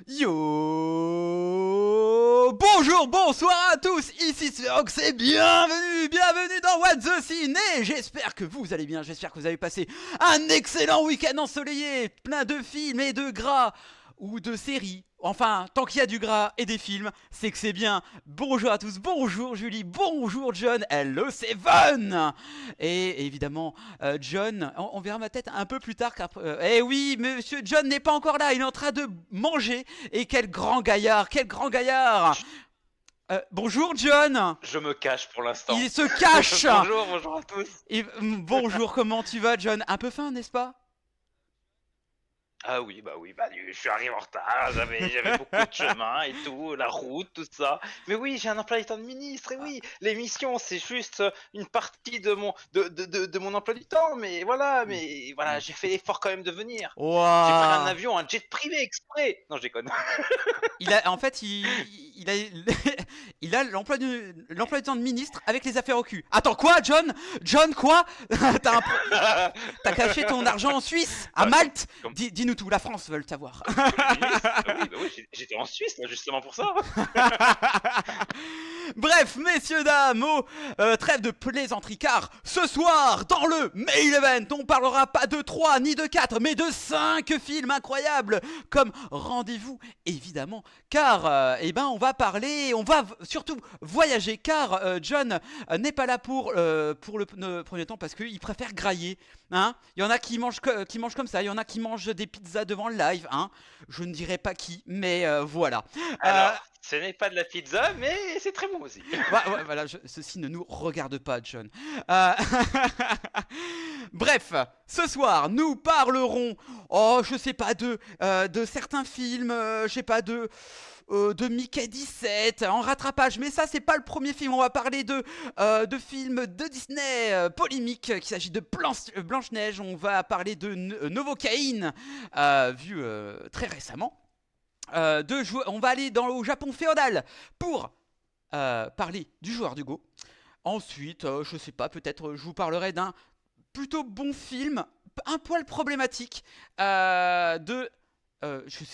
Yo, bonjour, bonsoir à tous, ici Slox et bienvenue dans What the Ciné. J'espère que vous allez bien, j'espère que vous avez passé un excellent week-end ensoleillé, plein de films et de gras, ou de séries. Enfin, tant qu'il y a du gras et des films, c'est que c'est bien. Bonjour à tous, bonjour Julie, bonjour John, hello Seven. Et évidemment, John, on verra ma tête un peu plus tard car... eh oui, monsieur John n'est pas encore là, il est en train de manger. Et quel grand gaillard, quel grand gaillard. Bonjour John. Je me cache pour l'instant. Il se cache. Bonjour à tous. Et, bonjour, comment tu vas John? Un peu faim, n'est-ce pas? Ah oui, je suis arrivé en retard, j'avais beaucoup de chemin et tout, la route, tout ça. Mais oui, j'ai un emploi du temps de ministre, et oui, l'émission, c'est juste une partie de mon emploi du temps, mais voilà, j'ai fait l'effort quand même de venir. J'ai pris un Waouh. avion, un jet privé exprès. Non, je déconne. En fait, il a, il a l'emploi du temps de ministre avec les affaires au cul. Attends, quoi, John? John, quoi? T'as caché ton argent en Suisse, à Malte? Comme Dis-nous tout, la France veut le savoir. ministre. Oui, j'étais en Suisse, là, justement pour ça. Bref, messieurs, dames, trêve de plaisanterie, car ce soir, dans le Main Event, on parlera pas de 3 ni de 4, mais de 5 films incroyables, comme Rendez-vous, évidemment, car, on va parler, on va surtout voyager, car John n'est pas là pour le premier temps, parce qu'il préfère grailler, hein. Il y en a qui mangent comme ça, il y en a qui mangent des pizzas devant le live, hein. Je ne dirai pas qui, mais voilà. Alors, ce n'est pas de la pizza, mais c'est très bon aussi. Voilà, ceci ne nous regarde pas, John. Euh, Bref, ce soir, nous parlerons, je sais pas, de certains films, je sais pas, de Mickey 17 en rattrapage, mais ça c'est pas le premier film. On va parler de films de Disney polémiques, qu'il s'agit de Blanche-Neige. On va parler de Novocaine, vu très récemment. On va aller au Japon féodal pour parler du joueur du Go. Ensuite, je sais pas, peut-être je vous parlerai d'un plutôt bon film, un poil problématique,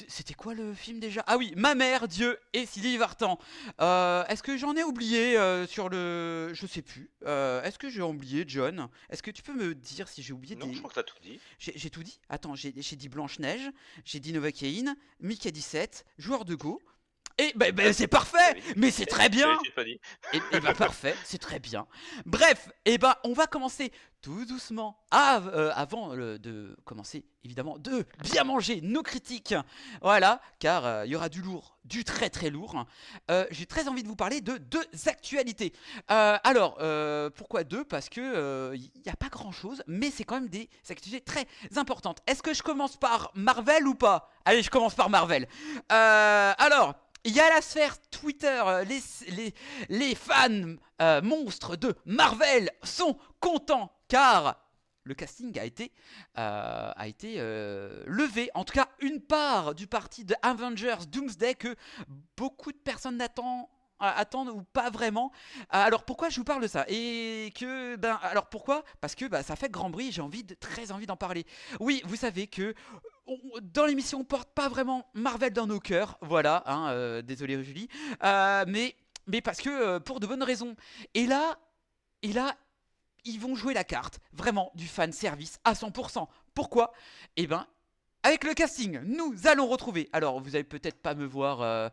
c'était quoi le film déjà? Ah oui, Ma mère, Dieu et Sylvie Vartan. Est-ce que j'en ai oublié sur le... Je sais plus. Est-ce que j'ai oublié, John? Est-ce que tu peux me dire si j'ai oublié Non, des... je crois que t'as tout dit. J'ai tout dit? Attends, j'ai dit Blanche-Neige, j'ai dit Novocaine, Mickey 17, Joueur de Go. Et c'est parfait. Mais c'est très bien. J'ai pas dit. Parfait, c'est très bien. Bref, on va commencer tout doucement avant de commencer, évidemment, de bien manger nos critiques. Voilà, car il y aura du lourd, du très très lourd. J'ai très envie de vous parler de deux actualités. Pourquoi deux? Parce que il n'y a pas grand chose, mais c'est quand même des actualités très importantes. Est-ce que je commence par Marvel ou pas? Allez, je commence par Marvel. Il y a la sphère Twitter, les fans monstres de Marvel sont contents car le casting a été levé. En tout cas, une part du parti de Avengers Doomsday que beaucoup de personnes attendent ou pas vraiment. Alors pourquoi je vous parle de ça? Alors pourquoi? Parce que ça fait grand bruit, très envie d'en parler. Oui, vous savez que dans l'émission on porte pas vraiment Marvel dans nos cœurs, voilà, hein, désolé Julie, mais parce que pour de bonnes raisons. Et là, ils vont jouer la carte vraiment du fan service à 100%. Pourquoi? Avec le casting, nous allons retrouver. Alors, vous allez peut-être pas me voir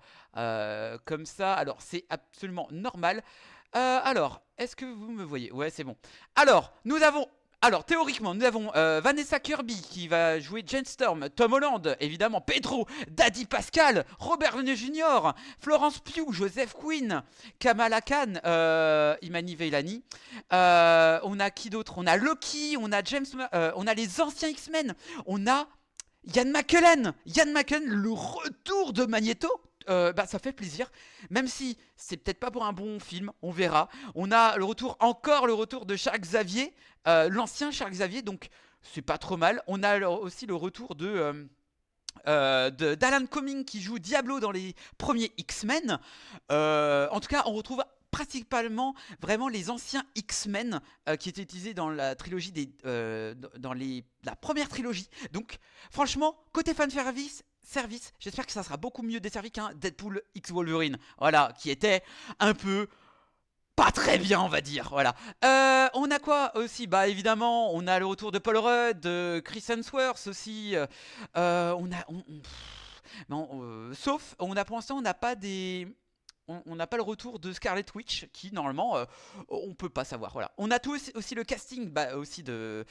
comme ça. Alors, c'est absolument normal. Est-ce que vous me voyez? Ouais, c'est bon. Théoriquement, nous avons Vanessa Kirby qui va jouer Jane Storm, Tom Holland, évidemment, Pedro, Daddy Pascal, Robert Downey Jr., Florence Pugh, Joseph Quinn, Kamala Khan, Imani Vellani. On a qui d'autre? On a Loki, on a on a les anciens X-Men, on a Ian McKellen, le retour de Magneto. Ça fait plaisir, même si c'est peut-être pas pour un bon film, on verra. On a le retour de Charles Xavier, l'ancien Charles Xavier, donc c'est pas trop mal. On a aussi le retour d'Alan Cumming qui joue Diablo dans les premiers X-Men. En tout cas, on retrouve principalement vraiment les anciens X-Men qui étaient utilisés dans la trilogie la première trilogie. Donc franchement, côté fan service, service. J'espère que ça sera beaucoup mieux desservi qu'un Deadpool X Wolverine. Voilà, qui était un peu pas très bien, on va dire. Voilà. On a quoi aussi? Bah évidemment, on a le retour de Paul Rudd, de Chris Hemsworth aussi. On a, non, sauf, on a pour l'instant, on n'a pas des, on n'a pas le retour de Scarlet Witch qui normalement on peut pas savoir. Voilà. On a tout aussi le casting bah, aussi de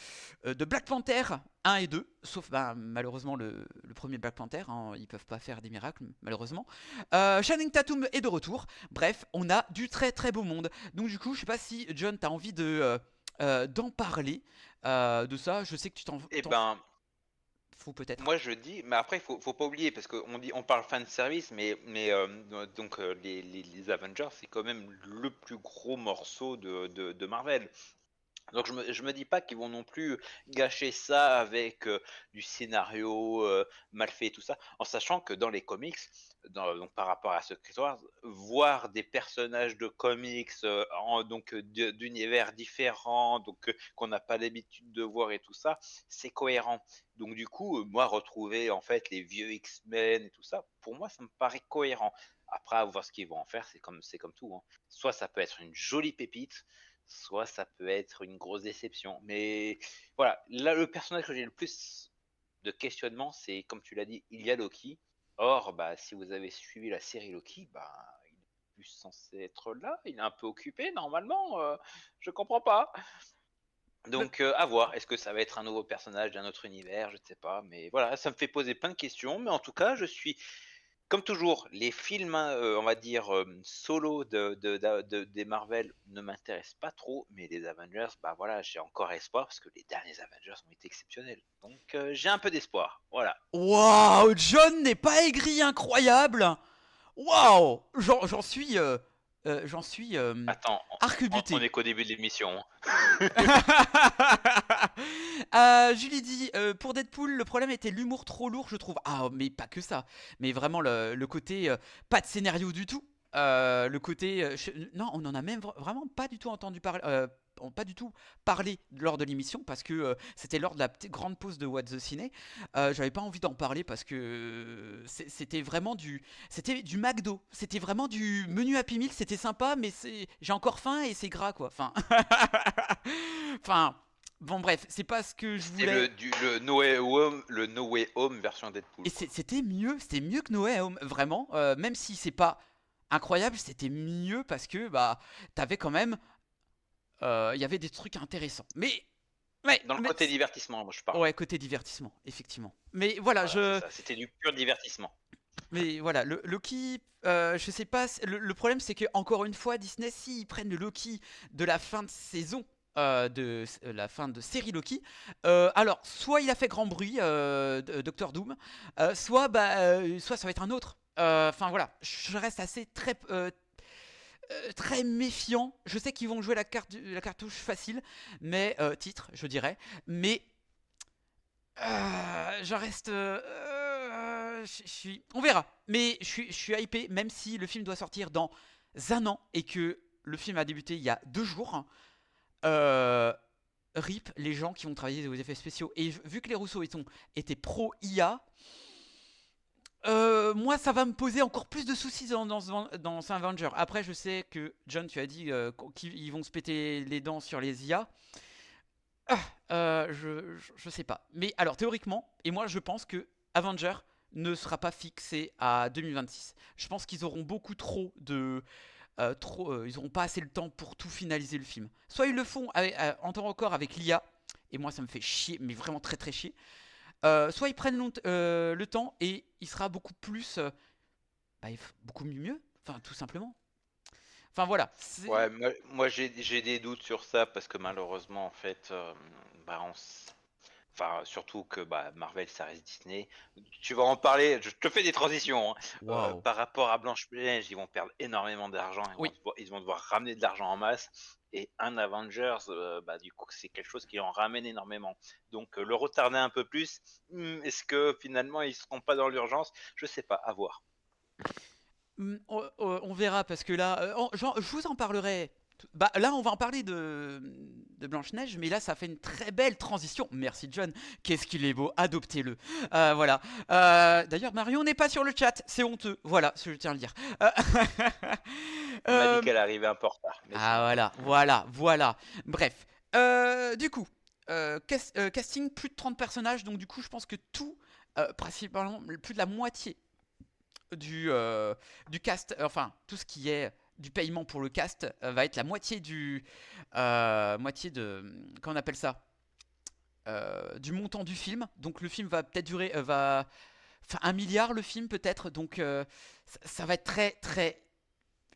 Black Panther 1 et 2, sauf bah, malheureusement le premier Black Panther, hein, ils peuvent pas faire des miracles malheureusement. Channing Tatum est de retour. Bref, on a du très très beau monde. Donc du coup, je sais pas si John t'as envie de d'en parler de ça. Je sais que tu Eh t'en ben, fous peut-être. moi je dis, mais après faut pas oublier parce qu'on dit, on parle fan service, mais donc les Avengers c'est quand même le plus gros morceau de Marvel. Donc je me dis pas qu'ils vont non plus gâcher ça avec du scénario mal fait et tout ça, en sachant que dans les comics, donc par rapport à Secret Wars, voir des personnages de comics donc d'univers différents, donc qu'on n'a pas l'habitude de voir et tout ça, c'est cohérent. Donc du coup, moi retrouver en fait les vieux X-Men et tout ça, pour moi ça me paraît cohérent. Après, à voir ce qu'ils vont en faire, c'est comme tout, hein. Soit ça peut être une jolie pépite, soit ça peut être une grosse déception. Mais voilà, là, le personnage que j'ai le plus de questionnement, c'est, comme tu l'as dit, il y a Loki. Or, bah, si vous avez suivi la série Loki, bah, il n'est plus censé être là. Il est un peu occupé, normalement. Je comprends pas. Donc, à voir. Est-ce que ça va être un nouveau personnage d'un autre univers? Je ne sais pas. Mais voilà, ça me fait poser plein de questions. Mais en tout cas, je suis comme toujours, les films, hein, on va dire, solo des Marvel ne m'intéressent pas trop, mais les Avengers, bah voilà, j'ai encore espoir parce que les derniers Avengers ont été exceptionnels. Donc j'ai un peu d'espoir. Voilà. Waouh, John n'est pas aigri incroyable. Waouh, j'en suis Attends, on arc-buté. est qu'au début de l'émission. Julie dit pour Deadpool, le problème était l'humour trop lourd, je trouve. Ah, mais pas que ça. Mais vraiment le côté pas de scénario du tout. Le côté non, on en a même vraiment pas du tout entendu parler. Pas du tout parlé lors de l'émission parce que c'était lors de la grande pause de What the Ciné. J'avais pas envie d'en parler parce que c'était du McDo, c'était vraiment du menu Happy Meal, c'était sympa, mais j'ai encore faim et c'est gras quoi. Enfin, enfin, bon bref, c'est pas ce que je C'était voulais. le No Way Home version Et Deadpool, quoi. c'était mieux que Noé Home, vraiment. Même si c'est pas incroyable, c'était mieux parce que bah t'avais quand même, il y avait des trucs intéressants. Ouais, Dans le mais côté divertissement, moi je parle. ouais, côté divertissement, effectivement. Mais voilà, Voilà, c'est ça. C'était du pur divertissement. mais voilà, le Loki, je sais pas, le problème c'est que encore une fois, Disney, s'ils prennent le Loki de la fin de saison, la fin de série Loki, alors soit il a fait grand bruit, Doctor Doom, soit ça va être un autre. Enfin voilà, je reste assez très méfiant. Je sais qu'ils vont jouer la cartouche facile, mais titre, je dirais, mais j'en reste. On verra. Mais je suis hypé, même si le film doit sortir dans un an et que le film a débuté il y a 2 jours. Euh, RIP les gens qui vont travailler aux effets spéciaux. Et vu que les Rousseau étaient pro IA, moi ça va me poser encore plus de soucis dans Avenger. Après, je sais que John, tu as dit qu'ils vont se péter les dents sur les IA. Je sais pas. Mais alors théoriquement, et moi je pense que Avenger ne sera pas fixé à 2026. Je pense qu'ils auront beaucoup trop de ils auront pas assez le temps pour tout finaliser le film. Soit ils le font en temps record avec l'IA, et moi ça me fait chier, mais vraiment très très chier. Soit ils prennent le temps et il sera beaucoup plus, beaucoup mieux. Enfin tout simplement. Enfin voilà. Ouais, moi j'ai des doutes sur ça parce que malheureusement, en fait, bah, enfin, surtout que bah, Marvel, ça reste Disney. Tu vas en parler, je te fais des transitions, hein. Waouh. Par rapport à Blanche-Neige, ils vont perdre énormément d'argent, Oui. ils vont devoir ramener de l'argent en masse. Et un Avengers, bah, du coup, c'est quelque chose qui en ramène énormément. Donc, le retarder un peu plus, est-ce que finalement ils seront pas dans l'urgence? Je sais pas, à voir. On verra parce que là, je vous en parlerai Bah là, on va en parler de Blanche-Neige, mais là, ça fait une très belle transition. Merci John. Qu'est-ce qu'il est beau, adoptez-le. Voilà. D'ailleurs, Marion n'est pas sur le chat, c'est honteux. Voilà, ce que je tiens à le dire. Elle m'a dit Euh, qu'elle arrivait un peu en retard, mais ah sinon. voilà, voilà, voilà. Bref. Du coup, casting, plus de 30 personnages, donc du coup, je pense que tout, principalement, plus de la moitié du cast, enfin tout ce qui est du paiement pour le cast va être la moitié moitié de, comment on appelle ça, du montant du film. Donc le film va peut-être durer, enfin 1 milliard le film peut-être. Donc ça va être très très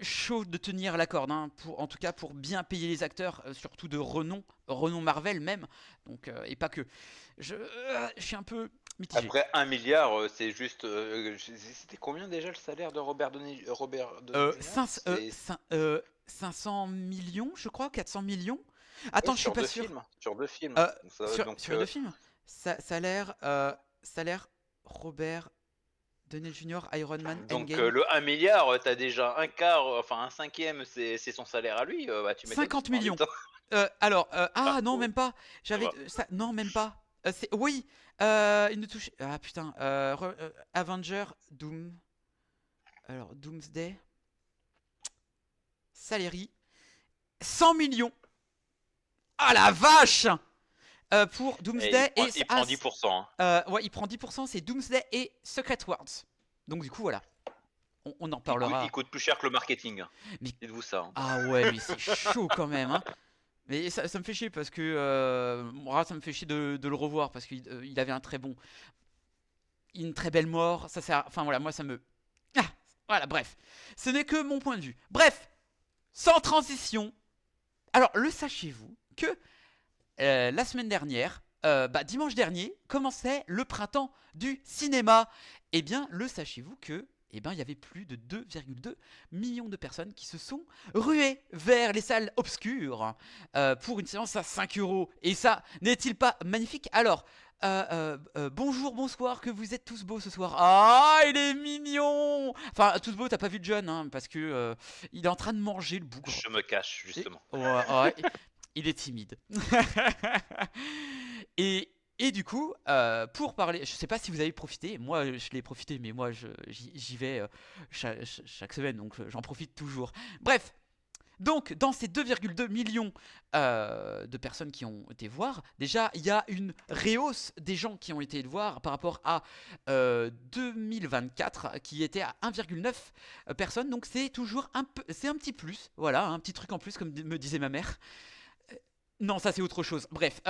chaud de tenir la corde, hein, en tout cas pour bien payer les acteurs, surtout de renom Marvel même. Donc et pas que. Je suis un peu mitigé. Après 1 milliard, c'est juste. C'était combien déjà le salaire de Robert Downey Jr. C'est 500 millions, je crois, 400 millions. Attends, oui, je suis sur pas deux sûr. films, sur deux films. Euh, Donc, sur deux films. Salaire, salaire Robert Downey Jr. Iron Man Endgame. le 1 milliard, t'as déjà un quart, enfin un cinquième, c'est son salaire à lui. Bah, tu m'étonnes, 50 tu pars millions. vite, hein. Alors, Ah, non, oh, même pas. ça J'avais va. ça, non, même pas. Oui, il ne touche. Ah putain. Avenger Doom. Alors Doomsday. Salery. 100 millions. Ah la vache. Pour Et Doomsday et il prend 10%. Hein. ouais, il prend 10%. C'est Doomsday et Secret Wars. Donc du coup, voilà. On en Il parlera. coûte plus cher que le marketing. Hein. Mais Dites-vous ça. Hein. ah ouais, mais c'est chaud quand même, hein. Mais ça me fait chier parce que moi, ça me fait chier de le revoir parce qu'il avait une très belle mort. Ça sert, enfin voilà, moi ça me, ah, voilà, bref, ce n'est que mon point de vue. Bref, sans transition. Alors le sachez-vous que la semaine dernière, dimanche dernier, commençait le printemps du cinéma. Eh bien, le sachez-vous que il y avait plus de 2,2 millions de personnes qui se sont ruées vers les salles obscures pour une séance à 5 euros. Et ça, n'est-il pas magnifique? Alors, bonjour, bonsoir, que vous êtes tous beaux ce soir. Ah, il est mignon. Enfin, tous beaux, t'as pas vu John, hein, parce que il est en train de manger le bougre. Je me cache, justement. Ouais, ouais, il est timide. Et du coup, pour parler, je sais pas si vous avez profité, moi je l'ai profité, mais moi j'y vais chaque semaine, donc j'en profite toujours. Bref, donc dans ces 2,2 millions de personnes qui ont été voir, déjà il y a une réhausse des gens qui ont été le voir par rapport à 2024 qui était à 1,9 personnes, donc c'est toujours c'est un petit plus, voilà, un petit truc en plus comme me disait ma mère. Non, ça c'est autre chose. Bref,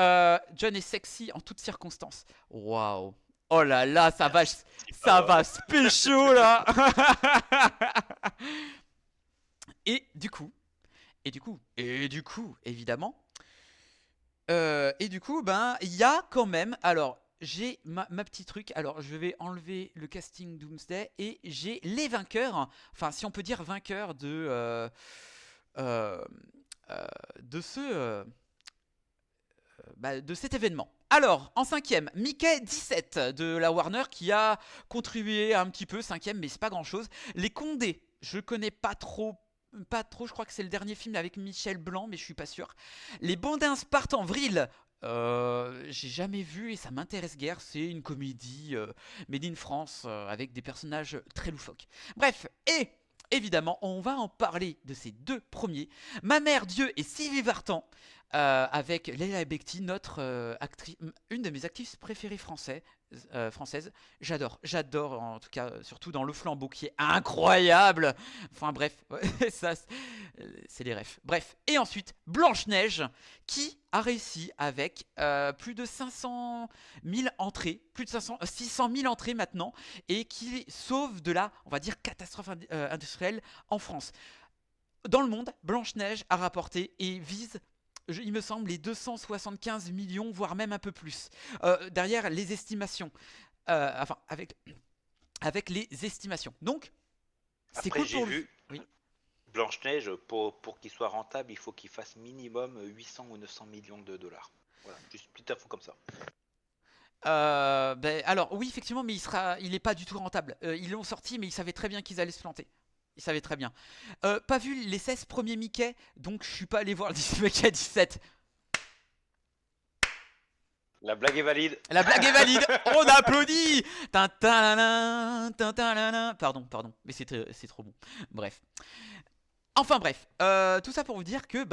John est sexy en toutes circonstances. Waouh. Oh là là, ça va, Merci, ça pas va se pécho là. Et du coup, évidemment. Et du coup, ben, il y a quand même. Alors, j'ai ma petit truc. Alors, je vais enlever le casting Doomsday et j'ai les vainqueurs. Enfin, si on peut dire vainqueurs euh, de ce. De cet événement. Alors, en cinquième, Mickey 17 de la Warner qui a contribué un petit peu, cinquième, mais c'est pas grand chose. Les Condés, je connais pas trop. Pas trop, je crois que c'est le dernier film avec Michel Blanc, mais je suis pas sûr. Les Bondins partent en vrille. J'ai jamais vu et ça m'intéresse guère. C'est une comédie made in France avec des personnages très loufoques. Bref, et évidemment, on va en parler de ces deux premiers. Ma mère Dieu et Sylvie Vartan avec Leila Bekti, notre actrice, une de mes actrices préférées françaises. J'adore en tout cas, surtout dans Le Flambeau qui est incroyable. Enfin bref, ça c'est les refs. Bref, et ensuite Blanche-Neige qui a réussi avec plus de 500 000 entrées, plus de 600 000 entrées maintenant, et qui sauve de la, on va dire, catastrophe industrielle en France. Dans le monde, Blanche-Neige a rapporté et vise, il me semble, les 275 millions, voire même un peu plus. Derrière les estimations. Enfin, avec les estimations. Donc, c'est Après, cool j'ai pour lui. vu Oui. Blanche-Neige, pour qu'il soit rentable, il faut qu'il fasse minimum 800 ou 900 millions de dollars. Voilà, juste petit info comme ça. Alors, oui, effectivement, mais il est pas du tout rentable. Ils l'ont sorti, mais ils savaient très bien qu'ils allaient se planter. Il savait très bien. Pas vu les 16 premiers Mickey, donc je suis pas allé voir le Mickey 17. La blague est valide. La blague est valide, on applaudit. Tintin, tintin, pardon, mais c'est trop bon. Bref. Enfin bref, tout ça pour vous dire que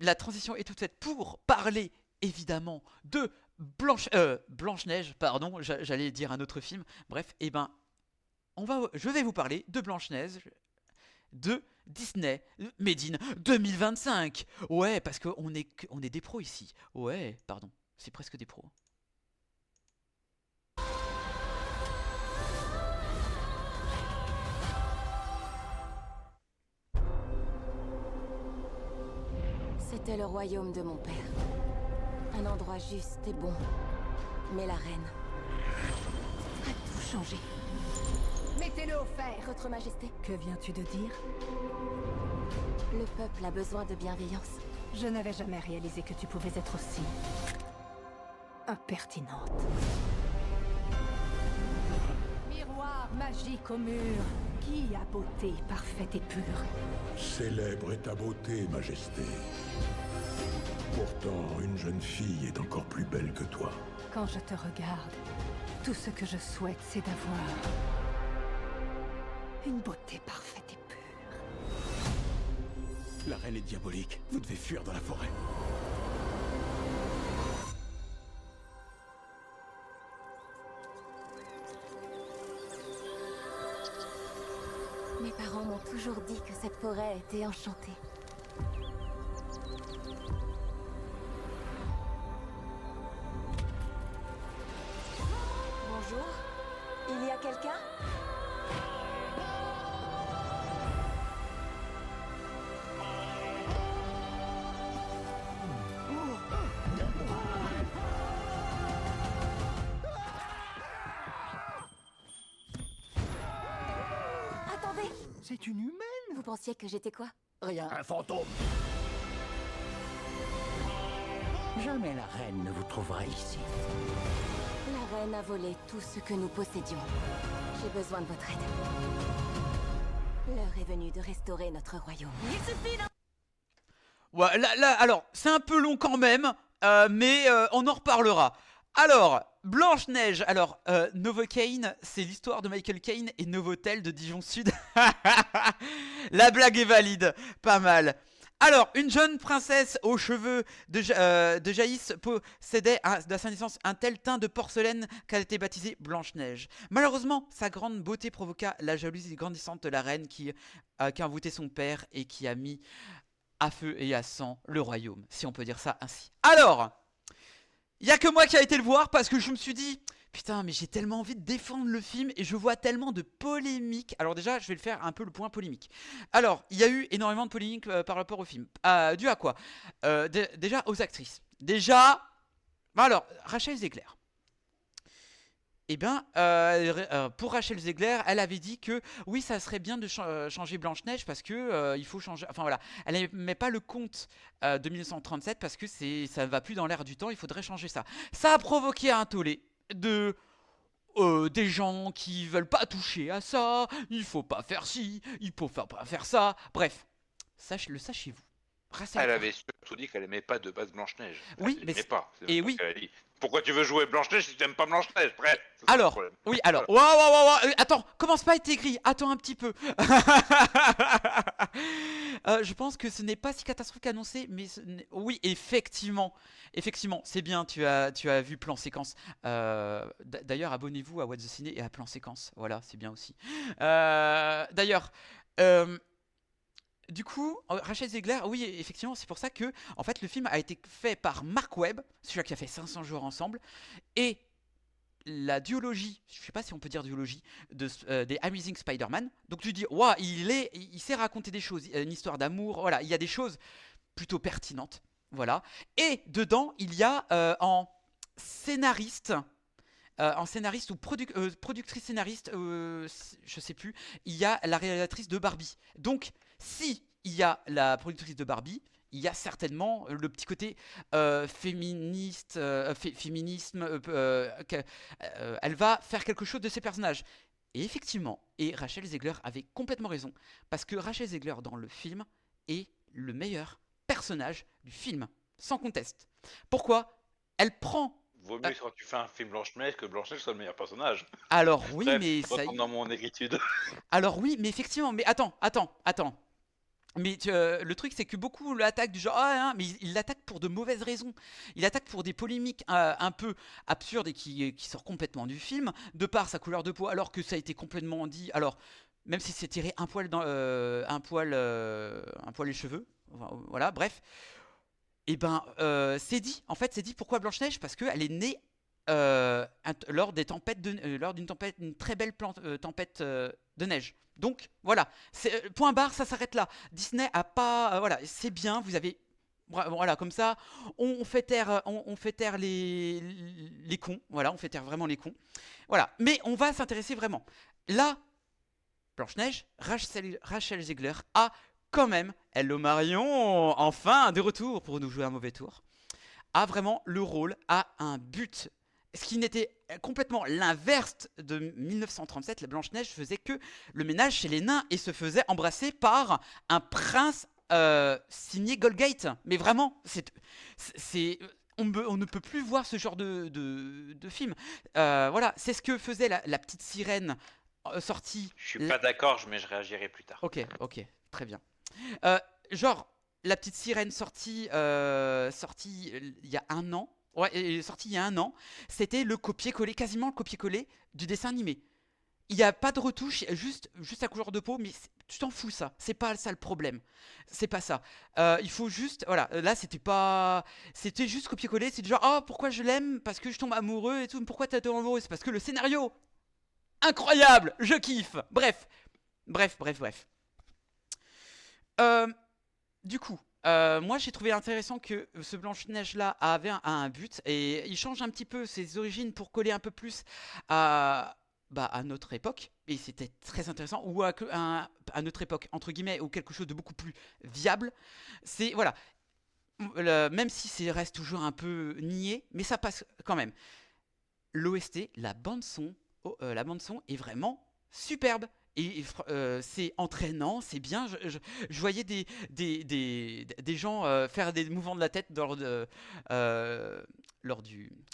la transition est toute faite pour parler évidemment de Blanche-Neige, pardon, j'allais dire un autre film. Bref, et je vais vous parler de Blanche-Neige de Disney Made in 2025. Ouais, parce qu'on est des pros ici. Ouais, pardon, c'est presque des pros. C'était le royaume de mon père. Un endroit juste et bon. Mais la reine a tout changé. Mettez-le au fer. Votre Majesté, Que viens-tu de dire? le peuple a besoin de bienveillance. Je n'avais jamais réalisé que tu pouvais être aussi impertinente. Miroir magique au mur. Qui a beauté parfaite et pure? Célèbre est ta beauté, Majesté. Pourtant, une jeune fille est encore plus belle que toi. Quand je te regarde, tout ce que je souhaite, c'est d'avoir une beauté parfaite et pure. La reine est diabolique. Vous devez fuir dans la forêt. Mes parents m'ont toujours dit que cette forêt était enchantée. Bonjour, il y a quelqu'un? Attendez, C'est une humaine. vous pensiez que j'étais quoi? Rien. Un fantôme. Jamais la reine ne vous trouvera ici. La reine a volé tout ce que nous possédions. J'ai besoin de votre aide. L'heure est venue de restaurer notre royaume. Il suffit d'un... Ouais, là, alors, c'est un peu long quand même, mais on en reparlera. Alors, Blanche-Neige, alors, Novocaine, c'est l'histoire de Michael Caine et Novotel de Dijon Sud. La blague est valide, pas mal. Alors, une jeune princesse aux cheveux de jaillisse possédait de sa naissance un tel teint de porcelaine qu'elle a été baptisée Blanche-Neige. Malheureusement, sa grande beauté provoqua la jalousie grandissante de la reine qui a envoûté son père et qui a mis à feu et à sang le royaume, si on peut dire ça ainsi. Alors, il n'y a que moi qui a été le voir parce que je me suis dit, putain, mais j'ai tellement envie de défendre le film et je vois tellement de polémiques. Alors déjà, je vais le faire un peu le point polémique. Alors, il y a eu énormément de polémiques par rapport au film. Dû à quoi? Déjà aux actrices. Déjà, alors, Rachel Zegler. Eh bien, pour Rachel Zegler, elle avait dit que oui, ça serait bien de changer Blanche-Neige parce que il faut changer. Enfin voilà, elle n'aimait pas le conte de 1937 parce que ça ne va plus dans l'air du temps. Il faudrait changer ça. Ça a provoqué un tollé des gens qui veulent pas toucher à ça. Il faut pas faire ci, il faut pas faire ça. Bref, sachez-vous. Elle avait surtout dit qu'elle aimait pas de base Blanche-Neige. Oui, Elle mais aimait pas. C'est et même oui. ce qu'elle a dit. Pourquoi tu veux jouer Blanche-Neige si tu n'aimes pas Blanche-Neige? Bref. c'est ça le Alors, problème. oui, alors, wow, attends, commence pas à être écrit, attends un petit peu. Je pense que ce n'est pas si catastrophique annoncé, mais oui, effectivement, c'est bien, tu as vu plan séquence. D'ailleurs, abonnez-vous à What the Ciné et à plan séquence, voilà, c'est bien aussi. D'ailleurs, du coup, Rachel Zegler, oui, effectivement, c'est pour ça que, en fait, le film a été fait par Mark Webb, celui qui a fait 500 jours ensemble, et la duologie, je sais pas si on peut dire duologie, des Amazing Spider-Man. Donc tu dis, waouh, il sait raconter des choses, une histoire d'amour, voilà, il y a des choses plutôt pertinentes, voilà. Et dedans, il y a en scénariste ou productrice scénariste, je sais plus, il y a la réalisatrice de Barbie. Donc, si il y a la productrice de Barbie, il y a certainement le petit côté féminisme. Elle va faire quelque chose de ses personnages. Et effectivement, et Rachel Zegler avait complètement raison, parce que Rachel Zegler dans le film est le meilleur personnage du film, sans conteste. Pourquoi? Elle prend... Vaut mieux quand tu fais un film Blanche-Neige que Blanche-Neige soit le meilleur personnage. Alors oui, Bref, mais ça... retourne dans mon écritude. Alors oui, mais effectivement, mais attends. Mais le truc, c'est que beaucoup l'attaquent du genre, ah, hein, mais il l'attaque pour de mauvaises raisons. Il attaque pour des polémiques un peu absurdes et qui sortent complètement du film, de par sa couleur de peau, alors que ça a été complètement dit. Alors, même si c'est tiré un poil les cheveux, voilà, bref. Et ben, c'est dit. En fait, c'est dit pourquoi Blanche-Neige, parce qu'elle est née lors des tempêtes lors d'une tempête, une très belle tempête de neige. Donc voilà, point barre, ça s'arrête là. Disney a pas, voilà, c'est bien. Vous avez, voilà, comme ça, on fait taire, on fait taire les cons. Voilà, on fait taire vraiment les cons. Voilà, mais on va s'intéresser vraiment. Là, Blanche-Neige, Rachel Zegler a quand même, Hello Marion, enfin de retour pour nous jouer un mauvais tour, a vraiment le rôle, a un but. Ce qui n'était complètement l'inverse de 1937, la Blanche-Neige faisait que le ménage chez les nains et se faisait embrasser par un prince signé Goldgate. Mais vraiment, on ne peut plus voir ce genre de film. Voilà, c'est ce que faisait la petite sirène sortie. Je suis pas d'accord, mais je réagirai plus tard. Ok, très bien. Genre, la petite sirène sortie il y a un an. Ouais, elle est sortie il y a un an. C'était le copier-coller, quasiment le copier-coller du dessin animé. Il n'y a pas de retouche, juste la couleur de peau, mais tu t'en fous ça. C'est pas ça le problème. C'est pas ça. Il faut juste, voilà, là c'était juste copier-coller. C'est du genre, oh pourquoi je l'aime? Parce que je tombe amoureux et tout. Mais pourquoi t'es amoureux? C'est parce que le scénario, incroyable, je kiffe. Bref. Du coup, moi j'ai trouvé intéressant que ce Blanche-Neige là avait un but et il change un petit peu ses origines pour coller un peu plus à notre époque, et c'était très intéressant, ou à notre époque entre guillemets, ou quelque chose de beaucoup plus viable. C'est voilà, même si ça reste toujours un peu niais, mais ça passe quand même. L'OST, la bande son est vraiment superbe. Et c'est entraînant, c'est bien. Je voyais des gens faire des mouvements de la tête lors de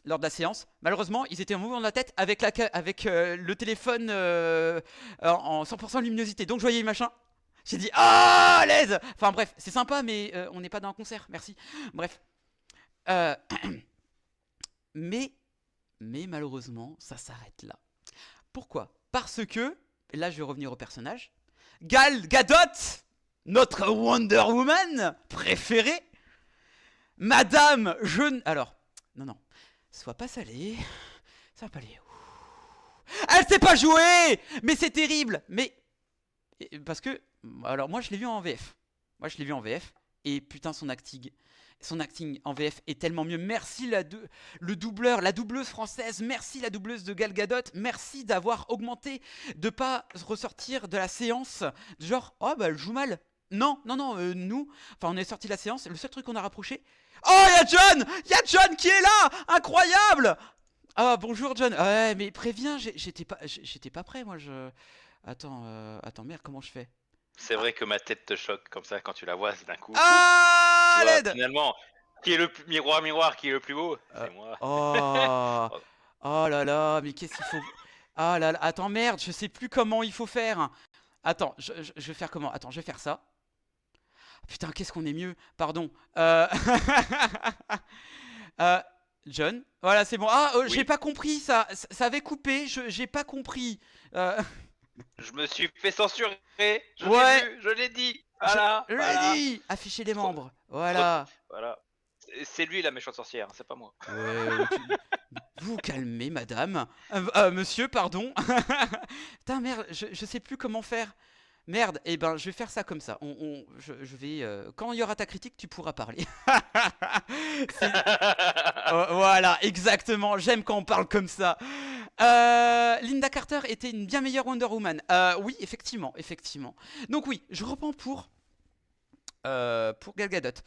la séance. Malheureusement, ils étaient en mouvement de la tête avec le téléphone en 100% luminosité. Donc je voyais les machins. J'ai dit ah, à l'aise. Enfin bref, c'est sympa, mais on n'est pas dans un concert. Merci. Bref. Mais malheureusement, ça s'arrête là. Pourquoi? Parce que là, je vais revenir au personnage. Gal Gadot, notre Wonder Woman préférée. Madame, alors, non, sois pas salé. Ça va pas aller. Elle sait pas jouer. Mais c'est terrible. Mais parce que, alors moi, je l'ai vu en VF. Et putain, son acting en VF est tellement mieux. Merci le doubleur, la doubleuse française. Merci la doubleuse de Gal Gadot. Merci d'avoir augmenté, de pas ressortir de la séance genre oh bah elle joue mal. Non, nous, enfin on est sorti de la séance. Le seul truc qu'on a rapproché. Oh il y a John qui est là, incroyable. Ah bonjour John. Ouais mais préviens, j'étais pas prêt moi. Attends merde, comment je fais? C'est vrai que ma tête te choque comme ça quand tu la vois, c'est d'un coup. Ah l'aide. Finalement, qui est le miroir, qui est le plus beau? C'est moi. Oh là là, mais qu'est-ce qu'il faut? Ah là là, attends merde, je sais plus comment il faut faire. Attends, je vais faire comment? Attends, je vais faire ça. Putain, qu'est-ce qu'on est mieux? Pardon. John, voilà, c'est bon. Ah, Oui. j'ai pas compris ça. Ça avait coupé. J'ai pas compris. Je me suis fait censurer. Ouais. L'ai vu, je l'ai dit. Voilà. Je voilà. l'ai dit. Afficher les membres. Voilà. Voilà. C'est lui la méchante sorcière, c'est pas moi. Ouais, vous calmez, madame. Monsieur, pardon. Putain, merde, je sais plus comment faire. Merde, eh ben, je vais faire ça comme ça. Je vais. Quand il y aura ta critique, tu pourras parler. Voilà, exactement. J'aime quand on parle comme ça. Linda Carter était une bien meilleure Wonder Woman. Oui, effectivement. Donc oui, je reprends pour Gal Gadot.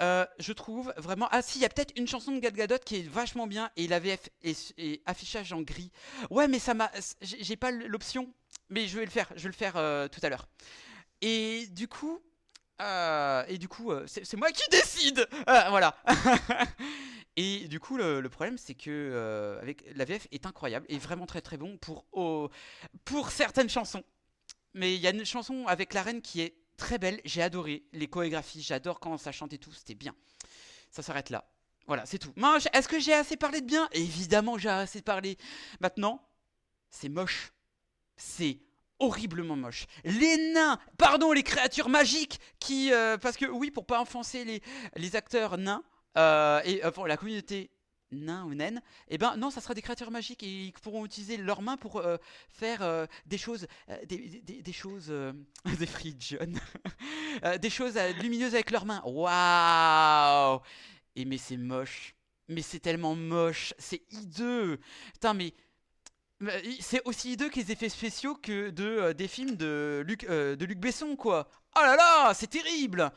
Je trouve vraiment. Ah si, il y a peut-être une chanson de Gal Gadot qui est vachement bien et la VF est affichage en gris. Ouais, mais ça m'a. J'ai pas l'option, mais je vais le faire. Je vais le faire tout à l'heure. Et du coup, c'est moi qui décide. Voilà. Et du coup, le problème, c'est que avec la VF est incroyable et vraiment très très bon pour certaines chansons. Mais il y a une chanson avec la reine qui est très belle. J'ai adoré les chorégraphies. J'adore quand ça chante et tout. C'était bien. Ça s'arrête là. Voilà, c'est tout. Est-ce que j'ai assez parlé de bien? Évidemment, j'ai assez parlé. Maintenant, c'est moche. C'est horriblement moche. Les nains, pardon, les créatures magiques qui, parce que oui, pour pas enfoncer les acteurs nains et pour la communauté nain ou naine, eh ben non, ça sera des créatures magiques et ils pourront utiliser leurs mains pour faire des choses, des choses, des free John, des choses lumineuses avec leurs mains. Waouh! Et mais c'est moche. Mais c'est tellement moche, c'est hideux. Putain, mais c'est aussi hideux que les effets spéciaux que des films de Luc Besson, quoi. Oh là là, c'est terrible.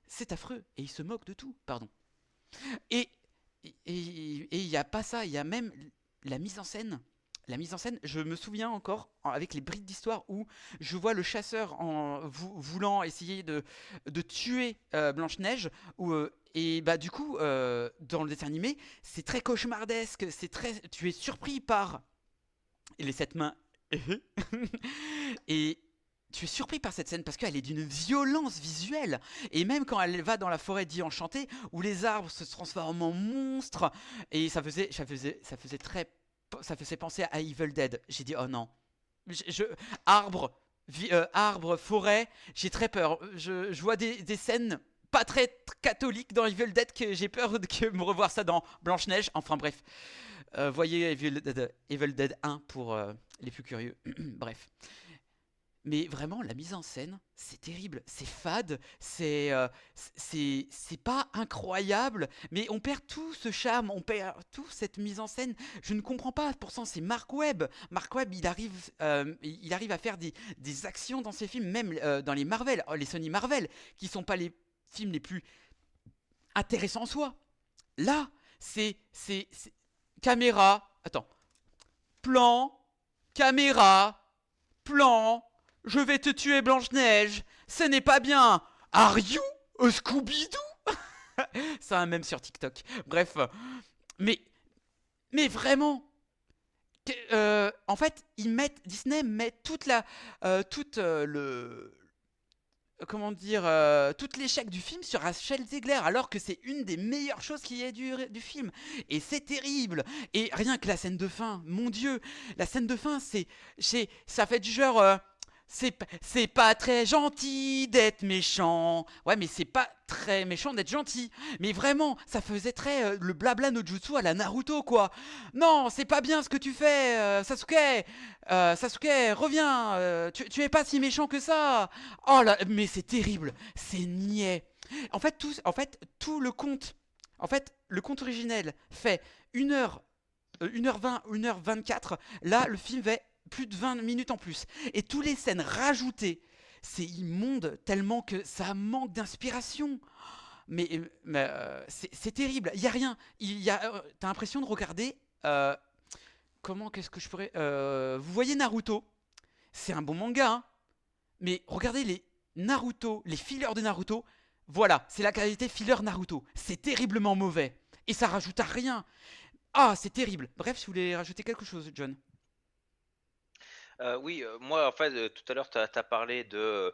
C'est affreux. Et il se moque de tout, pardon. Et il y a pas ça, il y a même la mise en scène. La mise en scène, je me souviens encore avec les brides d'histoire où je vois le chasseur voulant essayer de tuer Blanche-Neige. Et bah du coup, dans le dessin animé, c'est très cauchemardesque. Tu es surpris par les sept mains. Et tu es surpris par cette scène parce qu'elle est d'une violence visuelle. Et même quand elle va dans la forêt d'Enchantée, où les arbres se transforment en monstres, et ça faisait penser à Evil Dead. J'ai dit, oh non. Arbre, arbre, forêt, j'ai très peur. Je vois des scènes pas très catholiques dans Evil Dead que j'ai peur de me revoir ça dans Blanche-Neige. Enfin bref. Voyez Evil Dead 1 pour les plus curieux. Bref. Mais vraiment, la mise en scène, c'est terrible, c'est fade, c'est pas incroyable, mais on perd tout ce charme, on perd tout cette mise en scène. Je ne comprends pas. Pourtant, c'est Mark Webb. Mark Webb, il arrive à faire des actions dans ses films, même dans les Marvel, les Sony Marvel, qui sont pas les films les plus intéressants en soi. Là, c'est caméra. Attends. Plan. Caméra. Plan. Je vais te tuer, Blanche-Neige. Ce n'est pas bien. Are you a Scooby-Doo? C'est un mème sur TikTok. Bref. Mais vraiment. En fait, Disney met toute comment dire, tout l'échec du film sur Rachel Zegler, alors que c'est une des meilleures choses qu'il y ait du film. Et c'est terrible. Et rien que la scène de fin, mon Dieu, la scène de fin, ça fait du genre, c'est pas très gentil d'être méchant. Ouais, mais c'est pas très méchant d'être gentil. Mais vraiment, ça faisait très le blabla no jutsu à la Naruto, quoi. Non, c'est pas bien ce que tu fais, Sasuke. Sasuke, reviens. Tu es pas si méchant que ça. Oh là, mais c'est terrible. C'est niais. En fait, le conte. En fait, le conte originel fait 1h, 1h20, 1h24. Là, le film fait plus de 20 minutes en plus. Et toutes les scènes rajoutées, c'est immonde tellement que ça manque d'inspiration. Mais c'est terrible. Il y a rien. T'as l'impression de regarder. Qu'est-ce que je pourrais. Vous voyez Naruto? C'est un bon manga, hein. Mais regardez les Naruto, les fillers de Naruto. Voilà, c'est la qualité filler Naruto. C'est terriblement mauvais. Et ça rajoute à rien. Ah, c'est terrible. Bref, si vous voulez rajouter quelque chose, John. Oui, moi, en fait, tout à l'heure, tu as parlé de,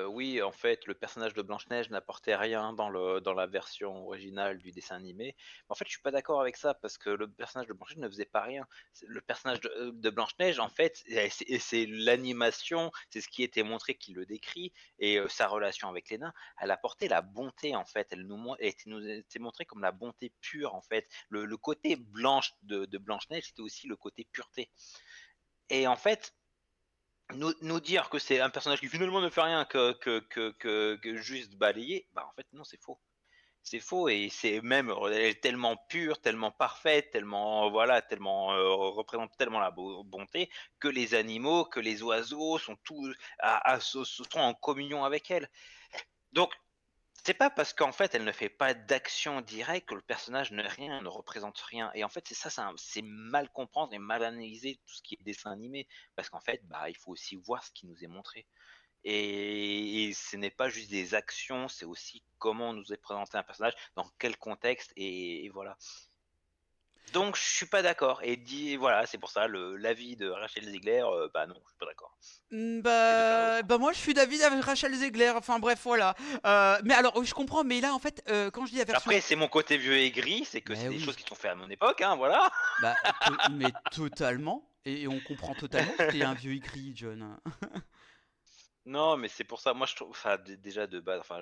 oui, en fait, le personnage de Blanche-Neige n'apportait rien dans la version originale du dessin animé. Mais en fait, je suis pas d'accord avec ça parce que le personnage de Blanche-Neige ne faisait pas rien. Le personnage de Blanche-Neige, en fait, c'est l'animation, c'est ce qui était montré qui le décrit et sa relation avec les nains, elle apportait la bonté, en fait. Elle nous était montrée comme la bonté pure, en fait. Le côté blanche de Blanche-Neige, c'était aussi le côté pureté. Et en fait, nous dire que c'est un personnage qui finalement ne fait rien que juste balayer, bah en fait non, c'est faux. C'est faux et c'est même elle est tellement pure, tellement parfaite, tellement voilà, tellement représente tellement la bonté que les animaux, que les oiseaux sont tous sont en communion avec elle. Donc C'est pas parce qu'en fait elle ne fait pas d'action directe que le personnage n'est rien, ne représente rien. Et en fait c'est ça, c'est mal comprendre et mal analyser tout ce qui est dessin animé. Parce qu'en fait, bah, il faut aussi voir ce qui nous est montré. Et ce n'est pas juste des actions, c'est aussi comment on nous est présenté un personnage, dans quel contexte, et voilà. Donc je suis pas d'accord. Voilà, c'est pour ça l'avis de Rachel Zegler, bah non, je suis pas d'accord. Bah moi je suis David avec Rachel Zegler, enfin bref voilà. Mais alors je comprends, mais là en fait quand je dis la version... Après, c'est mon côté vieux et gris, c'est que Mais c'est des oui. choses qui sont faites à mon époque, hein, voilà. Bah mais totalement, et on comprend totalement que t'es un vieux aigri, John. Non, mais c'est pour ça, moi je trouve, enfin déjà de base, enfin,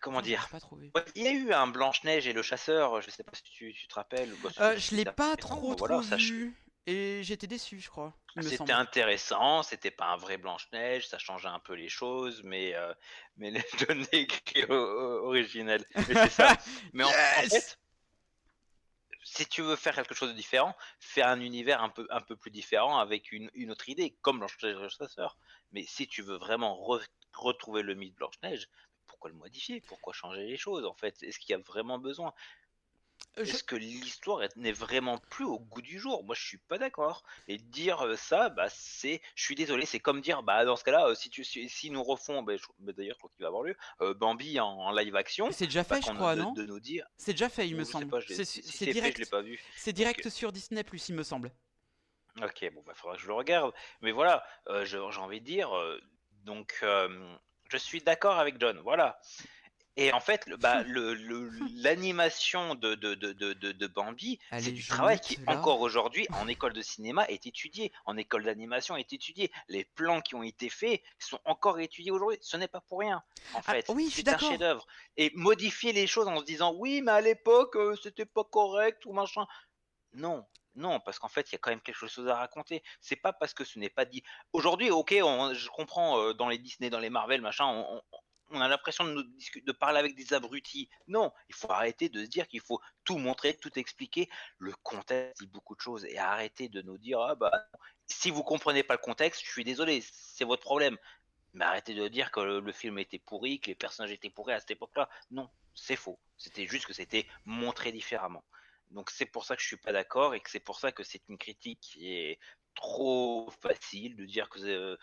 comment Putain, j'arrive dire? pas à trouver. Ouais, il y a eu un Blanche-Neige et le Chasseur, je sais pas si tu te rappelles. Bah, Je l'ai c'était pas intéressant, trop voilà, vu, et j'étais déçu je crois, il me c'était semble. intéressant, c'était pas un vrai Blanche-Neige, ça changeait un peu les choses, mais les données écrites originelles. Mais c'est ça. Mais en Yes. fait, si tu veux faire quelque chose de différent, fais un univers un peu plus différent avec une autre idée, comme Blanche-Neige et le Chasseur. Mais si tu veux vraiment retrouver le mythe Blanche-Neige, pourquoi le modifier? Pourquoi changer les choses en fait? Est-ce qu'il y a vraiment besoin? Je- Est-ce que l'histoire n'est vraiment plus au goût du jour? Moi, je suis pas d'accord. Et dire ça, bah, je suis désolé, c'est comme dire, bah, dans ce cas-là, si nous refont, bah, d'ailleurs, je crois qu'il va avoir lieu, Bambi en live action, C'est déjà bah, fait je crois, non? de nous dire, C'est déjà fait il me ou je sais semble. pas, C'est si c'est c'est fait, je l'ai direct. pas vu. C'est Ok, direct sur Disney Plus il me semble. ok, bon, bah, faudra que je le regarde. Mais voilà, j'ai envie de dire, donc, je suis d'accord avec John, voilà. Et en fait, l'animation de Bambi, Allez, c'est du je travail qui, note là. encore aujourd'hui, en école de cinéma, est étudié, en école d'animation est étudié. Les plans qui ont été faits sont encore étudiés aujourd'hui. Ce n'est pas pour rien, en Ah, fait. oui je suis C'est un d'accord. chef-d'œuvre. Et modifier les choses en se disant, oui, mais à l'époque, c'était pas correct ou machin. Non, non, parce qu'en fait, il y a quand même quelque chose à raconter. C'est pas parce que ce n'est pas dit. Aujourd'hui, ok, je comprends, dans les Disney, dans les Marvel, machin, on a l'impression de parler avec des abrutis. Non, il faut arrêter de se dire qu'il faut tout montrer, tout expliquer. Le contexte dit beaucoup de choses, et arrêter de nous dire, ah bah, si vous comprenez pas le contexte, je suis désolé, c'est votre problème. Mais arrêtez de dire que le film était pourri, que les personnages étaient pourris à cette époque-là. Non, c'est faux. C'était juste que c'était montré différemment. Donc c'est pour ça que je suis pas d'accord, et que c'est pour ça que c'est une critique qui est trop facile de dire que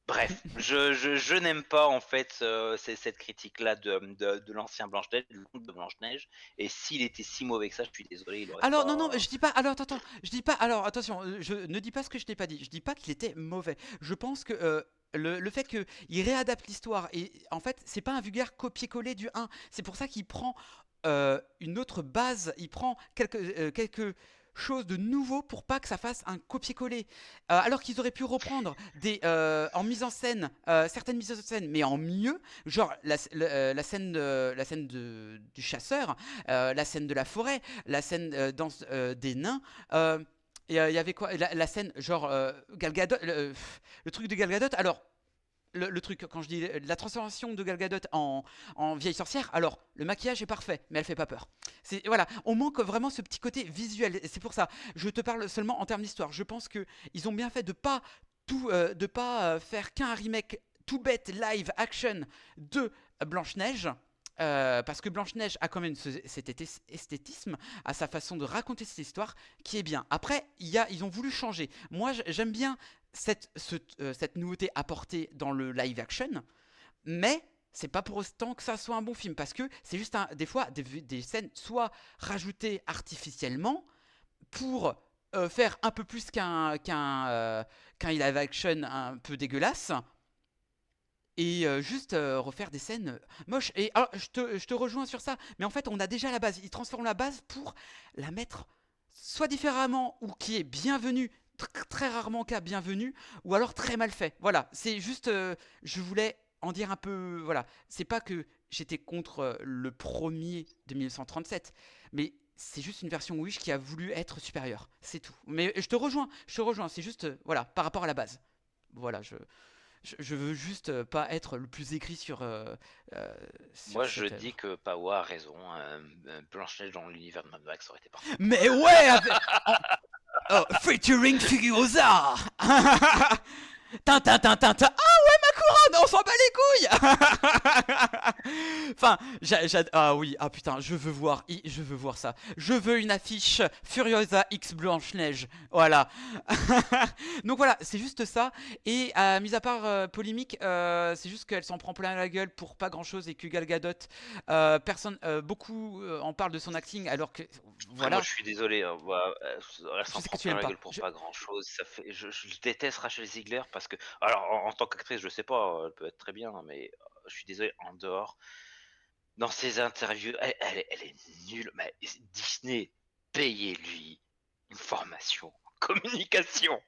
bref, je n'aime pas en fait cette critique-là de l'ancien Blanche-Neige, du conte de Blanche-Neige. Et s'il était si mauvais que ça, je suis désolé, il aurait Alors non non, pas. je dis pas. Alors attends, je dis pas. Alors attention, je ne dis pas ce que je t'ai pas dit. Je dis pas qu'il était mauvais. Je pense que le fait qu'il réadapte l'histoire, et en fait c'est pas un vulgaire copier-coller du 1. C'est pour ça qu'il prend une autre base. Il prend quelque chose de nouveau pour pas que ça fasse un copier-coller. Alors qu'ils auraient pu reprendre en mise en scène certaines mises en scène, mais en mieux. Genre la scène du chasseur, la scène de la forêt, la scène des nains. Il y avait quoi? La scène, genre Gal Gadot, le truc de Gal Gadot. Alors, le truc, quand je dis la transformation de Gal Gadot en vieille sorcière, alors le maquillage est parfait, mais elle fait pas peur. Voilà, on manque vraiment ce petit côté visuel. C'est pour ça, je te parle seulement en termes d'histoire. Je pense que ils ont bien fait de pas faire qu'un remake tout bête live action de Blanche-Neige. Parce que Blanche-Neige a quand même cet esthétisme, à sa façon de raconter cette histoire, qui est bien. Après, ils ont voulu changer. Moi, j'aime bien cette nouveauté apportée dans le live action, mais c'est pas pour autant que ça soit un bon film, parce que c'est juste des fois des scènes soit rajoutées artificiellement pour faire un peu plus qu'un live action un peu dégueulasse, et juste refaire des scènes moches. Et alors, je te rejoins sur ça, mais en fait, on a déjà la base. Ils transforment la base pour la mettre soit différemment, ou qui est bienvenue, très rarement cas bienvenue, ou alors très mal fait. Voilà, c'est juste, je voulais en dire un peu. Voilà, c'est pas que j'étais contre le premier de 1937, mais c'est juste une version Wish qui a voulu être supérieure. C'est tout. Mais je te rejoins, c'est juste, voilà, par rapport à la base. Voilà, je veux juste pas être le plus écrit sur Moi, je cette dis œuvre. que Pawa a raison. Blanche-Neige dans l'univers de Mad Max, ça aurait été parfait. Mais ouais, featuring Furiosa. Tintin, tintin, tintin. Ah ouais, ma couronne, on s'en bat les couilles. Enfin, ah oui, ah putain, je veux voir ça. Je veux une affiche Furiosa X Blanche-Neige. Voilà. Donc voilà, c'est juste ça. Et mis à part polémique, c'est juste qu'elle s'en prend plein la gueule pour pas grand-chose et que Gal Gadot, beaucoup en parlent de son acting, alors que voilà. Moi, je suis désolé, hein, elle s'en sais que prend tu plein aimes la pas. gueule pour pas grand-chose. Ça fait, je déteste Rachel Ziegler parce que, alors, en tant qu'actrice, je sais pas, elle peut être très bien, mais je suis désolé, en dehors, dans ses interviews, elle est nulle. Mais Disney, payez-lui une formation en communication.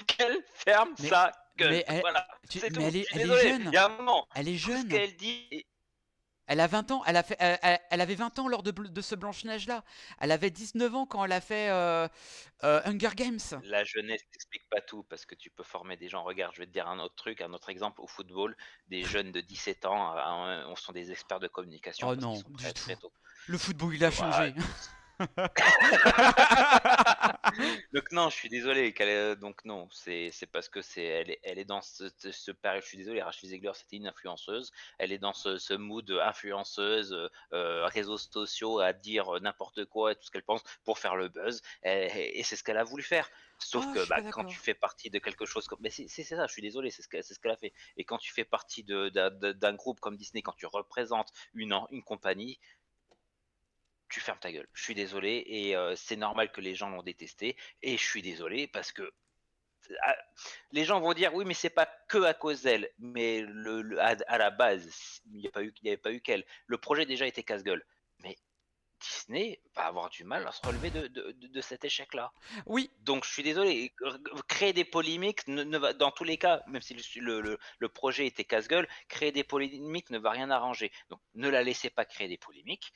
Qu'elle ferme Mais- sa gueule. mais elle- Voilà, tu- c'est tout. mais elle est- Je suis elle est désolé. jeune. Il y a un moment, Elle est tout ce jeune. qu'elle dit. Elle a 20 ans, elle avait 20 ans lors de ce Blanche-Neige là. Elle avait 19 ans quand elle a fait Hunger Games. La jeunesse n'explique pas tout parce que tu peux former des gens. Regarde, je vais te dire un autre truc, un autre exemple au football. Des jeunes de 17 ans on sont des experts de communication Oh parce non, qu'ils sont du très très tout. tôt. Le football, il a changé. Donc non, je suis désolé. Donc non, c'est parce que elle est dans ce période. Je suis désolé, Rachel Zegler, c'était une influenceuse. Elle est dans ce mood influenceuse, réseaux sociaux, à dire n'importe quoi et tout ce qu'elle pense pour faire le buzz. Et c'est ce qu'elle a voulu faire. Sauf Ah, je que suis pas quand d'accord. tu fais partie de quelque chose comme, mais c'est ça. Je suis désolé, c'est ce qu'elle a fait. Et quand tu fais partie d'un groupe comme Disney, quand tu représentes une compagnie, tu fermes ta gueule. Je suis désolé et c'est normal que les gens l'ont détesté et je suis désolé parce que ah, les gens vont dire oui mais c'est pas que à cause d'elle, mais à la base il n'y avait pas eu qu'elle. Le projet déjà était casse-gueule, mais Disney va avoir du mal à se relever de cet échec-là. Oui, Donc je suis désolé, créer des polémiques dans tous les cas, même si le projet était casse-gueule, créer des polémiques ne va rien arranger. Donc ne la laissez pas créer des polémiques.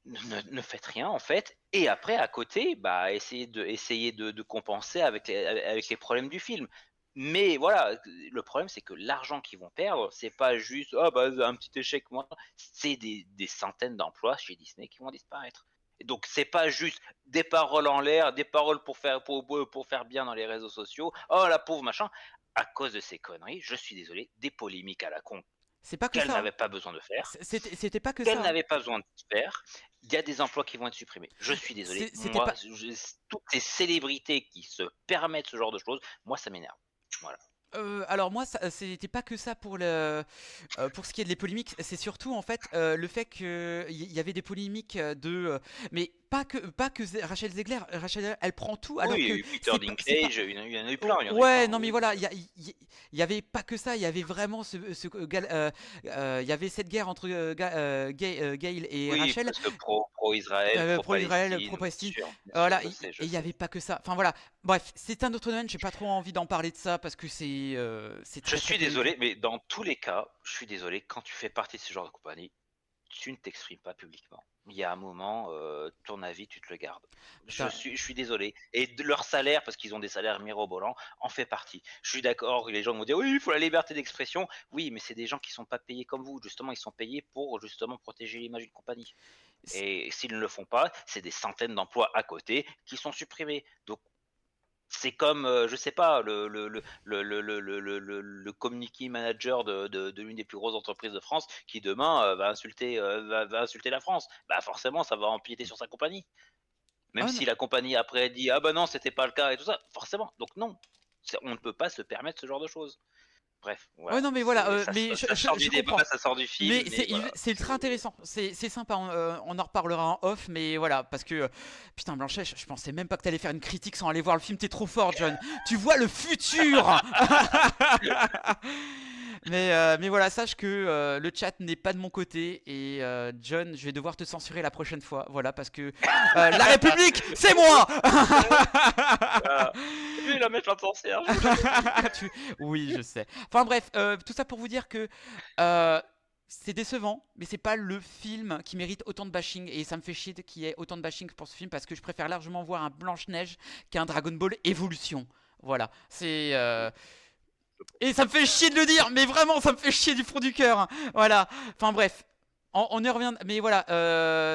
Ne faites rien en fait, et après à côté, essayez de compenser avec les problèmes du film. Mais voilà, le problème c'est que l'argent qu'ils vont perdre, c'est pas juste un petit échec, moi, c'est des centaines d'emplois chez Disney qui vont disparaître. Et donc c'est pas juste des paroles en l'air, des paroles pour faire bien dans les réseaux sociaux. Oh la pauvre machin. À cause de ces conneries, je suis désolé, des polémiques à la con c'est pas que qu'elle ça. n'avait pas besoin de faire. C'était pas que Qu'elle ça. n'avait pas besoin de faire, il y a des emplois qui vont être supprimés. Je suis désolé, C'était moi, pas. toutes ces célébrités qui se permettent ce genre de choses, moi ça m'énerve. Voilà. Alors moi, c'était pas que ça pour pour ce qui est des polémiques. C'est surtout en fait le fait que y avait des polémiques mais pas que Rachel Zegler. Rachel, elle prend tout alors Oui, il y a que eu Peter c'est Dinklage, il y en a eu plein. Il y en a eu ouais, plein, non mais oui. voilà, il y avait pas que ça. Il y avait vraiment il y avait cette guerre entre Gail et Oui, Rachel. parce que pro-Israël, Pro-Israël, pro-Palestine, pro-Palestine. bien sûr, Voilà, je et sais, je il n'y sais. avait pas que ça. Enfin voilà, bref, c'est un autre domaine, j'ai pas trop envie d'en parler de ça parce que c'est Je très très suis polémique. désolé, mais dans tous les cas, je suis désolé, quand tu fais partie de ce genre de compagnie, tu ne t'exprimes pas publiquement. Il y a un moment, ton avis, tu te le gardes. Je Putain, suis désolé. Et leur salaire, parce qu'ils ont des salaires mirobolants, en fait partie. Je suis d'accord, les gens vont dire oui, il faut la liberté d'expression. Oui, mais c'est des gens qui sont pas payés comme vous. Justement, ils sont payés pour justement protéger l'image d'une compagnie. c'est- Et s'ils ne le font pas, c'est des centaines d'emplois à côté qui sont supprimés. Donc c'est comme, je sais pas, le community manager de l'une des plus grosses entreprises de France qui demain va insulter la France. Bah forcément, ça va empiéter sur sa compagnie. Même ah, non. si la compagnie après dit ah bah non, c'était pas le cas et tout ça, forcément. Donc non, on ne peut pas se permettre ce genre de choses. Bref, Ouais, voilà. non mais voilà, mais Ça sort je du comprends. débat, ça sort du film, Mais mais voilà. c'est ultra intéressant, c'est sympa, on en reparlera en off, mais voilà, parce que putain Blanchet, je pensais même pas que t'allais faire une critique sans aller voir le film, t'es trop fort John, tu vois le futur. Mais voilà, sache que le chat n'est pas de mon côté et John, je vais devoir te censurer la prochaine fois, voilà, parce que la République, c'est moi. Lui, il a mettre l'attention. Oui, je sais. Enfin bref, tout ça pour vous dire que c'est décevant, mais c'est pas le film qui mérite autant de bashing et ça me fait chier qu'il y ait autant de bashing pour ce film parce que je préfère largement voir un Blanche-Neige qu'un Dragon Ball Evolution. Voilà, c'est et ça me fait chier de le dire, mais vraiment ça me fait chier du fond du cœur. Voilà. Enfin bref. On y revient, mais voilà,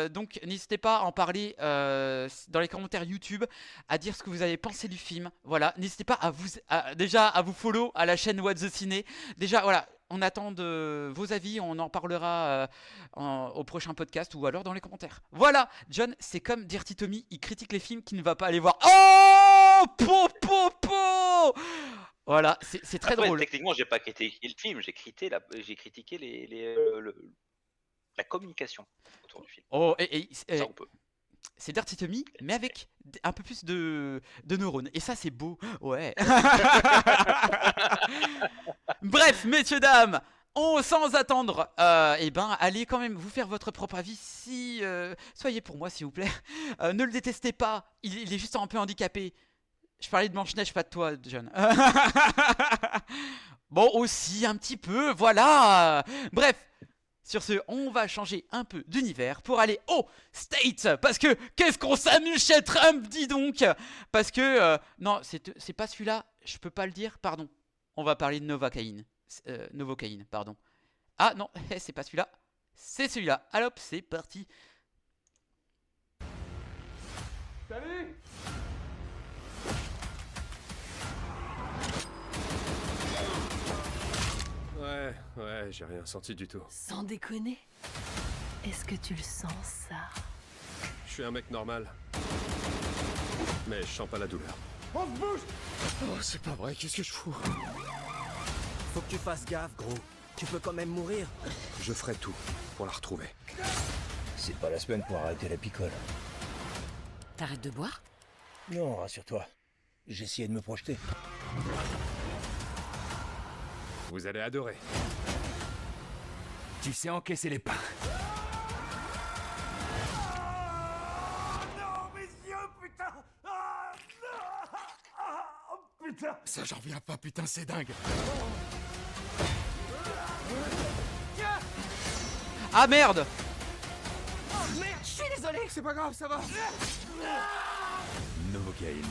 donc n'hésitez pas à en parler dans les commentaires YouTube, à dire ce que vous avez pensé du film. Voilà, n'hésitez pas déjà à vous follow à la chaîne What the Ciné. Déjà, voilà, on attend de vos avis, on en parlera au prochain podcast ou alors dans les commentaires. Voilà, John, c'est comme Dirty Tommy, il critique les films qu'il ne va pas aller voir. Oh, po, po, po. Voilà, c'est très Après, drôle. techniquement, j'ai pas critiqué le film, j'ai critiqué la communication autour du film. Oh, Ça, on peut. c'est Dirty Tommy, mais avec un peu plus de neurones. Et ça, c'est beau. Ouais. Bref, messieurs, dames, sans attendre, allez quand même vous faire votre propre avis. Soyez pour moi, s'il vous plaît. Ne le détestez pas. Il est juste un peu handicapé. Je parlais de Blanche-Neige, pas de toi, John. Bon, aussi, un petit peu, voilà. Bref. Sur ce, on va changer un peu d'univers pour aller au States. Parce que, qu'est-ce qu'on s'amuse chez Trump, dis donc. Parce que, non, c'est pas celui-là, je peux pas le dire, pardon. On va parler de Novocaine, pardon. Ah non, c'est pas celui-là, c'est celui-là. Alors, c'est parti. Salut! Ouais, j'ai rien senti du tout. Sans déconner. Est-ce que tu le sens, ça? Je suis un mec normal. Mais je sens pas la douleur. On se bouge! Oh, c'est pas vrai, qu'est-ce que je fous? Faut que tu fasses gaffe, gros. Tu peux quand même mourir. Je ferai tout pour la retrouver. C'est pas la semaine pour arrêter la picole. T'arrêtes de boire? Non, rassure-toi. J'essayais de me projeter. Vous allez adorer. Tu sais encaisser les pains. Non, mes yeux, putain! Putain! Ça, j'en reviens pas, putain, c'est dingue. Ah merde. Merde, je suis désolé! C'est pas grave, ça va. Novocaine.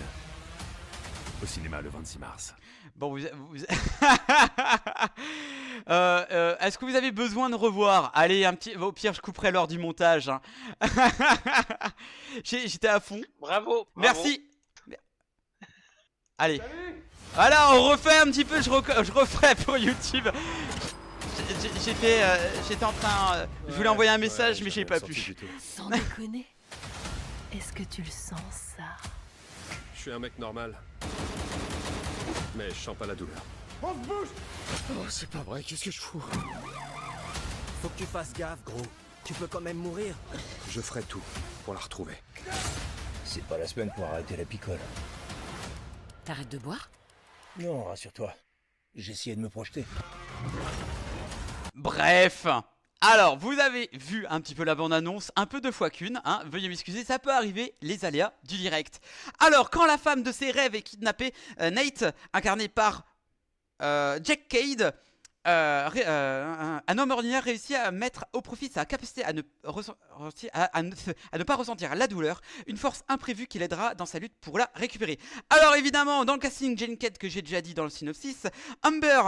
Au cinéma le 26 mars. Bon, est-ce que vous avez besoin de revoir? Allez, au pire, je couperai l'heure du montage. Hein. J'étais à fond. Bravo. Merci. Allez. Voilà, on refait un petit peu, je referai pour YouTube. J'étais en train... je voulais envoyer un message, mais j'ai pas pu. Sans déconner. Est-ce que tu le sens, ça? Je suis un mec normal. Mais je sens pas la douleur. On se bouge! Oh, c'est pas vrai, qu'est-ce que je fous? Faut que tu fasses gaffe, gros. Tu peux quand même mourir. Je ferai tout pour la retrouver. C'est pas la semaine pour arrêter la picole. T'arrêtes de boire? Non, rassure-toi. J'essayais de me projeter. Bref. Alors, vous avez vu un petit peu la bande-annonce, un peu deux fois qu'une, hein, veuillez m'excuser, ça peut arriver, les aléas du direct. Alors, quand la femme de ses rêves est kidnappée, Nate, incarné par Jack Cade, un homme ordinaire réussit à mettre au profit sa capacité à ne pas ressentir la douleur, une force imprévue qui l'aidera dans sa lutte pour la récupérer. Alors évidemment, dans le casting, Jane Kate que j'ai déjà dit dans le synopsis, Amber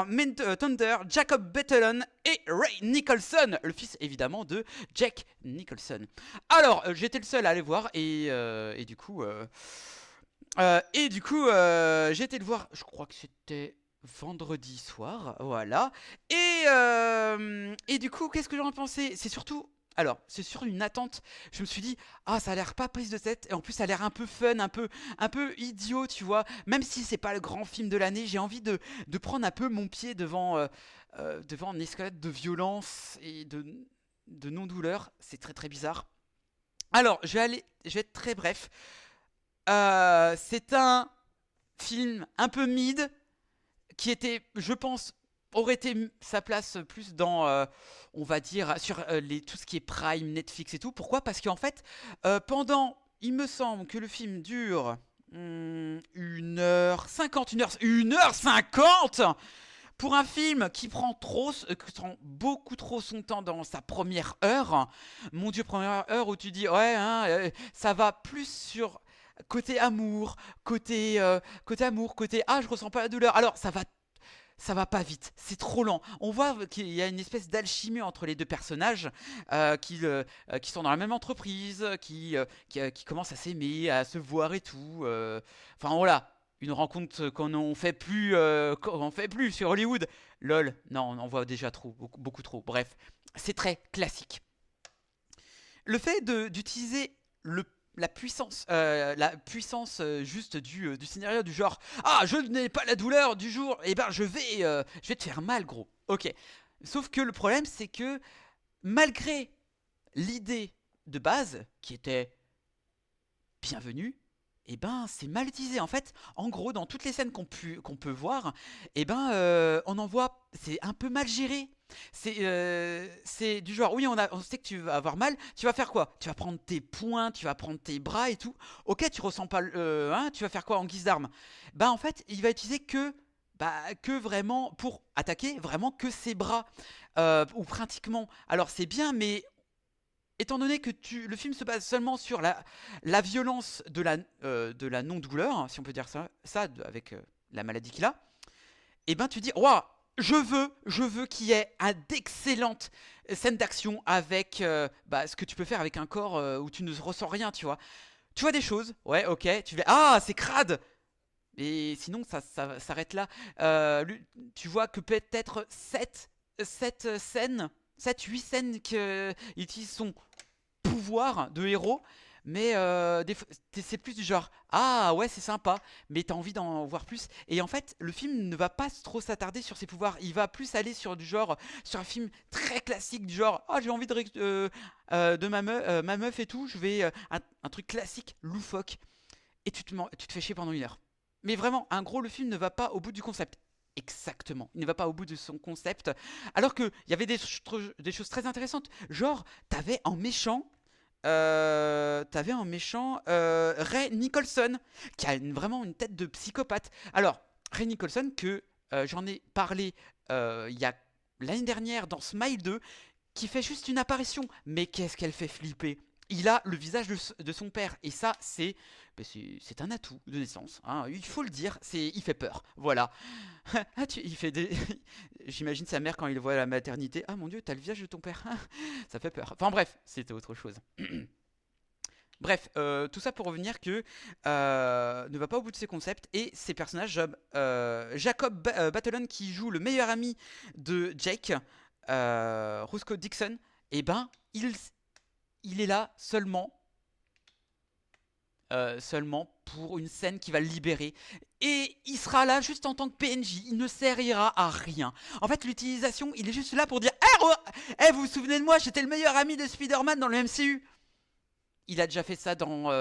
Thunder, Jacob Batalon et Ray Nicholson, le fils évidemment de Jack Nicholson. Alors, j'étais le seul à aller voir et du coup, j'ai été le voir, je crois que c'était... vendredi soir, voilà. Et du coup, qu'est-ce que j'en ai pensé? C'est surtout... Alors, c'est sur une attente. Je me suis dit, ah, ça a l'air pas prise de tête. Et en plus, ça a l'air un peu fun, un peu idiot, tu vois. Même si c'est pas le grand film de l'année, j'ai envie de prendre un peu mon pied devant une escalade de violence et de non-douleur. C'est très très bizarre. Alors, je vais être très bref. C'est un film un peu mid, qui était, je pense, aurait été sa place plus dans, on va dire, sur tout ce qui est Prime, Netflix et tout. Pourquoi? Parce qu'en fait, il me semble que le film dure 1h50, 1h50 pour un film qui prend beaucoup trop son temps dans sa première heure. Mon Dieu, première heure où tu dis, ouais, hein, ça va plus sur... côté amour, côté ah, je ressens pas la douleur. Alors ça va ça va pas vite, c'est trop lent. On voit qu'il y a une espèce d'alchimie entre les deux personnages qui sont dans la même entreprise, qui commencent à s'aimer, à se voir et tout. Enfin voilà, une rencontre qu'on en fait plus sur Hollywood. Lol, non, on en voit déjà trop, beaucoup, beaucoup trop. Bref, c'est très classique. Le fait d'utiliser la puissance juste du scénario du genre ah je n'ai pas la douleur du jour et ben je vais te faire mal gros. Ok. Sauf que le problème c'est que malgré l'idée de base qui était bienvenue, et ben c'est mal utilisé en fait. En gros dans toutes les scènes qu'on peut voir, et ben on en voit, c'est un peu mal géré. C'est du genre, oui, on sait que tu vas avoir mal, tu vas faire quoi? Tu vas prendre tes poings, tu vas prendre tes bras et tout. Ok, tu ressens pas tu vas faire quoi en guise d'arme? Bah, en fait, il va utiliser que vraiment, pour attaquer, vraiment que ses bras, ou pratiquement. Alors, c'est bien, mais étant donné que le film se base seulement sur la violence de la non-douleur, si on peut dire ça avec la maladie qu'il a, et ben tu dis, waouh! Je veux qu'il y ait d'excellentes scènes d'action avec ce que tu peux faire avec un corps où tu ne ressens rien, tu vois. Tu vois des choses, ouais, ok, tu fais ah, c'est crade! Et sinon, ça s'arrête là. Tu vois que peut-être 7 scènes, 7-8 scènes qu'il utilise son pouvoir de héros. Mais c'est plus du genre ah ouais c'est sympa mais t'as envie d'en voir plus et en fait le film ne va pas trop s'attarder sur ses pouvoirs, il va plus aller sur un film très classique du genre ah j'ai envie de ma meuf et tout, je vais un truc classique loufoque et tu te fais chier pendant 1 heure. Mais vraiment en gros le film ne va pas au bout du concept. Exactement, il ne va pas au bout de son concept alors qu'il y avait des choses très intéressantes, genre t'avais en méchant Ray Nicholson qui a vraiment une tête de psychopathe. Alors, Ray Nicholson que j'en ai parlé il y a l'année dernière dans Smile 2 qui fait juste une apparition. Mais qu'est-ce qu'elle fait flipper! Il a le visage de son père et ça c'est un atout de naissance, hein, il faut le dire, il fait peur, voilà. J'imagine sa mère quand il voit la maternité, ah mon dieu t'as le visage de ton père, ça fait peur. Enfin bref, c'était autre chose. Bref, tout ça pour revenir que ne va pas au bout de ses concepts et ses personnages. Jacob Batalon qui joue le meilleur ami de Jake, Roscoe Dixon, et ben il est là seulement pour une scène qui va le libérer. Et il sera là juste en tant que PNJ, il ne servira à rien. En fait, l'utilisation, il est juste là pour dire vous vous souvenez de moi, j'étais le meilleur ami de Spider-Man dans le MCU. Il a déjà fait ça dans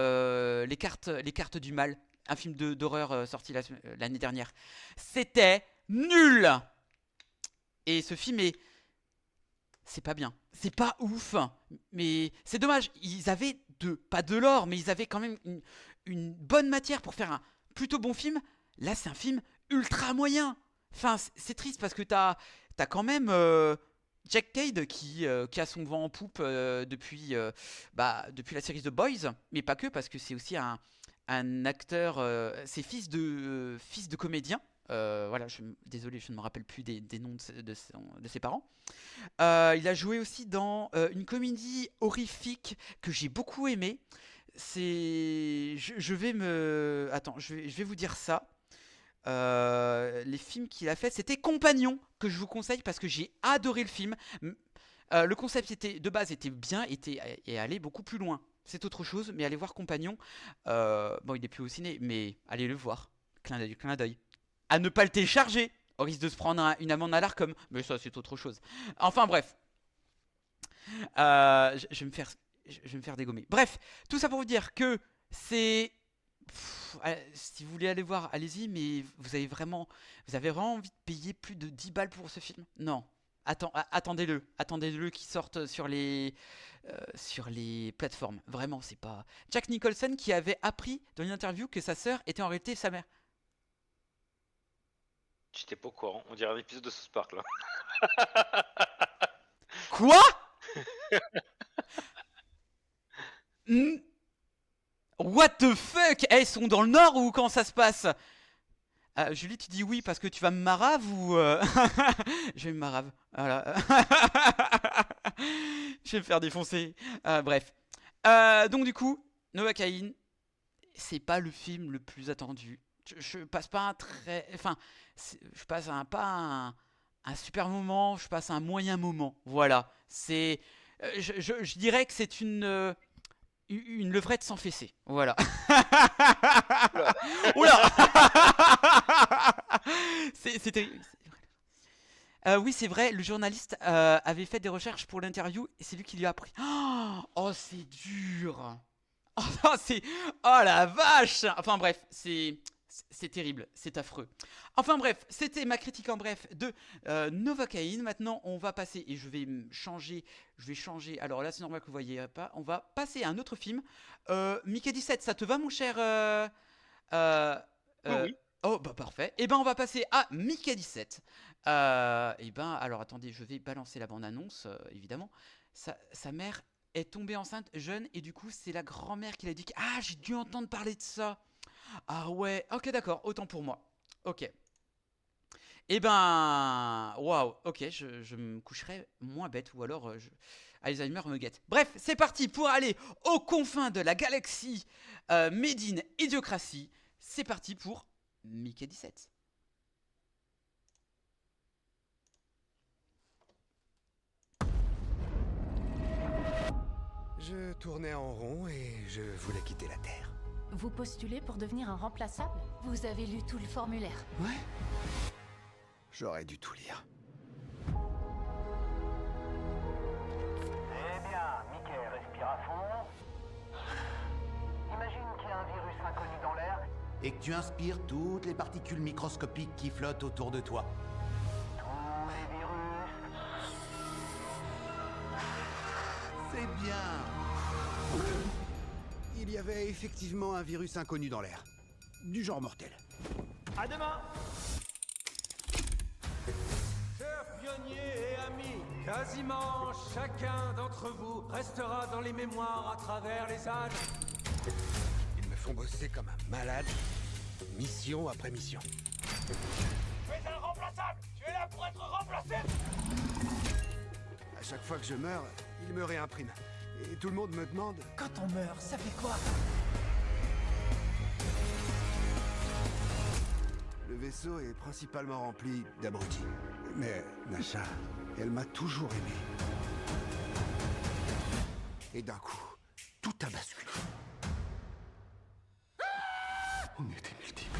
les cartes du mal, un film d'horreur sorti l'année dernière. C'était nul. Et ce film c'est pas bien, c'est pas ouf, mais c'est dommage. Ils avaient pas de l'or, mais ils avaient quand même une bonne matière pour faire un plutôt bon film. Là, c'est un film ultra moyen. Enfin, c'est triste parce que t'as quand même Jack Cade qui a son vent en poupe depuis la série The Boys, mais pas que, parce que c'est aussi un acteur, c'est fils de comédien. Voilà, désolé, je ne me rappelle plus des noms de ses parents. Il a joué aussi dans une comédie horrifique que j'ai beaucoup aimée. Je vais vous dire ça. Les films qu'il a fait, c'était Compagnon, que je vous conseille parce que j'ai adoré le film. Le concept de base était bien et allait beaucoup plus loin. C'est autre chose, mais allez voir Compagnon. Bon, il n'est plus au ciné, mais allez le voir. Clin d'œil. À ne pas le télécharger, au risque de se prendre une amende à l'Arcom. Mais ça, c'est autre chose. Enfin, bref. Je vais me faire dégommer. Bref, tout ça pour vous dire que c'est... si vous voulez aller voir, allez-y, mais vous avez vraiment envie de payer plus de 10 balles pour ce film? Non. Attendez-le qu'il sorte sur les plateformes. Vraiment, c'est pas... Jack Nicholson qui avait appris dans une interview que sa sœur était en réalité sa mère. J'étais pas au courant, on dirait un épisode de South Park là. Quoi? What the fuck? Ils sont dans le nord ou quand ça se passe? Julie, tu dis oui parce que tu vas me marave ou je vais me marave. Voilà. Je vais me faire défoncer. Bref. Donc du coup, Novocaine, c'est pas le film le plus attendu. Je passe pas un très, enfin, je passe un super moment. Je passe un moyen moment. Voilà. C'est, je dirais que c'est une levrette sans fessée. Voilà. Oula. C'est terrible. Oui, c'est vrai, le journaliste avait fait des recherches pour l'interview et c'est lui qui lui a appris. Oh, c'est dur. Oh, c'est. Oh la vache. Enfin bref, c'est terrible, c'est affreux. Enfin bref, c'était ma critique en bref de Novocaine. Maintenant, on va passer et je vais changer. Je vais changer. Alors là, c'est normal que vous voyez pas. On va passer à un autre film. Mickey 17, ça te va, mon cher Oui. Oh bah parfait. Et ben on va passer à Mickey 17. Et ben alors attendez, je vais balancer la bande-annonce évidemment. Sa mère est tombée enceinte jeune et du coup c'est la grand-mère qui l'a dit que ah j'ai dû entendre parler de ça. Ah ouais, ok d'accord, autant pour moi. Ok. Et ben waouh, ok, je me coucherai moins bête ou alors Alzheimer me guette. Bref, c'est parti pour aller aux confins de la galaxie Made in Idiocratie. C'est parti pour Mickey 17. Je tournais en rond et je voulais quitter la Terre. Vous postulez pour devenir un remplaçable? Vous avez lu tout le formulaire? Ouais. J'aurais dû tout lire. Eh bien, Mickey, respire à fond. Imagine qu'il y a un virus inconnu dans l'air. Et que tu inspires toutes les particules microscopiques qui flottent autour de toi. Tous les virus. C'est bien. Il y avait effectivement un virus inconnu dans l'air. Du genre mortel. À demain. Chers pionniers et amis, quasiment chacun d'entre vous restera dans les mémoires à travers les âges. Ils me font bosser comme un malade, mission après mission. Tu es un remplaçable. Tu es là pour être remplacé. À chaque fois que je meurs, ils me réimpriment. Et tout le monde me demande... Quand on meurt, ça fait quoi? Le vaisseau est principalement rempli d'abrutis. Mais Nasha, elle m'a toujours aimé. Et d'un coup, tout a basculé. On était multiples.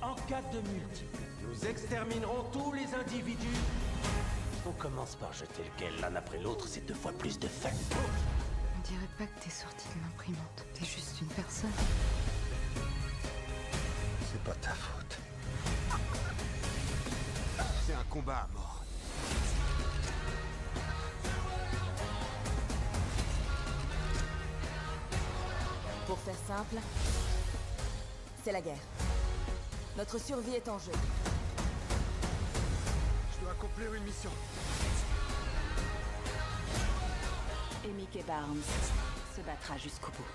En cas de multiple, nous exterminerons tous les individus. On commence par jeter lequel l'un après l'autre, c'est 2 fois plus de fun. On dirait pas que t'es sorti de l'imprimante. T'es juste une personne. C'est pas ta faute. C'est un combat à mort. Pour faire simple, c'est la guerre. Notre survie est en jeu. Je dois accomplir une mission. Et Mickey Barnes se battra jusqu'au bout.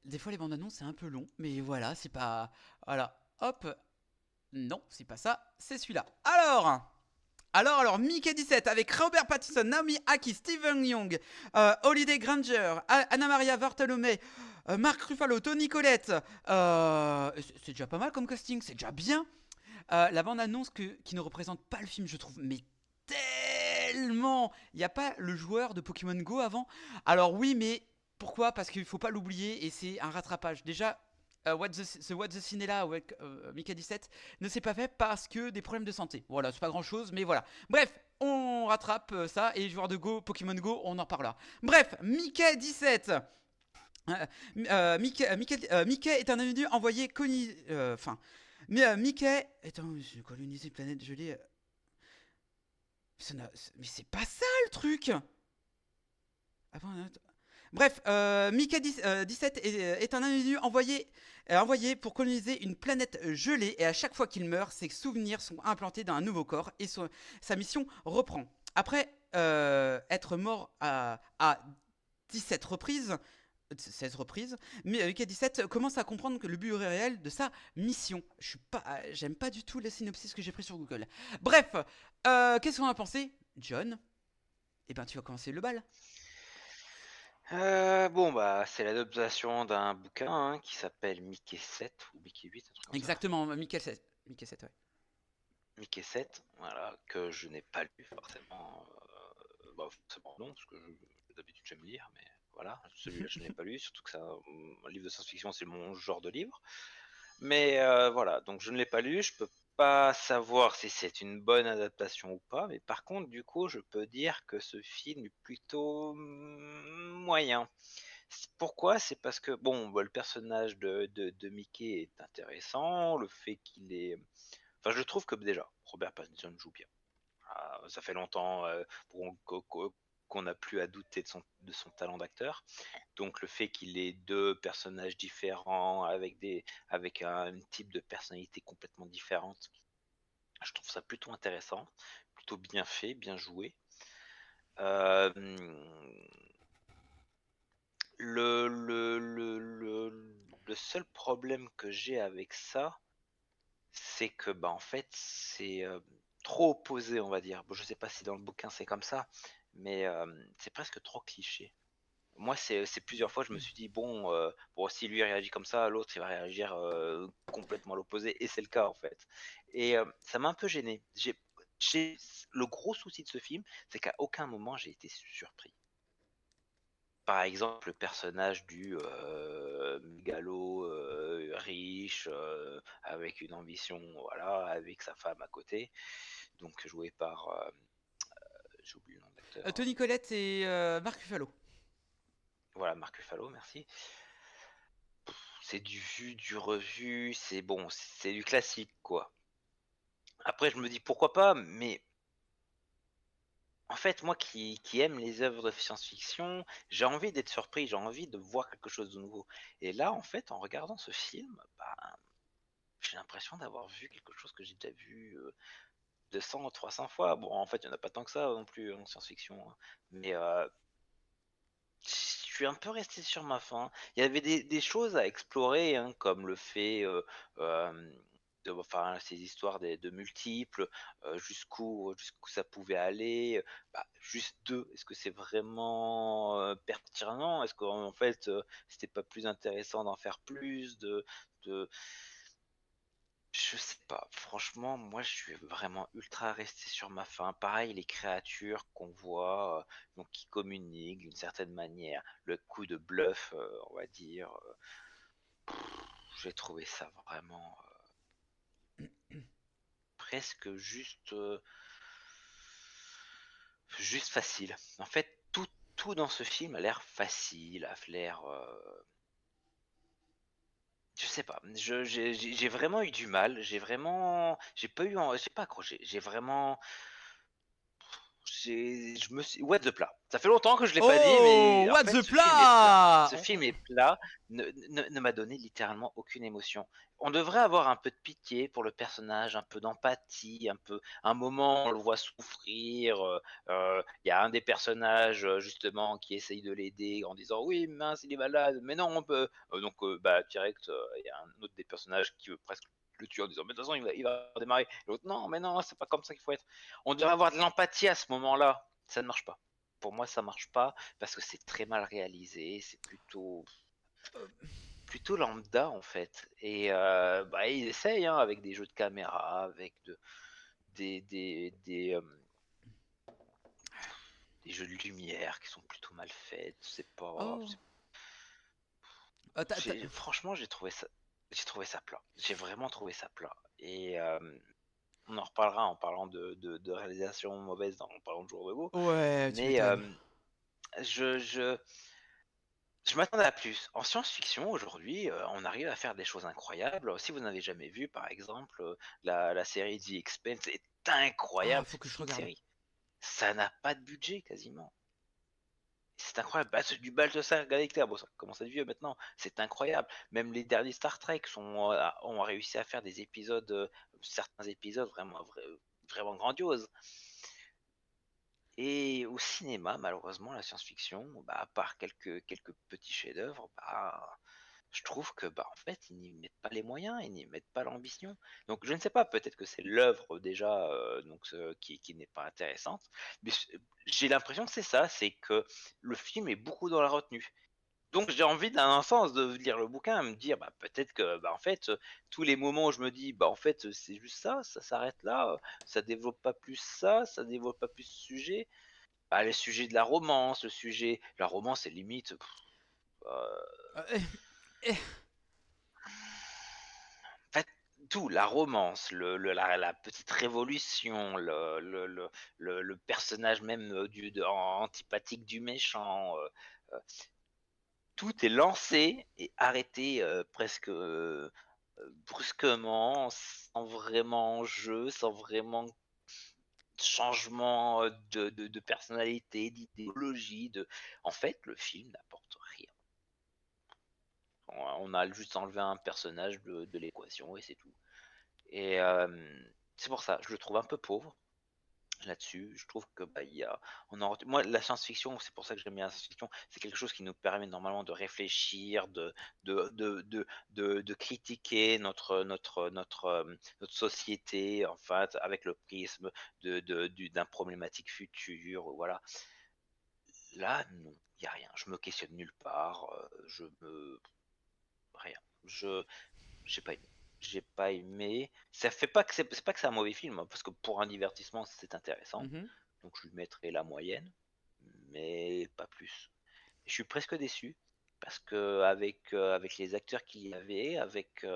Des fois les bandes annonces c'est un peu long, mais voilà, c'est pas... Voilà, hop. Non, c'est pas ça, c'est celui-là. Alors, Mickey 17 avec Robert Pattinson, Naomi Aki, Steven Yeun, Holliday Granger, Anna Maria Bartolomé, Mark Ruffalo, Toni Collette. C'est déjà pas mal comme casting, c'est déjà bien. La bande-annonce qui ne représente pas le film, je trouve, mais tellement. Il n'y a pas le joueur de Pokémon Go avant. Alors oui, mais pourquoi? Parce qu'il ne faut pas l'oublier et c'est un rattrapage. Déjà, What the Cinéla avec Mickey 17 ne s'est pas fait parce que des problèmes de santé. Voilà, c'est pas grand-chose, mais voilà. Bref, on rattrape ça et les joueurs de Go, Pokémon Go, on en reparlera. Bref, Mickey 17. Mickey est un individu envoyé Mickey est un colonisé planète gelée. Mais c'est pas ça le truc. Bref, Mickey 17 est un individu envoyé pour coloniser une planète gelée et à chaque fois qu'il meurt, ses souvenirs sont implantés dans un nouveau corps et sa mission reprend. Après être mort à 17 reprises, 16 reprises, mais Mickey 17 commence à comprendre que le but réel de sa mission. J'aime pas du tout le synopsis que j'ai pris sur Google. Bref, qu'est-ce qu'on a pensé, John? Eh ben, tu vas commencer le bal. Bon, bah, c'est l'adaptation d'un bouquin qui s'appelle Mickey 7 ou Mickey 8, un truc comme ça. Exactement, Mickey 7. Mickey 7, ouais. Mickey 7, voilà, que je n'ai pas lu forcément. Bah, forcément non, parce que d'habitude j'aime lire, mais voilà, celui-là je ne l'ai pas lu, surtout que c'est un livre de science-fiction, c'est mon genre de livre. Mais voilà, donc je ne l'ai pas lu, je peux pas savoir si c'est une bonne adaptation ou pas, mais par contre, du coup, je peux dire que ce film est plutôt moyen. Pourquoi? C'est parce que, bon, bah, le personnage de Mickey est intéressant, le fait qu'il est... Enfin, je trouve que déjà, Robert Pattinson joue bien. Ça fait longtemps qu'on n'a plus à douter de son talent d'acteur. Donc le fait qu'il ait deux personnages différents avec un type de personnalité complètement différente, je trouve ça plutôt intéressant, plutôt bien fait, bien joué. Euh, le seul problème que j'ai avec ça, c'est que bah en fait c'est trop opposé, on va dire. Bon, je sais pas si dans le bouquin c'est comme ça, mais c'est presque trop cliché. Moi, c'est plusieurs fois, je me suis dit, bon, si lui réagit comme ça, l'autre, il va réagir complètement à l'opposé, et c'est le cas, en fait. Et ça m'a un peu gêné. Le gros souci de ce film, c'est qu'à aucun moment, j'ai été surpris. Par exemple, le personnage du mégalo riche, avec une ambition, voilà, avec sa femme à côté, donc joué par, j'ai oublié le nom de l'acteur, Tony Collette et Marc Ruffalo. voilà, Marc Ruffalo, merci. C'est du vu, du revu, c'est bon, c'est du classique, quoi. Après, je me dis pourquoi pas, mais en fait, moi qui aime les œuvres de science-fiction, j'ai envie d'être surpris, j'ai envie de voir quelque chose de nouveau. Et là, en fait, en regardant ce film, bah, j'ai l'impression d'avoir vu quelque chose que j'ai déjà vu 200 ou 300 fois. Bon, en fait, il n'y en a pas tant que ça non plus en science-fiction, hein. Mais je suis un peu resté sur ma faim. Il y avait des choses à explorer, hein, comme le fait enfin, ces histoires de multiples, jusqu'où ça pouvait aller. Bah, juste deux, est-ce que c'est vraiment pertinent? Est-ce qu'en fait, c'était pas plus intéressant d'en faire plus, de... Je sais pas, franchement, moi je suis vraiment ultra resté sur ma faim. Pareil, les créatures qu'on voit, donc qui communiquent d'une certaine manière, le coup de bluff, on va dire, j'ai trouvé ça vraiment presque juste facile. En fait, tout dans ce film a l'air facile, a l'air, je sais pas, j'ai vraiment eu du mal, j'ai pas accroché, j'ai vraiment, je me suis what the plat. Ça fait longtemps que je l'ai pas dit, Oh, mais en what fait the ce film est plat. plat! Ce film est plat, ne m'a donné littéralement aucune émotion. On devrait avoir un peu de pitié pour le personnage, un peu d'empathie, un moment on le voit souffrir. Il y a un des personnages justement qui essaye de l'aider en disant oui mince il est malade, mais non on peut. Bah direct il y a un autre des personnages qui veut presque le tuer en disant mais de toute façon il va redémarrer. Et l'autre non mais non c'est pas comme ça qu'il faut être. On devrait avoir de l'empathie à ce moment-là. Ça ne marche pas. Pour moi, ça marche pas parce que c'est très mal réalisé. C'est plutôt lambda en fait. Et bah, ils essayent hein, avec des jeux de caméra, avec des jeux de lumière qui sont plutôt mal faits. C'est pas. Oh. T'as- Franchement, j'ai trouvé ça plat. J'ai vraiment trouvé ça plat. Et on en reparlera en parlant de réalisation mauvaise en parlant de Jour de Go. Ouais, tu Mais m'étonnes. je m'attendais à plus. En science-fiction, aujourd'hui, on arrive à faire des choses incroyables. Si vous n'avez jamais vu, par exemple, la série The Expanse est Ah, incroyable. faut que je C'est une regarde. série. Ça n'a pas de budget quasiment. C'est incroyable. Bah, c'est du Battlestar Galactica, bon, ça commence à être vieux maintenant. C'est incroyable. Même les derniers Star Trek ont réussi à faire des épisodes, certains épisodes vraiment, vraiment grandioses. Et au cinéma, malheureusement, la science-fiction, bah, à part quelques petits chefs-d'œuvre, bah, je trouve que bah en fait ils n'y mettent pas les moyens, ils n'y mettent pas l'ambition. Donc je ne sais pas, peut-être que c'est l'œuvre déjà qui n'est pas intéressante, mais j'ai l'impression que c'est ça, c'est que le film est beaucoup dans la retenue. Donc j'ai envie d'un sens de lire le bouquin, me dire bah peut-être que bah en fait tous les moments où je me dis bah en fait c'est juste ça, ça s'arrête là, ça développe pas plus ça, ça développe pas plus ce sujet. Bah, le sujet de la romance est limite. Euh, Euh, eh, En fait, tout, la romance, la petite révolution, le personnage même antipathique du méchant, euh, tout est lancé et arrêté presque brusquement, sans vraiment enjeu, sans vraiment changement de personnalité, d'idéologie. En fait, le film n'apporte rien. On a juste enlevé un personnage de l'équation et c'est tout. Et c'est pour ça, je le trouve un peu pauvre là-dessus. Je trouve que bah, moi, la science-fiction, c'est pour ça que j'aime bien la science-fiction, c'est quelque chose qui nous permet normalement de réfléchir, de critiquer notre société, en fait, avec le prisme d'un problématique futur, voilà. Là, non, il n'y a rien. Je me questionne nulle part, rien. J'ai pas aimé. J'ai pas aimé. Ça fait pas que c'est pas que c'est un mauvais film, hein, parce que pour un divertissement, c'est intéressant. mhm. Donc je lui mettrai la moyenne, mais pas plus. Je suis presque déçu parce que avec les acteurs qu'il y avait, avec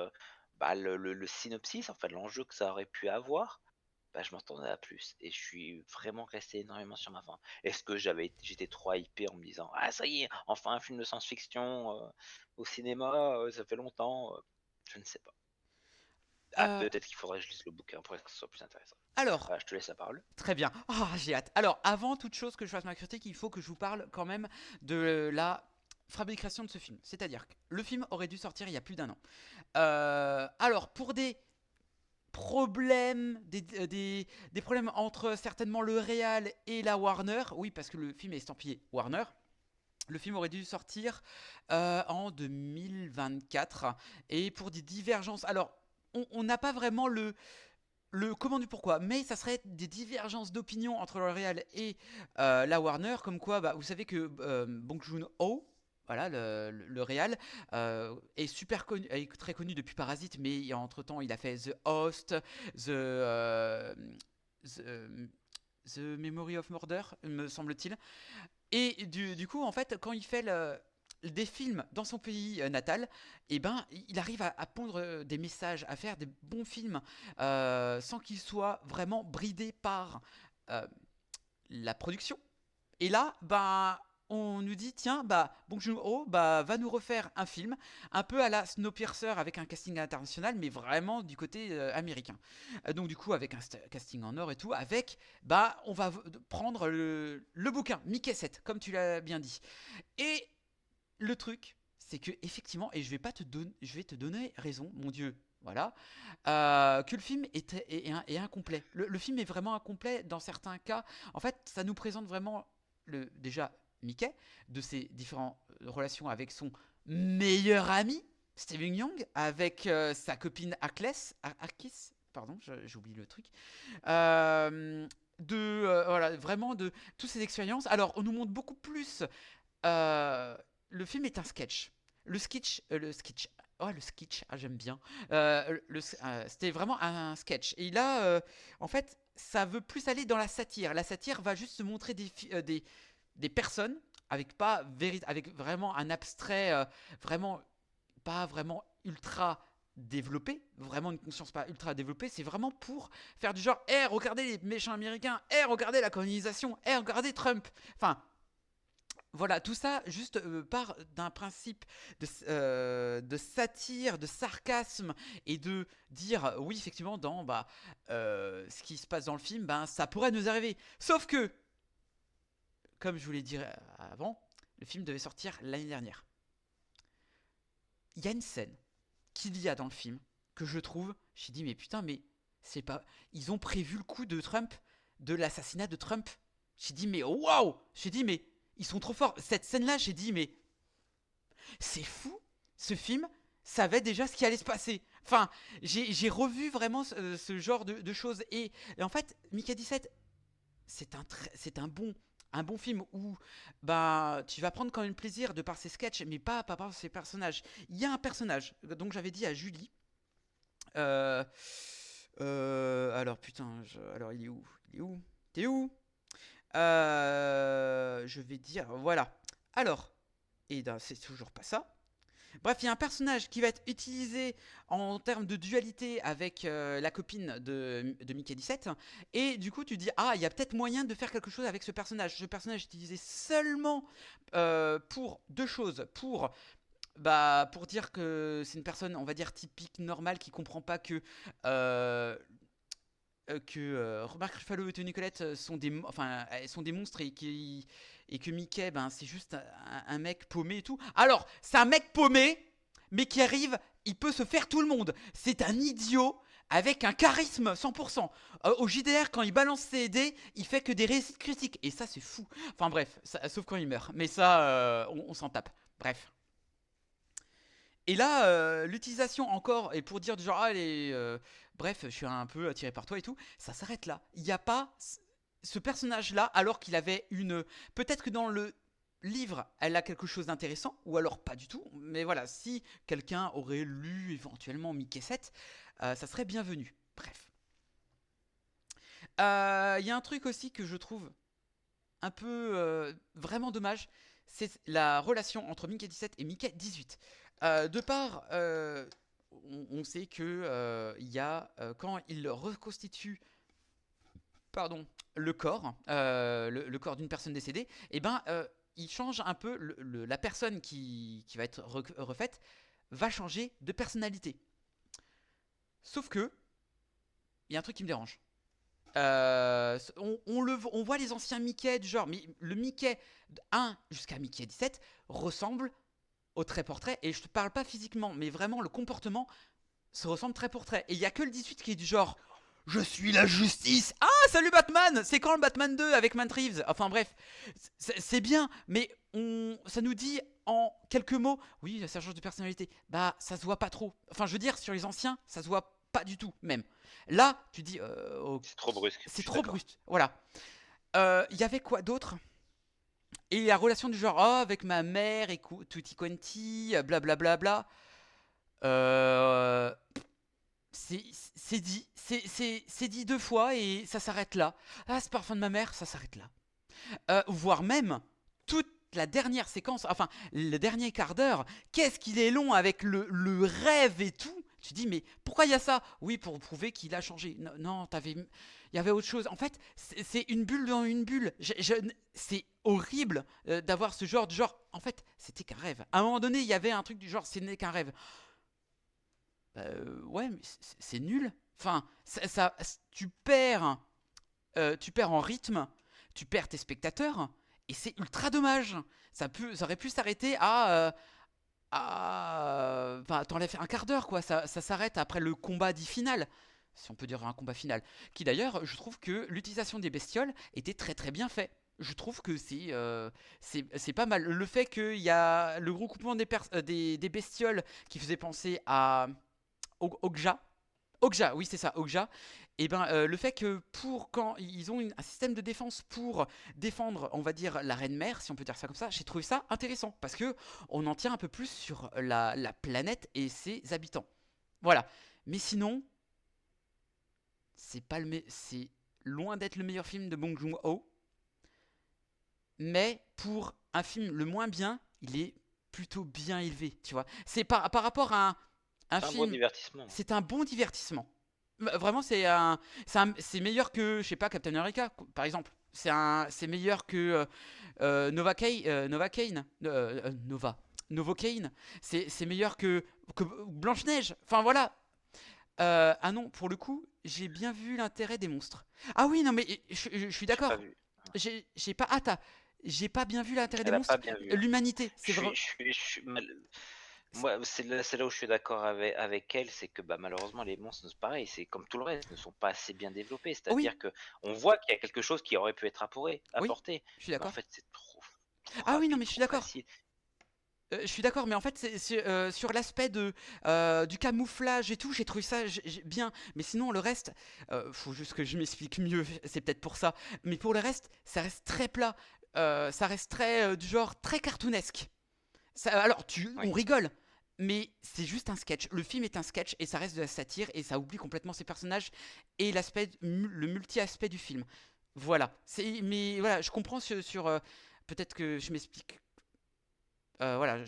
bah, le synopsis, enfin l'enjeu que ça aurait pu avoir, bah, je m'attendais à plus. Et je suis vraiment resté énormément sur ma faim. Est-ce que j'étais trop hypé en me disant ah ça y est, enfin un film de science-fiction au cinéma, ça fait longtemps. Je ne sais pas. Ah, Euh, peut-être qu'il faudrait que je lise le bouquin pour que ce soit plus intéressant. alors, Je te laisse la parole. très bien. Ah, j'ai hâte. Alors, avant toute chose que je fasse ma critique, il faut que je vous parle quand même de la fabrication de ce film. C'est-à-dire que le film aurait dû sortir il y a plus d'un an. Alors, pour des problèmes, des problèmes entre certainement le Real et la Warner, oui, parce que le film est estampillé Warner. Le film aurait dû sortir en 2024 et pour des divergences. Alors, on n'a pas vraiment le comment du pourquoi, mais ça serait des divergences d'opinion entre le Real et la Warner, comme quoi, bah, vous savez que Bong Joon-ho, voilà, le Real, est super connu, est très connu depuis Parasite, mais entre-temps, il a fait The Host, The, The Memory of Murder, me semble-t-il. Et du coup, en fait, quand il fait des films dans son pays natal, eh ben, il arrive à pondre des messages, à faire des bons films sans qu'il soit vraiment bridé par euh, la production. Et là, ben, on nous dit tiens, bah, Bong Joon-ho va nous refaire un film un peu à la Snowpiercer avec un casting international, mais vraiment du côté américain. Donc du coup, avec un casting en or et tout, avec bah, on va prendre le bouquin Mickey 7, comme tu l'as bien dit. Et le truc, c'est que effectivement, et je vais te donner raison, mon Dieu. Voilà, que le film est incomplet. Le film est vraiment incomplet dans certains cas. En fait, ça nous présente vraiment déjà Mickey, de ses différentes relations avec son meilleur ami, Steven Yeun, avec sa copine Arkis, pardon, j'oublie le truc, voilà, vraiment de toutes ces expériences. Alors, on nous montre beaucoup plus. Le film est un sketch. Le sketch, ah, j'aime bien. C'était vraiment un sketch. Et là, en fait, ça veut plus aller dans la satire. La satire va juste se montrer des personnes avec pas avec vraiment un abstrait vraiment pas vraiment ultra développé, vraiment une conscience pas ultra développée, c'est vraiment pour faire du genre regardez les méchants américains, regardez la colonisation, regardez Trump. Enfin, voilà, tout ça juste part d'un principe de satire, de sarcasme et de dire oui effectivement dans ce qui se passe dans le film, ben ça pourrait nous arriver. Sauf que comme je vous l'ai dit avant, le film devait sortir l'année dernière. Il y a une scène qu'il y a dans le film que je trouve, j'ai dit mais putain mais c'est pas, ils ont prévu le coup de Trump, de l'assassinat de Trump J'ai dit mais waouh. J'ai dit mais ils sont trop forts. Cette scène-là, j'ai dit mais c'est fou. Ce film savait déjà ce qui allait se passer. Enfin, j'ai revu vraiment ce genre de choses. Et en fait, Mickey 17, c'est un bon film où bah, tu vas prendre quand même plaisir de par ses sketchs, mais pas par ses personnages. Il y a un personnage, donc j'avais dit à Julie. euh, alors putain, alors il est où? Il est où? T'es où? Je vais dire, voilà. Alors, et ben, c'est toujours pas ça. Bref, il y a un personnage qui va être utilisé en termes de dualité avec la copine de Mickey 17. Et du coup, tu dis, ah, il y a peut-être moyen de faire quelque chose avec ce personnage. Ce personnage est utilisé seulement pour deux choses. Pour dire que c'est une personne, on va dire, typique, normale, qui comprend pas que Mark Ruffalo et Toni Collette sont elles sont des monstres et que Mickey, ben, c'est juste un mec paumé et tout. Alors, c'est un mec paumé, mais qui arrive, il peut se faire tout le monde. C'est un idiot avec un charisme 100%. Au JDR, quand il balance ses dés, il fait que des réussites critiques. Et ça, c'est fou. Enfin bref, sauf quand il meurt. Mais ça, on s'en tape. Bref. Et là, l'utilisation encore, et pour dire du genre, allez, bref, je suis un peu attiré par toi et tout, ça s'arrête là. Il n'y a pas ce personnage-là, alors qu'il avait une... Peut-être que dans le livre, elle a quelque chose d'intéressant, ou alors pas du tout. Mais voilà, si quelqu'un aurait lu éventuellement Mickey 7, ça serait bienvenu. Bref. Il y a un truc aussi que je trouve un peu vraiment dommage, c'est la relation entre Mickey 17 et Mickey 18. De part, on sait que il y a quand il reconstitue, pardon, le corps, le corps d'une personne décédée, et ben il change un peu la personne qui va être refaite va changer de personnalité. Sauf que il y a un truc qui me dérange. On voit les anciens Mickey du genre, mais le Mickey 1 jusqu'à Mickey 17 ressemble au trait portrait, et je te parle pas physiquement, mais vraiment le comportement se ressemble trait pour trait. Et il y a que le 18 qui est du genre, je suis la justice. Ah, salut Batman. C'est quand le Batman 2 avec Matt Reeves? Enfin bref, c'est bien, mais ça nous dit en quelques mots, oui, ça change de personnalité. Bah, ça se voit pas trop. Enfin, je veux dire, sur les anciens, ça se voit pas du tout, même. Là, tu dis, C'est trop brusque. c'est trop brusque. Voilà. Il y avait quoi d'autre? Et la relation du genre, oh, avec ma mère et tutti quanti, blablabla. C'est dit, c'est dit deux fois et ça s'arrête là. Ah, ce parfum de ma mère, ça s'arrête là. Voire même toute la dernière séquence, enfin le dernier quart d'heure, qu'est-ce qu'il est long avec le rêve et tout. Tu dis mais pourquoi il y a ça? Oui, pour prouver qu'il a changé. Non, non, il y avait autre chose. En fait, c'est une bulle dans une bulle. C'est horrible d'avoir ce genre de genre. En fait, c'était qu'un rêve. À un moment donné, il y avait un truc du genre, ce n'est qu'un rêve. Ouais, mais c'est nul. Enfin, tu perds en rythme, tu perds tes spectateurs, et c'est ultra dommage. Ça aurait pu s'arrêter enfin, t'enlèves un quart d'heure, quoi. Ça s'arrête après le combat dit final, si on peut dire un combat final. Qui d'ailleurs, je trouve que l'utilisation des bestioles était très très bien fait. Je trouve que c'est pas mal. Le fait qu'il y a le regroupement des bestioles qui faisait penser à Okja. Okja, oui c'est ça, Okja. Et ben le fait que quand ils ont un système de défense pour défendre, on va dire, la reine mère, si on peut dire ça comme ça, j'ai trouvé ça intéressant parce que on en tient un peu plus sur la planète et ses habitants. Voilà. Mais sinon, c'est loin d'être le meilleur film de Bong Joon-ho. Mais pour un film le moins bien, il est plutôt bien élevé, tu vois. C'est par rapport à un film. Bon divertissement. C'est un bon divertissement. Vraiment, c'est meilleur que, je sais pas, Captain America, par exemple. C'est meilleur que Novocaine. C'est meilleur que Blanche-Neige. Enfin, voilà. Ah non, pour le coup, j'ai bien vu l'intérêt des monstres. Ah oui, non, mais je suis d'accord. J'ai pas bien vu l'intérêt des monstres. L'humanité, c'est vrai. Moi, c'est là où je suis d'accord avec elle, c'est que bah, malheureusement les monstres, c'est pareil, c'est comme tout le reste, ne sont pas assez bien développés. Oui, C'est-à-dire que on voit qu'il y a quelque chose qui aurait pu être oui, apporté, je suis mais en d'accord. fait c'est trop Ah oui, non, rapide, mais je suis trop d'accord. facile. Je suis d'accord, mais en fait, sur l'aspect du camouflage et tout, j'ai trouvé ça bien. Mais sinon, le reste, faut juste que je m'explique mieux, c'est peut-être pour ça. Mais pour le reste, ça reste très plat. Ça reste très, du genre, très cartoonesque. Alors, on Oui. rigole, mais c'est juste un sketch. Le film est un sketch et ça reste de la satire et ça oublie complètement ses personnages et le multi-aspect du film. Voilà. Mais voilà, je comprends peut-être que je m'explique. Voilà,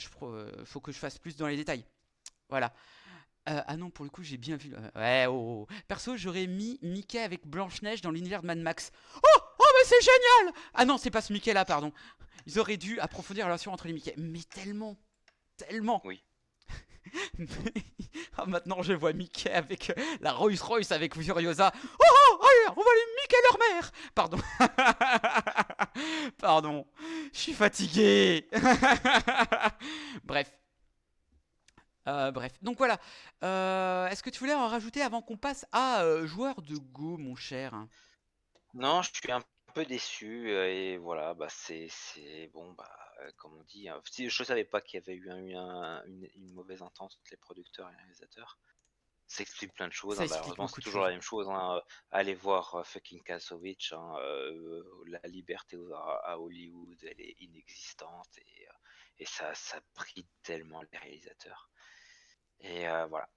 faut que je fasse plus dans les détails. Voilà. Ah non, pour le coup, j'ai bien vu. Ouais, oh, oh. Perso, j'aurais mis Mickey avec Blanche-Neige dans l'univers de Mad Max. Oh, mais c'est génial! Ah non, c'est pas ce Mickey-là, pardon. Ils auraient dû approfondir la relation entre les Mickey. Mais tellement, tellement. Oui. Ah, maintenant, je vois Mickey avec la Rolls-Royce avec Furiosa. Oh, allez, on va aller Mickey leur mère. Pardon. Pardon. Je suis fatigué. Bref. Bref, donc voilà. Est-ce que tu voulais en rajouter avant qu'on passe à joueur de Go, mon cher? Non, je suis un peu déçu et voilà, bah bon, bah comme on dit, je savais pas qu'il y avait eu une mauvaise entente entre les producteurs et les réalisateurs. Ça explique plein de choses, Ça hein, explique malheureusement c'est beaucoup de toujours choses. la même chose, hein, allez voir fucking Kassovitch, hein, la liberté à Hollywood elle est inexistante et ça bride tellement les réalisateurs. Et voilà.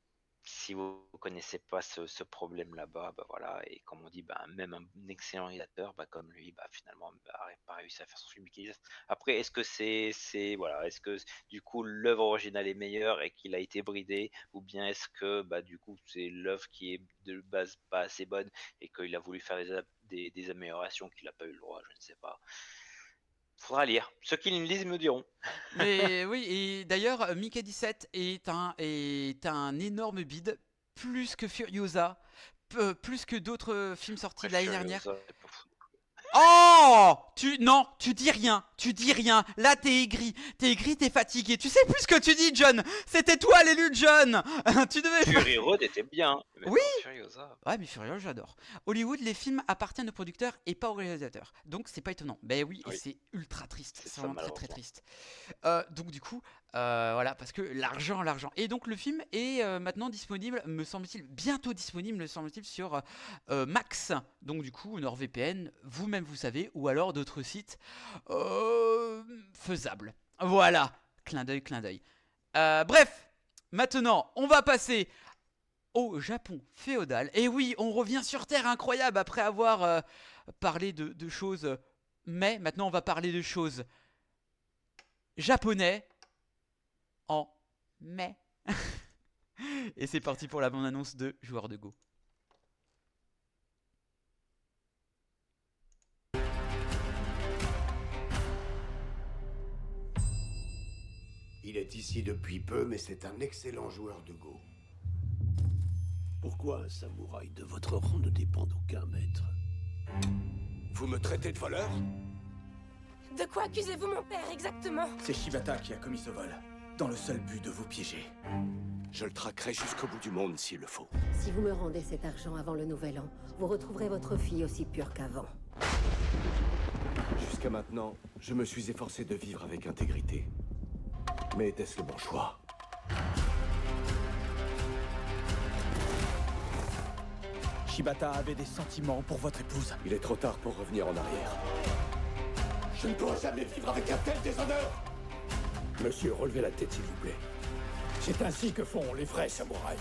Si vous connaissez pas ce problème là-bas, bah voilà, et comme on dit, bah, même un excellent réalisateur, bah, comme lui, bah, finalement, bah, n'a pas réussi à faire son film Mickey Mouse. Après, est-ce que voilà, est-ce que du coup l'œuvre originale est meilleure et qu'il a été bridé, ou bien est-ce que bah du coup c'est l'œuvre qui est de base pas assez bonne et qu'il a voulu faire des améliorations qu'il n'a pas eu le droit, je ne sais pas. Faudra lire. Ceux qui le lisent me diront. Mais oui, et d'ailleurs, Mickey 17 est un énorme bide, plus que Furiosa, plus que d'autres films sortis Après de l'année dernière. Furiosa, c'est pas fou. Oh! Non, tu dis rien, Là, t'es aigri, t'es fatigué. Tu sais plus ce que tu dis, John. C'était toi l'élu, John. Tu devais. Fury Road était bien, mais Oui. pas Furiosa. Ouais, mais Furiosa, j'adore. Hollywood, les films appartiennent aux producteurs et pas aux réalisateurs. Donc, c'est pas étonnant. Ben oui, et Oui. c'est ultra triste. C'est C'est ça, vraiment très très malheureusement. triste. Donc, du coup, voilà, parce que l'argent. Et donc, le film est maintenant disponible, me semble-t-il, bientôt disponible, me semble-t-il, sur Max. Donc, du coup, NordVPN, vous-même vous savez, ou alors d'autres sites faisables. Voilà, clin d'œil, clin d'œil. Bref, maintenant, on va passer au Japon féodal. Et oui, on revient sur Terre, incroyable, après avoir parlé de choses. Mais maintenant, on va parler de choses japonais en mai. Et c'est parti pour la bande-annonce de Joueur de Go. Il est ici depuis peu, mais c'est un excellent joueur de Go. Pourquoi un samouraï de votre rang ne dépend d'aucun maître? Vous me traitez de voleur? De quoi accusez-vous mon père exactement? C'est Shibata qui a commis ce vol, dans le seul but de vous piéger. Je le traquerai jusqu'au bout du monde s'il le faut. Si vous me rendez cet argent avant le nouvel an, vous retrouverez votre fille aussi pure qu'avant. Jusqu'à maintenant, je me suis efforcé de vivre avec intégrité. Mais était-ce le bon choix? Shibata avait des sentiments pour votre épouse. Il est trop tard pour revenir en arrière. Je ne pourrai jamais vivre avec un tel déshonneur. Monsieur, relevez la tête s'il vous plaît. C'est ainsi que font les vrais samouraïs.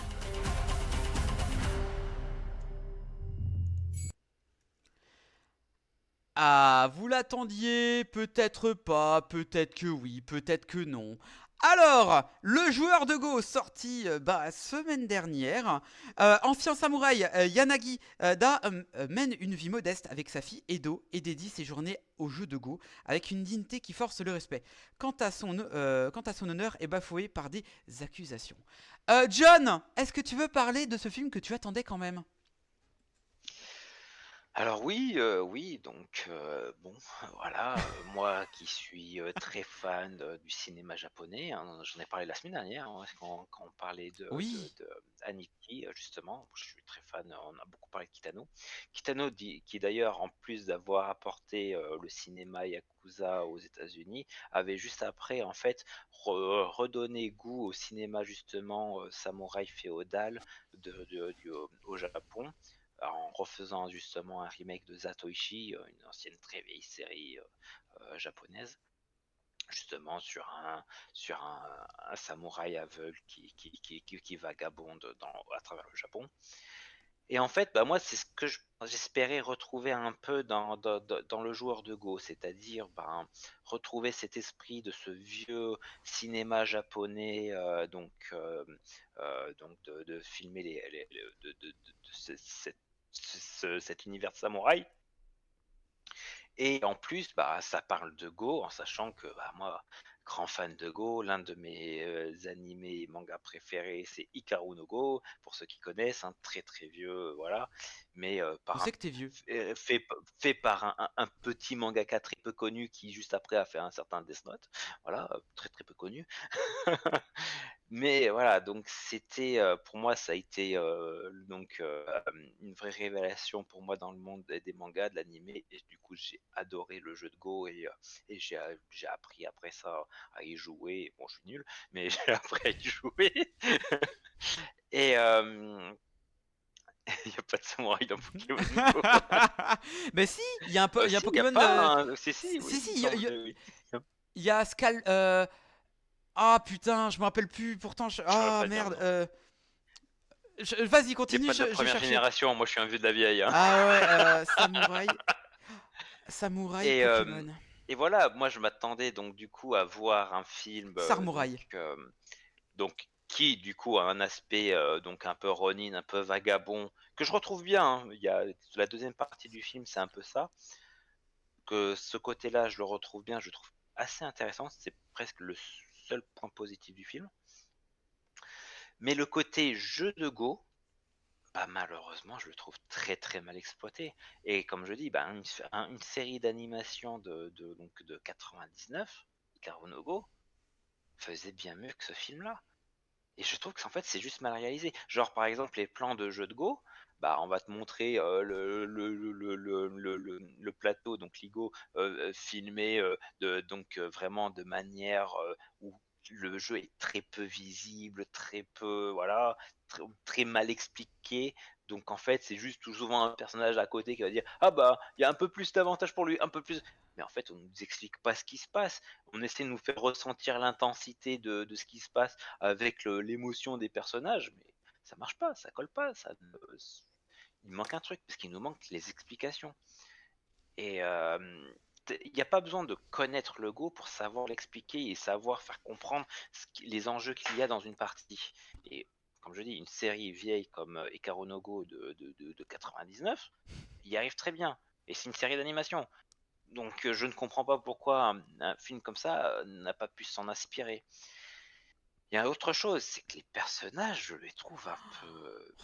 Ah, vous l'attendiez? Peut-être pas, peut-être que oui, peut-être que non. Alors, le joueur de Go sorti semaine dernière, ancien samouraï Yanagi mène une vie modeste avec sa fille Edo et dédie ses journées au jeu de Go avec une dignité qui force le respect. Quant à son honneur est bafoué par des accusations. John, est-ce que tu veux parler de ce film que tu attendais quand même? Alors oui, donc bon, voilà, moi qui suis très fan du cinéma japonais, hein, j'en ai parlé la semaine dernière, hein, quand on parlait Oui. de Aniki, justement, je suis très fan, on a beaucoup parlé de Kitano. Kitano, qui d'ailleurs, en plus d'avoir apporté le cinéma Yakuza aux États-Unis, avait juste après, en fait, redonné goût au cinéma, justement, samouraï féodal au Japon en refaisant justement un remake de Zatoichi, une ancienne très vieille série japonaise, justement sur un samouraï aveugle qui vagabonde à travers le Japon. Et en fait, bah, moi, c'est ce que j'espérais retrouver un peu dans le joueur de Go, c'est-à-dire ben, retrouver cet esprit de ce vieux cinéma japonais, donc de filmer cet univers de samouraï. Et en plus, bah, ça parle de Go, en sachant que bah, moi, grand fan de Go, l'un de mes animés et mangas préférés, c'est Hikaru no Go, pour ceux qui connaissent, un très très vieux, voilà, mais Je sais que t'es vieux. fait par un petit mangaka très peu connu qui juste après a fait un certain Death Note, voilà, très très peu connu. Mais voilà, donc c'était pour moi ça a été une vraie révélation pour moi dans le monde des mangas, de l'animé, et du coup j'ai adoré le jeu de Go et j'ai appris après ça à y jouer. Bon, je suis nul, mais j'ai appris à y jouer. Et il n'y a pas de samouraï dans Pokémon Go. Mais si, il y a il y a un Si, il n'y a Pokémon. pas un... Si, oui, Si, il si, me semble que oui. il y a Skal. Ah putain, je me rappelle plus. Pourtant, Je ne saurais ah pas le dire, merde. non. Vas-y, T'es continue, pas de la je vais première chercher. génération, moi je suis un vieux de la vieille, hein. Ah ouais, Samouraï. Samouraï Et, Pokémon. et voilà, moi je m'attendais donc du coup à voir un film Sarmouraï. donc qui du coup a un aspect donc un peu Ronin, un peu vagabond, que je retrouve bien, hein. Il y a la deuxième partie du film, c'est un peu ça, que ce côté-là je le retrouve bien, je le trouve assez intéressant, c'est presque le seul point positif du film. Mais le côté jeu de Go, bah, malheureusement, je le trouve très très mal exploité. Et comme je dis, bah, une série d'animation de 99, Ikaru no Go, faisait bien mieux que ce film-là. Et je trouve que en fait, c'est juste mal réalisé. Genre, par exemple, les plans de jeu de Go, bah, on va te montrer le plateau, donc l'Igo, filmé vraiment de manière où le jeu est très peu visible, très peu, voilà, très mal expliqué. Donc en fait, c'est juste tout souvent un personnage à côté qui va dire ah bah il y a un peu plus d'avantages pour lui, un peu plus. Mais en fait, on nous explique pas ce qui se passe. On essaie de nous faire ressentir l'intensité de ce qui se passe avec l'émotion des personnages, mais ça marche pas, ça colle pas, il manque un truc parce qu'il nous manque les explications. Et il n'y a pas besoin de connaître le Go pour savoir l'expliquer et savoir faire comprendre les enjeux qu'il y a dans une partie. Et comme je dis, une série vieille comme Ikaru no Go de 99, il y arrive très bien. Et c'est une série d'animation. Donc je ne comprends pas pourquoi un film comme ça n'a pas pu s'en inspirer. Il y a autre chose, c'est que les personnages, je les trouve un peu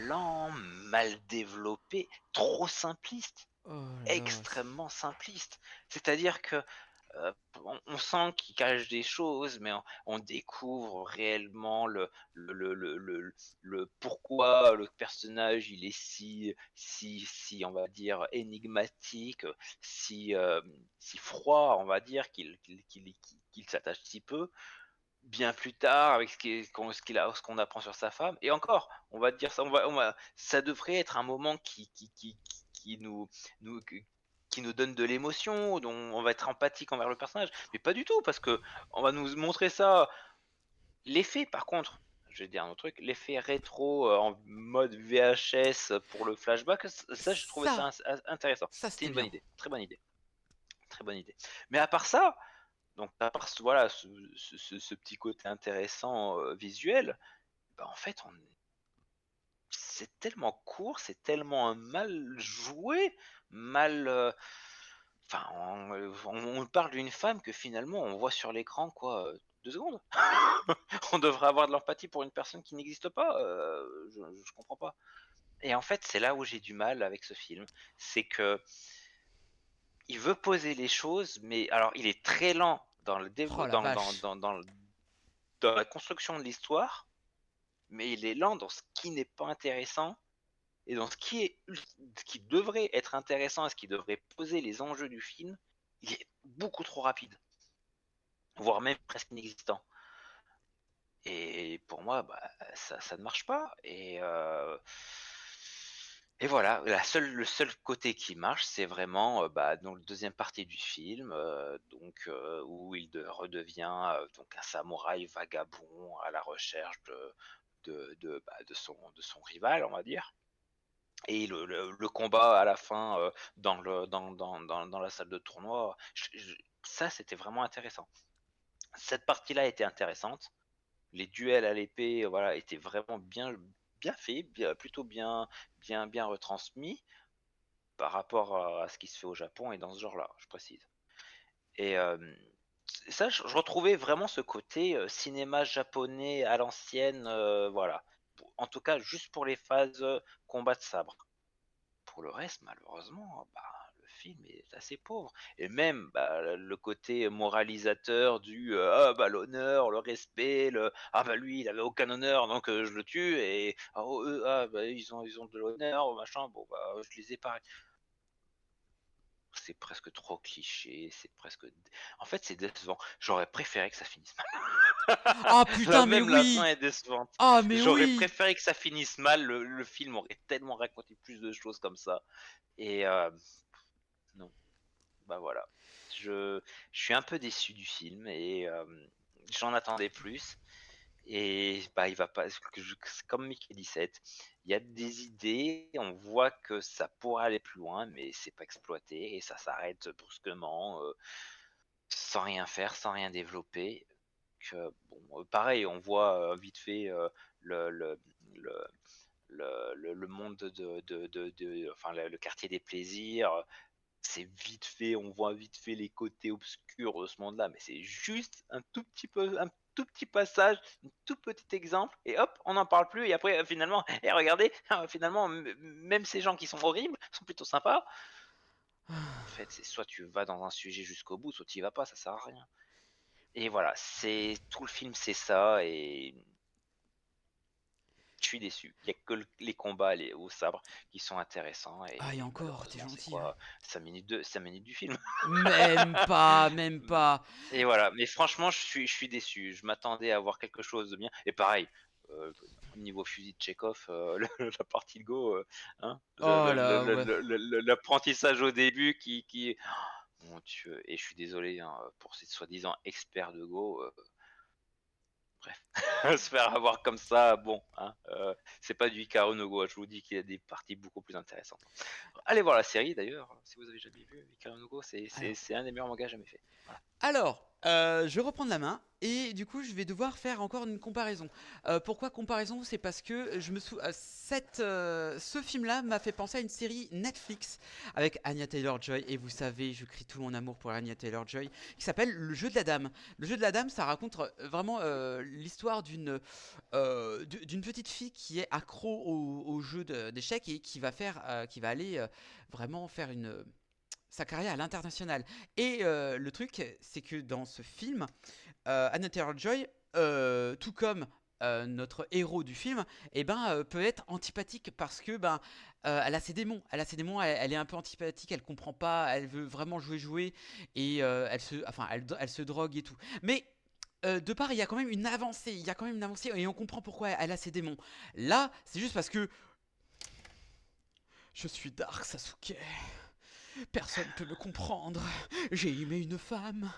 lents, mal développés, trop simplistes, Oh là là. extrêmement simplistes. C'est-à-dire que on sent qu'ils cachent des choses, mais on découvre réellement le pourquoi le personnage il est si on va dire énigmatique, si froid, on va dire qu'il s'attache si peu bien plus tard avec ce qu'on apprend sur sa femme. Et encore, on va dire ça, ça devrait être un moment qui qui nous donne de l'émotion, dont on va être empathique envers le personnage. Mais pas du tout, parce que on va nous montrer ça. L'effet, par contre, je vais dire un autre truc, l'effet rétro en mode VHS pour le flashback, ça, je trouvais ça intéressant. Ça C'était c'était une bonne bien. idée, très bonne idée, très bonne idée. Mais à part ça, donc à part voilà, ce petit côté intéressant visuel, bah, en fait, c'est tellement court, c'est tellement mal joué, mal. Enfin, on parle d'une femme que finalement on voit sur l'écran quoi, 2 secondes. On devrait avoir de l'empathie pour une personne qui n'existe pas. Je comprends pas. Et en fait, c'est là où j'ai du mal avec ce film. C'est que il veut poser les choses, mais alors il est très lent dans le Oh la vache. dans la construction de l'histoire, mais il est lent dans ce qui n'est pas intéressant et dans ce qui devrait être intéressant et ce qui devrait poser les enjeux du film, il est beaucoup trop rapide, voire même presque inexistant. Et pour moi, bah, ça ne marche pas. Et voilà, le seul côté qui marche, c'est vraiment bah, dans le deuxième partie du film, où redevient donc un samouraï vagabond à la recherche de son rival, on va dire. Et le combat à la fin dans la salle de tournoi, ça c'était vraiment intéressant. Cette partie-là était intéressante. Les duels à l'épée, voilà, étaient vraiment bien faits, plutôt bien retransmis par rapport à ce qui se fait au Japon et dans ce genre-là, je précise. Et ça, je retrouvais vraiment ce côté cinéma japonais à l'ancienne, voilà. En tout cas, juste pour les phases combat de sabre. Pour le reste, malheureusement, bah, le film est assez pauvre. Et même bah, le côté moralisateur du ah bah l'honneur, le respect, ah bah lui il avait aucun honneur donc je le tue et eux bah ils ont de l'honneur machin bon bah je les ai pas. C'est presque trop cliché, en fait c'est décevant. J'aurais préféré que ça finisse mal. Ah Là putain, mais même la fin oui. est décevante. Ah mais J'aurais oui. préféré que ça finisse mal. Le film aurait tellement raconté plus de choses comme ça. Et non, bah voilà. Je, je suis un peu déçu du film et j'en attendais plus. Et bah il va pas, comme Mickey 17, il y a des idées, on voit que ça pourrait aller plus loin, mais c'est pas exploité et ça s'arrête brusquement, sans rien faire, sans rien développer. Bon, pareil, on voit vite fait le, le, le, le monde enfin le quartier des plaisirs, c'est vite fait, on voit vite fait les côtés obscurs de ce monde-là, mais c'est juste un tout petit passage, un tout petit exemple, et hop, on n'en parle plus, et après, finalement, et regardez, finalement, même ces gens qui sont horribles sont plutôt sympas. En fait, c'est soit tu vas dans un sujet jusqu'au bout, soit tu y vas pas, ça sert à rien. Et voilà, c'est tout le film, c'est ça, et je suis déçu. Il y a que les combats au sabre qui sont intéressants, Ah et et encore, t'es malheureusement, c'est gentil, hein. quoi 5 minutes du film. Même pas, même pas. Et voilà, mais franchement, je suis déçu. Je m'attendais à voir quelque chose de bien. Et pareil, niveau fusil de Chekhov, la partie de Go, hein, Oh là, ouais. l'apprentissage au début mon Dieu, et je suis désolé hein, pour ces soi-disant experts de Go. Bref, se faire avoir comme ça, bon, hein, c'est pas du Hikaru no Go. Je vous dis qu'il y a des parties beaucoup plus intéressantes. Allez voir la série d'ailleurs, si vous avez jamais vu Hikaru no Go, Alors, c'est un des meilleurs mangas jamais fait. Voilà. Je vais reprendre la main et du coup je vais devoir faire encore une comparaison. Pourquoi comparaison? C'est parce que ce film-là m'a fait penser à une série Netflix avec Anya Taylor-Joy et vous savez, je crie tout mon amour pour Anya Taylor-Joy qui s'appelle Le Jeu de la Dame. Le Jeu de la Dame, ça raconte vraiment l'histoire d'une petite fille qui est accro au jeu d'échecs et qui va aller vraiment faire sa carrière à l'international. Et le truc, c'est que dans ce film, Anya Taylor-Joy, tout comme notre héros du film, peut être antipathique parce que elle a ses démons. Elle est un peu antipathique, elle comprend pas, elle veut vraiment jouer et elle se drogue et tout. Mais de part, il y a quand même une avancée. Et on comprend pourquoi elle a ses démons. Là, c'est juste parce que je suis Dark Sasuke. Personne peut me comprendre. J'ai aimé une femme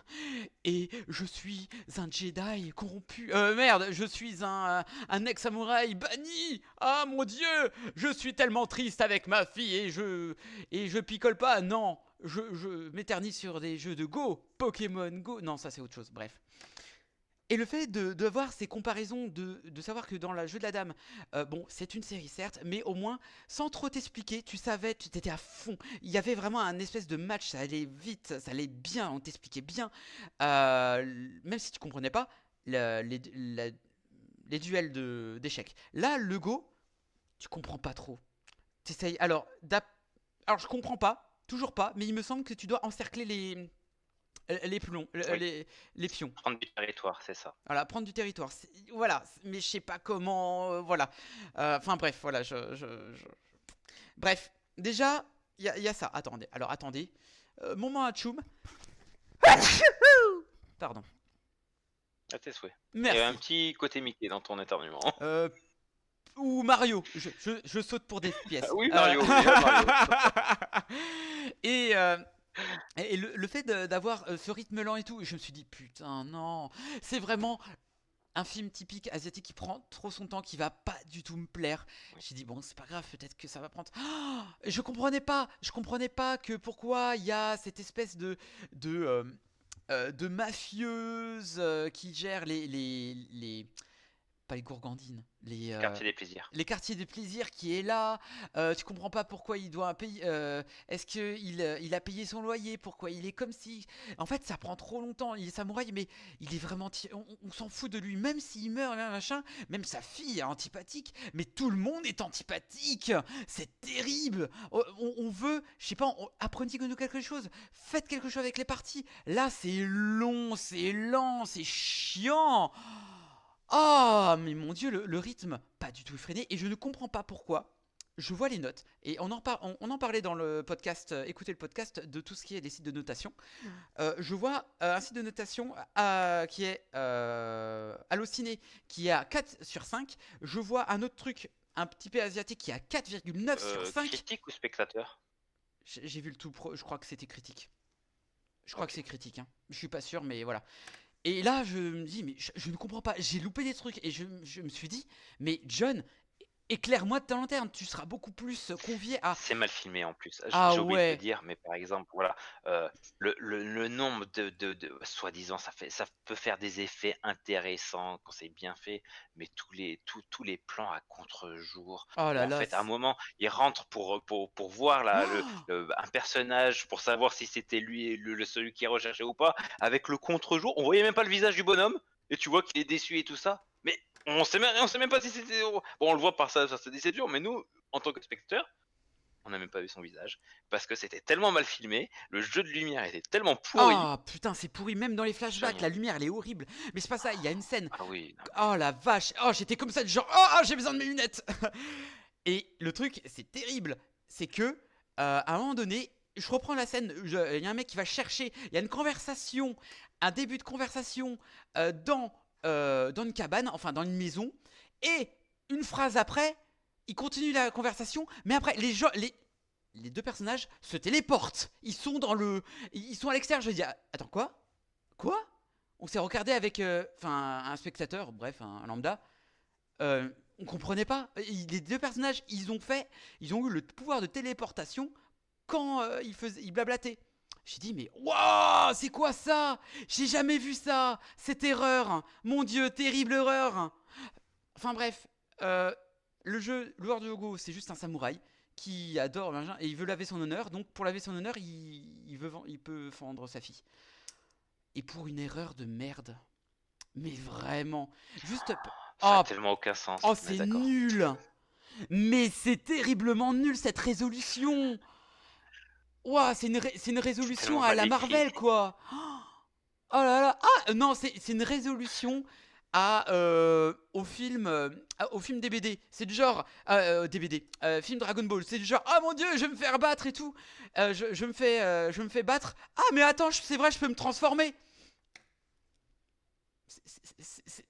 et je suis un Jedi corrompu. Merde, je suis un ex-samouraï banni. Ah mon Dieu, je suis tellement triste avec ma fille et je picole pas. Non, je m'éternise sur des jeux de Go, Pokémon Go. Non, ça c'est autre chose. Bref. Et le fait de voir ces comparaisons, de savoir que dans le Jeu de la Dame, bon, c'est une série certes, mais au moins, sans trop t'expliquer, tu savais, tu t'étais à fond. Il y avait vraiment un espèce de match, ça allait vite, ça allait bien, on t'expliquait bien. Même si tu comprenais pas les duels d'échecs. Là, le Go, tu comprends pas trop. t'essayes. Alors, je comprends pas, toujours pas, mais il me semble que tu dois encercler les plombs, Oui. les pions. Prendre du territoire, c'est ça. Voilà, prendre du territoire. Voilà, mais je sais pas comment. Voilà. Enfin, bref, voilà. Bref, déjà, il y a ça. Attendez, alors attendez. Moment à Tchoum. Pardon. À tes souhaits. Il y a Merci. un petit côté Mickey dans ton éternuement. Ou Mario. Je saute pour des pièces. Oui, Mario, oui, Mario. Et le fait d'avoir ce rythme lent et tout, je me suis dit, putain, non. C'est vraiment un film typique asiatique qui prend trop son temps, qui va pas du tout me plaire. J'ai dit, bon, c'est pas grave, peut-être que ça va prendre. Je comprenais pas que pourquoi il y a cette espèce de mafieuse qui gère les pas les gourgandines, Quartier des plaisirs. les quartiers des plaisirs qui est là. Tu comprends pas pourquoi il doit payer. Est-ce que il a payé son loyer? Pourquoi il est comme si. En fait, ça prend trop longtemps. Il est samouraï, mais il est vraiment. On s'en fout de lui, même s'il meurt, machin. Même sa fille est antipathique, mais tout le monde est antipathique. C'est terrible. On veut, je sais pas, apprenez-nous quelque chose. Faites quelque chose avec les parties. Là, c'est long, c'est lent, c'est chiant. Ah, mais mon Dieu, le rythme, pas du tout effréné, et je ne comprends pas pourquoi. Je vois les notes, et on en parlait dans le podcast, écoutez le podcast, de tout ce qui est les sites de notation. Je vois un site de notation qui est Allociné, qui est à 4 sur 5. Je vois un autre truc, un petit peu asiatique, qui est à 4,9 sur 5. Critique ou spectateur? J'ai vu le tout pro, je crois que c'était critique. Je crois que c'est critique, hein. Je suis pas sûr, mais voilà. Et là, je me dis, mais je ne comprends pas. J'ai loupé des trucs. Et je me suis dit, mais John, éclaire-moi de ta lanterne. Tu seras beaucoup plus convié à. C'est mal filmé en plus. Ah J'ai oublié de ouais. te dire, mais par exemple, voilà, le nombre soi-disant, ça peut faire des effets intéressants quand c'est bien fait, mais tous les plans à contre-jour, Oh où là en là. fait, à un moment, il rentre pour voir un personnage, pour savoir si c'était lui, celui qui est recherché ou pas, avec le contre-jour, on voyait même pas le visage du bonhomme, et tu vois qu'il est déçu et tout ça, mais on sait même pas si c'était. Bon, on le voit par sa déception, mais nous, en tant que spectateurs, on n'a même pas vu son visage parce que c'était tellement mal filmé, le jeu de lumière était tellement pourri. Ah putain, c'est pourri. Même dans les flashbacks, la lumière, elle est horrible. Mais c'est pas ça. Il y a une scène. Ah oui. Non. Oh la vache. Oh, j'étais comme ça, du genre, oh, j'ai besoin de mes lunettes. Et le truc, c'est terrible. C'est que, à un moment donné, je reprends la scène. Il y a un mec qui va chercher. Il y a une conversation, un début de conversation dans une cabane, enfin dans une maison. Et une phrase après, il continue la conversation. Mais après, les deux personnages se téléportent. Ils sont à l'extérieur. Je dis, attends, quoi? On s'est regardé avec un spectateur, bref, un lambda. On comprenait pas. Les deux personnages, ils ont eu le pouvoir de téléportation quand ils blablataient. J'ai dit, mais waouh, c'est quoi ça? J'ai jamais vu ça. Cette erreur. Mon Dieu, terrible erreur. Enfin bref, le joueur de Go, c'est juste un samouraï qui adore machin, et il veut laver son honneur. Donc pour laver son honneur, il peut fendre sa fille. Et pour une erreur de merde. Mais vraiment, juste. Ça a tellement aucun sens. Oh, c'est nul. Mais c'est terriblement nul cette résolution. Ouah, c'est une résolution à la Marvel, quoi. Oh là là. Ah non, c'est une résolution au film DBD. C'est du genre DBD, film Dragon Ball. C'est du genre, ah mon Dieu, je vais me faire battre et tout. Je me fais battre. Ah mais attends, c'est vrai, je peux me transformer.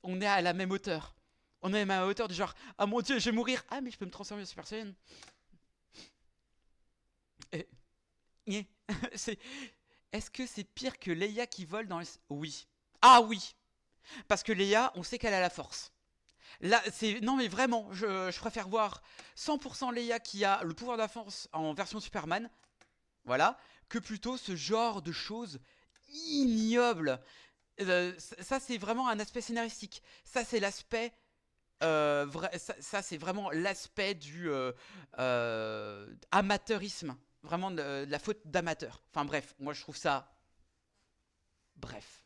On est à la même hauteur. On est à la même hauteur du genre, ah mon Dieu, je vais mourir. Ah mais je peux me transformer en Super Saiyan. Est-ce que c'est pire que Leia qui vole dans les... Oui. Ah oui. Parce que Leia, on sait qu'elle a la force. Là, non mais vraiment, je préfère voir 100% Leia qui a le pouvoir de la force en version Superman, voilà, que plutôt ce genre de choses ignobles. Ça c'est vraiment un aspect scénaristique. Ça c'est l'aspect... ça c'est vraiment l'aspect du amateurisme. Vraiment de la faute d'amateur. Enfin bref, moi je trouve ça... Bref.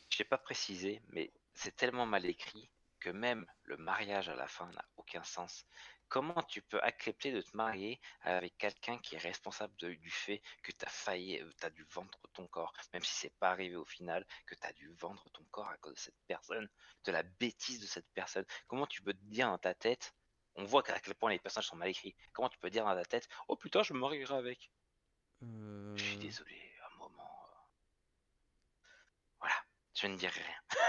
Je n'ai pas précisé, mais c'est tellement mal écrit que même le mariage à la fin n'a aucun sens. Comment tu peux accepter de te marier avec quelqu'un qui est responsable du fait que tu as failli, t'as dû vendre ton corps, même si c'est pas arrivé au final, que tu as dû vendre ton corps à cause de cette personne, de la bêtise de cette personne. Comment tu peux te dire dans ta tête, on voit à quel point les personnages sont mal écrits, comment tu peux dire dans ta tête, oh putain, je me marierai avec. Je suis désolé, à un moment. Voilà, je ne dirai rien.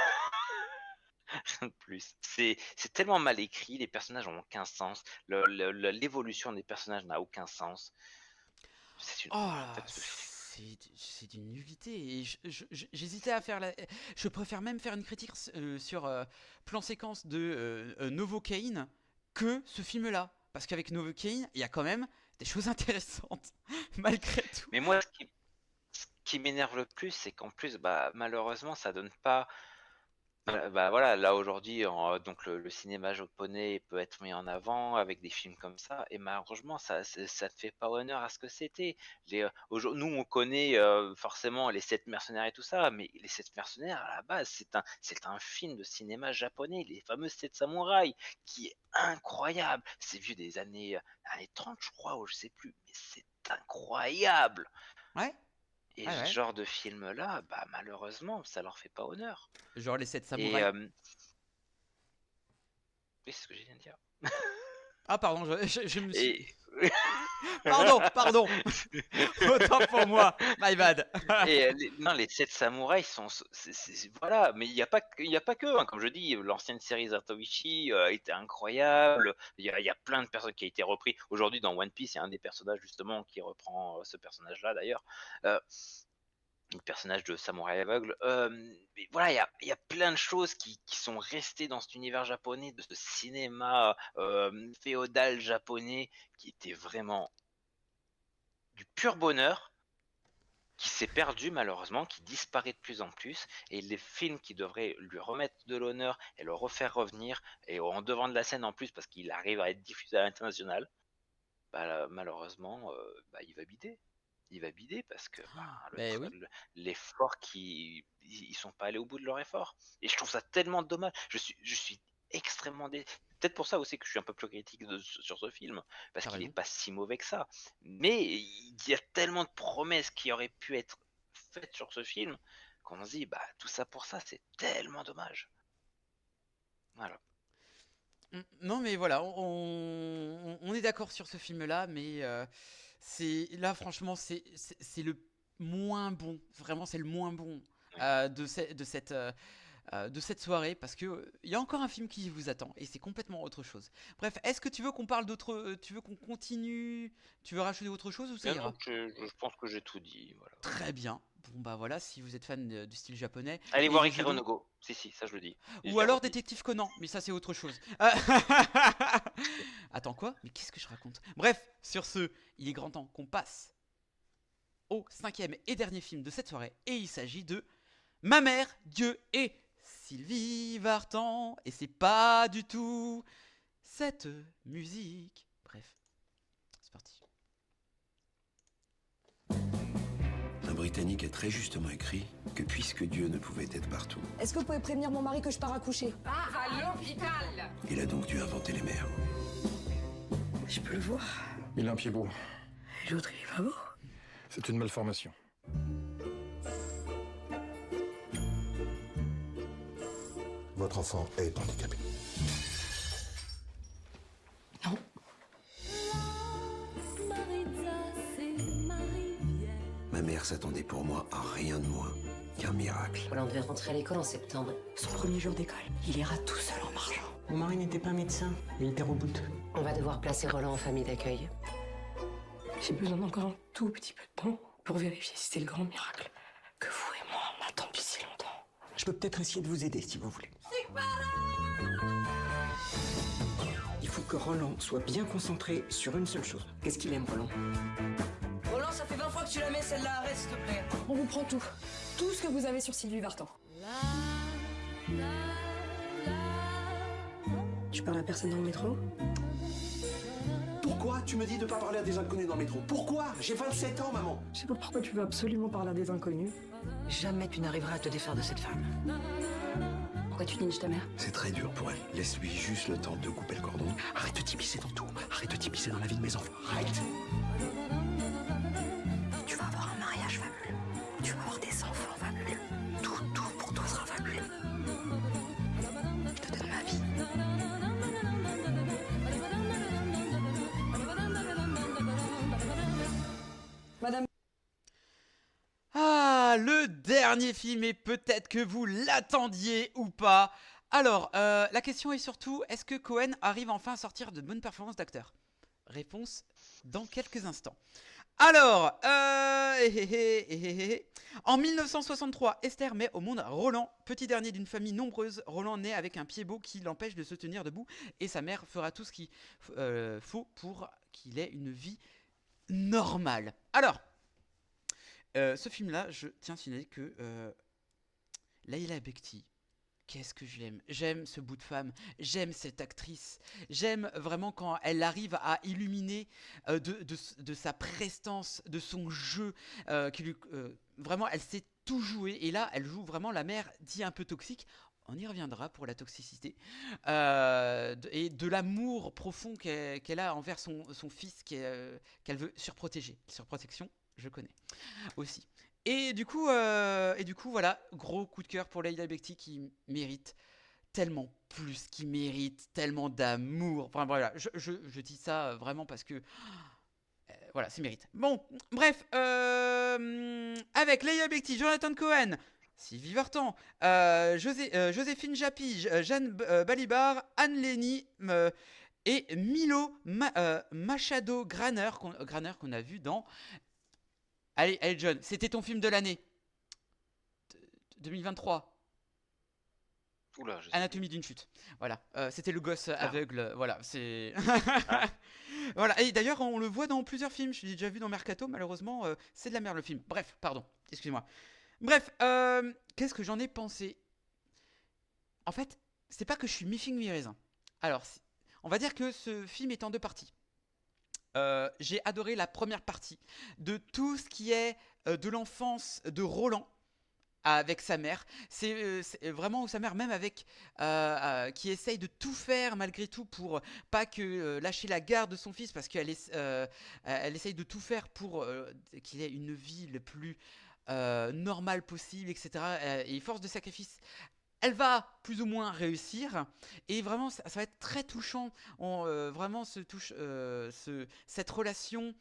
Rien de plus. C'est tellement mal écrit, les personnages n'ont aucun sens, l'évolution des personnages n'a aucun sens. C'est une Oh horreur, là, en fait, ce film. c'est d'une nullité. Et j'hésitais à faire je préfère même faire une critique sur plan séquence de Novocaine que ce film-là. Parce qu'avec Novocaine, il y a quand même des choses intéressantes, malgré tout. Mais moi, ce qui m'énerve le plus, c'est qu'en plus, bah, malheureusement, ça donne pas. Bah voilà, là aujourd'hui, donc le cinéma japonais peut être mis en avant avec des films comme ça, et malheureusement, ça ne fait pas honneur à ce que c'était. Nous, on connaît forcément les 7 mercenaires et tout ça, mais les 7 mercenaires, à la base, c'est un film de cinéma japonais, les fameux 7 samouraïs, qui est incroyable. C'est vieux des années 30, je crois, ou je sais plus, mais c'est incroyable. Ouais. Et Ouais, ce ouais. genre de film-là, bah, malheureusement, ça leur fait pas honneur. Genre les 7 Et samouraïs. oui, c'est ce que j'ai viens de dire. Ah, pardon, je me suis. Et Pardon. Autant pour moi. My bad. non, les 7 samouraïs sont, voilà, mais il y a pas que, hein, comme je dis, l'ancienne série Zatoichi était incroyable. Il y a plein de personnes qui a été repris. Aujourd'hui, dans One Piece, il y a un des personnages justement qui reprend ce personnage-là d'ailleurs. Le personnage de samouraï aveugle. Mais voilà, il y a plein de choses qui sont restées dans cet univers japonais, de ce cinéma féodal japonais, qui était vraiment du pur bonheur, qui s'est perdu malheureusement, qui disparaît de plus en plus, et les films qui devraient lui remettre de l'honneur et le refaire revenir, et en devant de la scène en plus, parce qu'il arrive à être diffusé à l'international, bah, là, malheureusement, bah, il va bider. Il va bider parce que Ben oui. l'effort ils sont pas allés au bout de leur effort, et je trouve ça tellement dommage. Je suis extrêmement peut-être pour ça aussi que je suis un peu plus critique sur ce film, parce T'as qu'il est raison. pas si mauvais que ça, mais il y a tellement de promesses qui auraient pu être faites sur ce film qu'on se dit bah tout ça pour ça, c'est tellement dommage. Voilà. Non, mais voilà, on est d'accord sur ce film-là, mais là, franchement, c'est le moins bon. Vraiment, c'est le moins bon de cette soirée, parce que il y a encore un film qui vous attend et c'est complètement autre chose. Bref, est-ce que tu veux qu'on parle d'autre, tu veux qu'on continue, tu veux rajouter autre chose ou ça ira? Je pense que j'ai tout dit. Voilà. Très bien. Bon bah voilà, si vous êtes fan du style japonais. Allez et voir des Ikiro jeux no d'eau- Go. Si, ça je le dis. Ou alors Détective Conan, mais ça c'est autre chose. Attends quoi? Mais qu'est-ce que je raconte? Bref, sur ce, il est grand temps qu'on passe au 5e et dernier film de cette soirée, et il s'agit de Ma mère, Dieu et Sylvie Vartan. Et c'est pas du tout cette musique. Bref, c'est parti. Un Britannique a très justement écrit que puisque Dieu ne pouvait être partout, Est-ce que vous pouvez prévenir mon mari que je pars accoucher? Pars à l'hôpital. il a donc dû inventer les mers. Je peux le voir. Il a un pied beau. Et l'autre, il est pas beau. C'est une malformation. Votre enfant est handicapé. Ma mère s'attendait pour moi à rien de moins qu'un miracle. Roland devait rentrer à l'école en septembre. Son premier jour d'école, il ira tout seul en marchant. Mon mari n'était pas médecin, il était reboot. On va devoir placer Roland en famille d'accueil. J'ai besoin d'encore un tout petit peu de temps pour vérifier si c'est le grand miracle que vous et moi on attend depuis si longtemps. Je peux peut-être essayer de vous aider si vous voulez. Il faut que Roland soit bien concentré sur une seule chose. Qu'est-ce qu'il aime, Roland? Roland, ça fait 20 fois que tu la mets celle-là, arrête s'il te plaît. On vous prend tout. Tout ce que vous avez sur Sylvie Vartan. Tu parles à personne dans le métro? Pourquoi tu me dis de pas parler à des inconnus dans le métro? Pourquoi? J'ai 27 ans, maman. Je sais pas pourquoi tu veux absolument parler à des inconnus. Jamais tu n'arriveras à te défaire de cette femme. Pourquoi tu ninges ta mère? C'est très dur pour elle. Laisse-lui juste le temps de couper le cordon. Arrête de t'immiscer dans tout. Arrête de t'immiscer dans la vie de mes enfants. Arrête. Tu vas avoir un mariage fabuleux. Tu vas avoir des enfants fabuleux. Tout pour toi sera fabuleux. Je te donne ma vie. Madame. Ah, le dernier film, et peut-être que vous l'attendiez ou pas. Alors, la question est surtout, est-ce que Cohen arrive enfin à sortir de bonnes performances d'acteur? Réponse dans quelques instants. Alors, en 1963, Esther met au monde Roland, petit dernier d'une famille nombreuse. Roland naît avec un pied beau qui l'empêche de se tenir debout, et sa mère fera tout ce qu'il faut pour qu'il ait une vie normale. Alors, ce film-là, je tiens à signaler que Leila Bekti, qu'est-ce que je l'aime. J'aime ce bout de femme, j'aime cette actrice, j'aime vraiment quand elle arrive à illuminer de sa prestance, de son jeu, vraiment elle sait tout jouer, et là elle joue vraiment la mère dit un peu toxique. On y reviendra pour la toxicité et de l'amour profond qu'elle a envers son fils qu'elle veut surprotéger. Surprotection, je connais aussi. Et du coup, voilà, gros coup de cœur pour Leila Bekti qui mérite tellement plus, qui mérite tellement d'amour. Enfin voilà, je dis ça vraiment parce que voilà, c'est mérite. Bon, bref, avec Leila Bekti, Jonathan Cohen, Sylvie Vartan, Joséphine Japy, Jeanne Balibar, Anne Lenny et Milo Machado Graner qu'on a vu dans... Allez John, c'était ton film de l'année 2023. Oula, Anatomie d'une chute. Voilà, c'était le gosse aveugle. Voilà, c'est. Voilà. Et d'ailleurs, on le voit dans plusieurs films. Je l'ai déjà vu dans Mercato. Malheureusement, c'est de la merde le film. Bref, pardon. Excusez-moi. Bref, qu'est-ce que j'en ai pensé? En fait, c'est pas que je suis mi-figue mi-raisin. Alors, on va dire que ce film est en deux parties. J'ai adoré la première partie de tout ce qui est de l'enfance de Roland avec sa mère. C'est vraiment sa mère, même avec qui essaye de tout faire malgré tout pour pas que lâcher la garde de son fils, parce qu'elle elle essaye de tout faire pour qu'il ait une vie le plus normale possible, etc. Et force de sacrifice, elle va plus ou moins réussir, et vraiment ça va être très touchant. Vraiment cette relation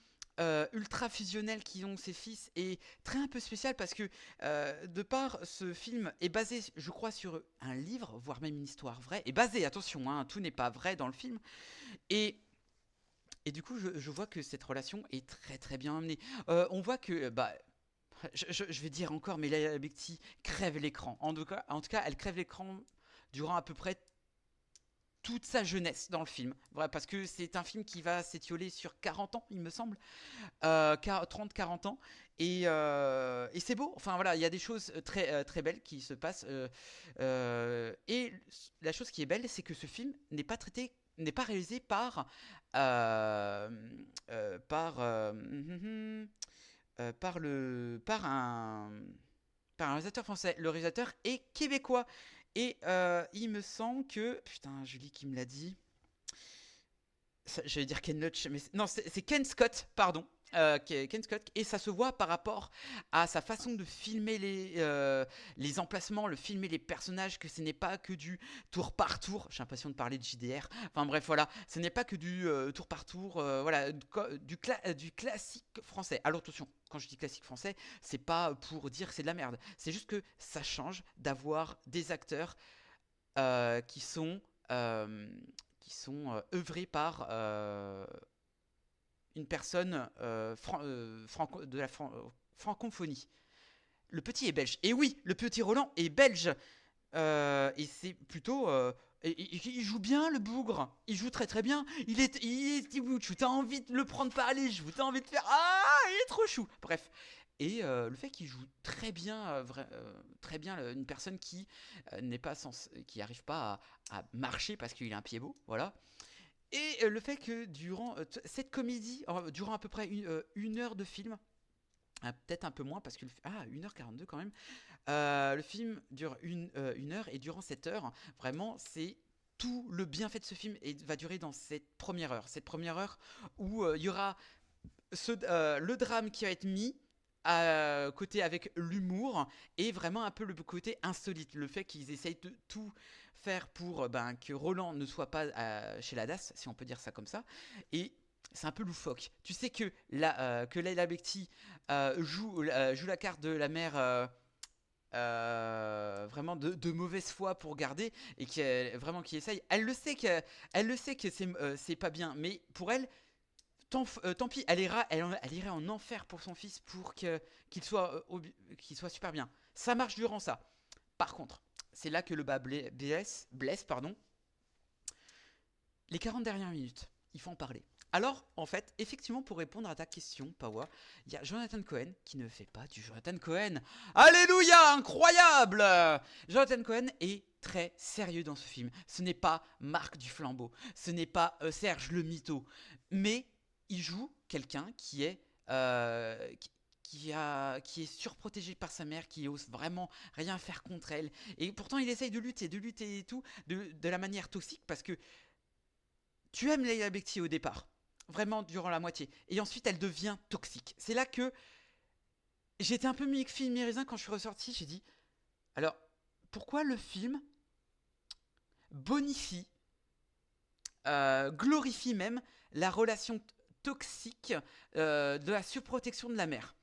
ultra fusionnelle qu'ils ont ces fils est très un peu spéciale, parce que de par ce film est basé, je crois, sur un livre, voire même une histoire vraie, et basé, attention, hein, tout n'est pas vrai dans le film, et du coup je vois que cette relation est très très bien amenée. On voit que je vais dire encore, mais Leila Bekti crève l'écran. En tout cas, elle crève l'écran durant à peu près toute sa jeunesse dans le film. Voilà, parce que c'est un film qui va s'étioler sur 40 ans, il me semble. 30-40 ans. Et c'est beau. Enfin voilà, il y a des choses très, très belles qui se passent. Et la chose qui est belle, c'est que ce film n'est pas réalisé par un réalisateur français. Le réalisateur est québécois. Et il me semble que... Putain, Julie qui me l'a dit. J'allais dire Ken Loach, mais non, c'est Ken Scott, pardon. Ken Scott, et ça se voit par rapport à sa façon de filmer les emplacements, filmer les personnages, que ce n'est pas que du tour par tour. J'ai l'impression de parler de JDR. Enfin bref, voilà, ce n'est pas que du tour par tour, voilà, du classique français. Alors attention, quand je dis classique français, c'est pas pour dire que c'est de la merde. C'est juste que ça change d'avoir des acteurs qui sont œuvrés par une personne de la francophonie. Le petit est belge. Et oui, le petit Roland est belge. Et c'est plutôt... il joue bien, le bougre. Il joue très très bien. Il est chou. T'as envie de le prendre par les joues. T'as envie de faire... Ah, il est trop chou. Bref. Et le fait qu'il joue très bien, une personne qui qui n'arrive pas à marcher parce qu'il a un pied beau, voilà. Et le fait que durant cette comédie, durant à peu près une heure de film, peut-être un peu moins, parce que 1h42 quand même, Le film dure une heure et durant cette heure, vraiment, c'est tout le bienfait de ce film et va durer dans cette première heure. Cette première heure où il y aura le drame qui va être mis à côté avec l'humour et vraiment un peu le côté insolite. Le fait qu'ils essayent de tout faire pour que Roland ne soit pas chez la DAS, si on peut dire ça comme ça. Et c'est un peu loufoque. Tu sais que Leila Bekti joue la carte de la mère vraiment de mauvaise foi pour garder et qui essaye. Elle le sait que c'est pas bien, mais pour elle, tant pis, elle irait en enfer pour son fils pour qu'il soit super bien. Ça marche durant ça. Par contre, c'est là que le bas blesse, pardon. Les 40 dernières minutes, il faut en parler. Alors, en fait, effectivement, pour répondre à ta question, Pawa, il y a Jonathan Cohen qui ne fait pas du Jonathan Cohen. Alléluia, incroyable! Jonathan Cohen est très sérieux dans ce film. Ce n'est pas Marc Duflambeau, ce n'est pas Serge le Mytho, mais il joue quelqu'un qui est surprotégé par sa mère, qui ose vraiment rien faire contre elle. Et pourtant, il essaye de lutter et tout, de la manière toxique, parce que tu aimes Leila Bekti au départ, vraiment durant la moitié, et ensuite elle devient toxique. C'est là que j'étais un peu mi-film mi-raisin quand je suis ressorti. J'ai dit, alors pourquoi le film bonifie, glorifie même la relation toxique de la surprotection de la mère.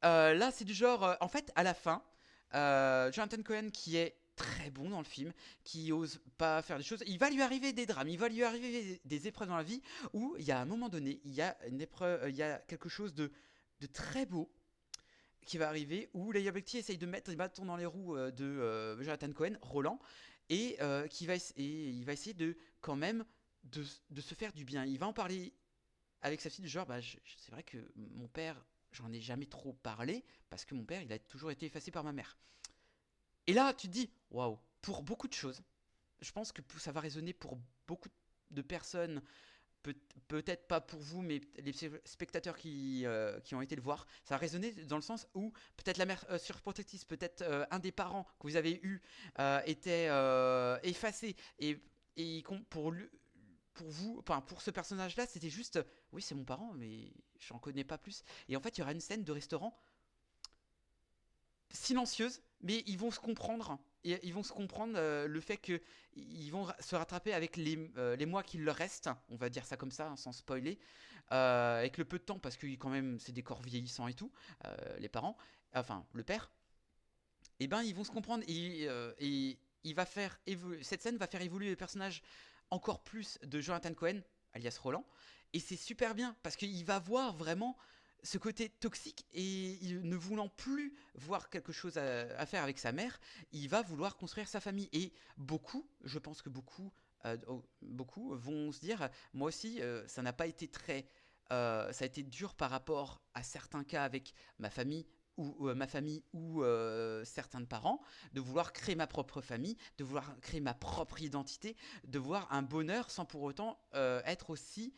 Là c'est du genre, en fait à la fin, Jonathan Cohen qui est très bon dans le film, qui ose pas faire des choses, il va lui arriver des drames, il va lui arriver des épreuves dans la vie où il y a un moment donné, il y a une épreuve, il y a quelque chose de très beau qui va arriver où Leila Bekti essaye de mettre des bâtons dans les roues de Jonathan Cohen, Roland, et il va essayer de quand même de se faire du bien. Il va en parler avec sa fille du genre, c'est vrai que mon père, j'en ai jamais trop parlé parce que mon père, il a toujours été effacé par ma mère. Et là, tu te dis, waouh, pour beaucoup de choses, je pense que ça va résonner pour beaucoup de personnes, peut-être pas pour vous, mais les spectateurs qui ont été le voir, ça va résonner dans le sens où peut-être la mère surprotectrice, peut-être un des parents que vous avez eu était effacé, et pour vous, enfin pour ce personnage-là, c'était juste, oui, c'est mon parent, mais j'en connais pas plus. Et en fait, il y aura une scène de restaurant silencieuse, mais ils vont se comprendre. Et ils vont se comprendre le fait qu'ils vont se rattraper avec les mois qu'il leur reste, on va dire ça comme ça, hein, sans spoiler, avec le peu de temps, parce que quand même c'est des corps vieillissants et tout, les parents, enfin le père, et ben ils vont se comprendre et il va faire cette scène va faire évoluer les personnages encore plus de Jonathan Cohen, alias Roland, et c'est super bien parce qu'il va voir vraiment ce côté toxique, et ne voulant plus voir quelque chose à faire avec sa mère, il va vouloir construire sa famille. Et je pense que beaucoup vont se dire, moi aussi, ça n'a pas été ça a été dur par rapport à certains cas avec ma famille ou certains parents, de vouloir créer ma propre famille, de vouloir créer ma propre identité, de voir un bonheur sans pour autant être aussi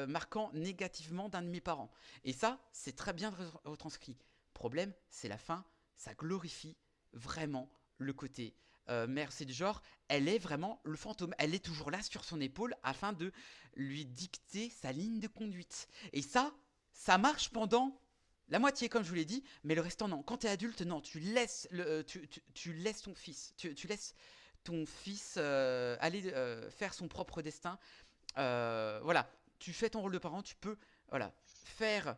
marquant négativement d'un de mes parents. Et ça, c'est très bien retranscrit. Problème, c'est la fin, ça glorifie vraiment le côté mère. C'est du genre, elle est vraiment le fantôme, elle est toujours là sur son épaule afin de lui dicter sa ligne de conduite. Et ça marche pendant la moitié, comme je vous l'ai dit, mais le restant non. Quand tu es adulte, non, tu laisses ton fils, tu laisses ton fils aller faire son propre destin. Voilà, tu fais ton rôle de parent, tu peux faire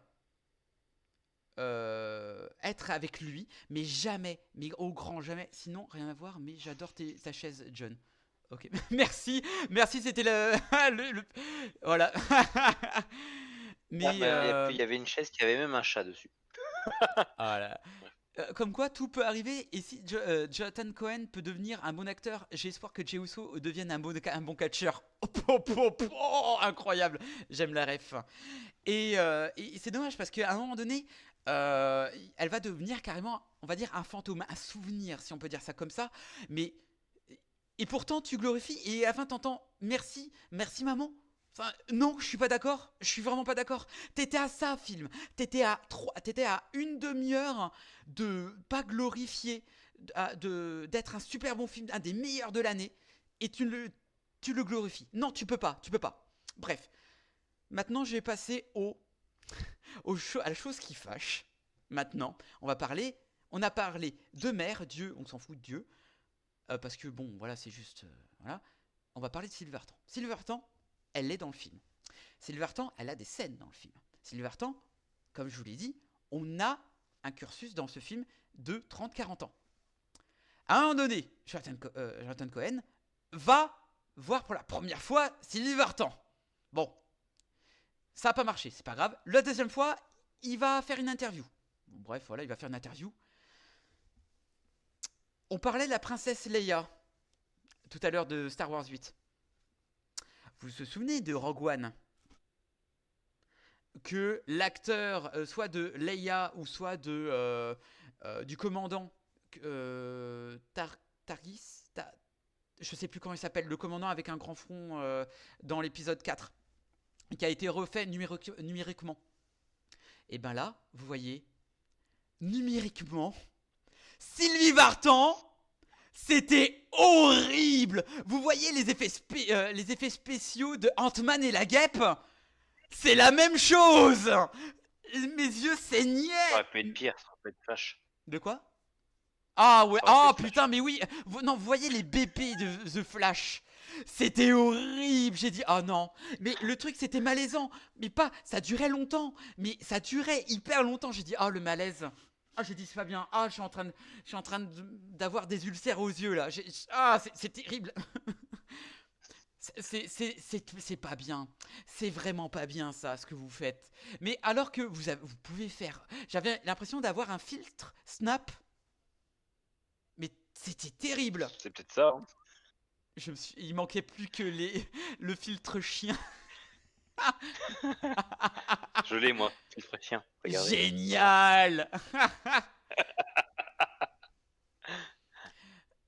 être avec lui, mais jamais, mais au grand jamais, sinon rien à voir. Mais j'adore ta chaise, John. Ok, merci, c'était voilà. Mais il y avait une chaise qui avait même un chat dessus. Voilà. Comme quoi tout peut arriver, et si Jonathan Cohen peut devenir un bon acteur, j'ai espoir que Jey Uso devienne un bon catcheur. Oh, incroyable, j'aime la ref. Et c'est dommage parce qu'à un moment donné, elle va devenir carrément, on va dire, un fantôme, un souvenir, si on peut dire ça comme ça. Mais et pourtant tu glorifies, et à la fin t'entends merci maman. Enfin, non, je suis pas d'accord. Je suis vraiment pas d'accord. T'étais à ça, film. T'étais à une demi-heure de pas glorifier, d'être un super bon film, un des meilleurs de l'année, et tu le glorifies. Non, tu peux pas. Bref. Maintenant, je vais passer à la chose qui fâche. Maintenant, on a parlé de mère, Dieu, on s'en fout de Dieu. Parce que bon, voilà, c'est juste... voilà. On va parler de Sylvie Vartan, elle est dans le film. Sylvie Vartan, elle a des scènes dans le film. Sylvie Vartan, comme je vous l'ai dit, on a un cursus dans ce film de 30-40 ans. À un moment donné, Jonathan Cohen va voir pour la première fois Sylvie Vartan. Bon, ça n'a pas marché, c'est pas grave. La deuxième fois, il va faire une interview. Bon, bref, voilà, il va faire une interview. On parlait de la princesse Leia tout à l'heure de Star Wars 8. Vous vous souvenez de Rogue One? Que l'acteur, soit de Leia ou soit du commandant Targis, je sais plus comment il s'appelle, le commandant avec un grand front dans l'épisode 4, qui a été refait numériquement. Et ben là, vous voyez, numériquement, Sylvie Vartan, c'était horrible. Vous voyez les effets spéciaux de Ant-Man et la guêpe? C'est la même chose. Mes yeux saignaient. Ça aurait pu être pire, ça aurait pu être Flash. De quoi? Ah ouais, ah putain, mais oui. Non, vous voyez les BP de The Flash? C'était horrible. J'ai dit, oh non. Mais le truc, c'était malaisant. Mais pas, ça durait longtemps. Mais ça durait hyper longtemps. J'ai dit, oh le malaise. Ah, j'ai dit, c'est pas bien. Ah, je suis en train d'avoir des ulcères aux yeux là. C'est terrible. C'est pas bien. C'est vraiment pas bien ça, ce que vous faites. Mais alors que vous pouvez faire... J'avais l'impression d'avoir un filtre Snap. Mais c'était terrible. C'est peut-être ça. Hein. Il manquait plus que le filtre chien. Je l'ai moi, filtre chien. Regardez. Génial.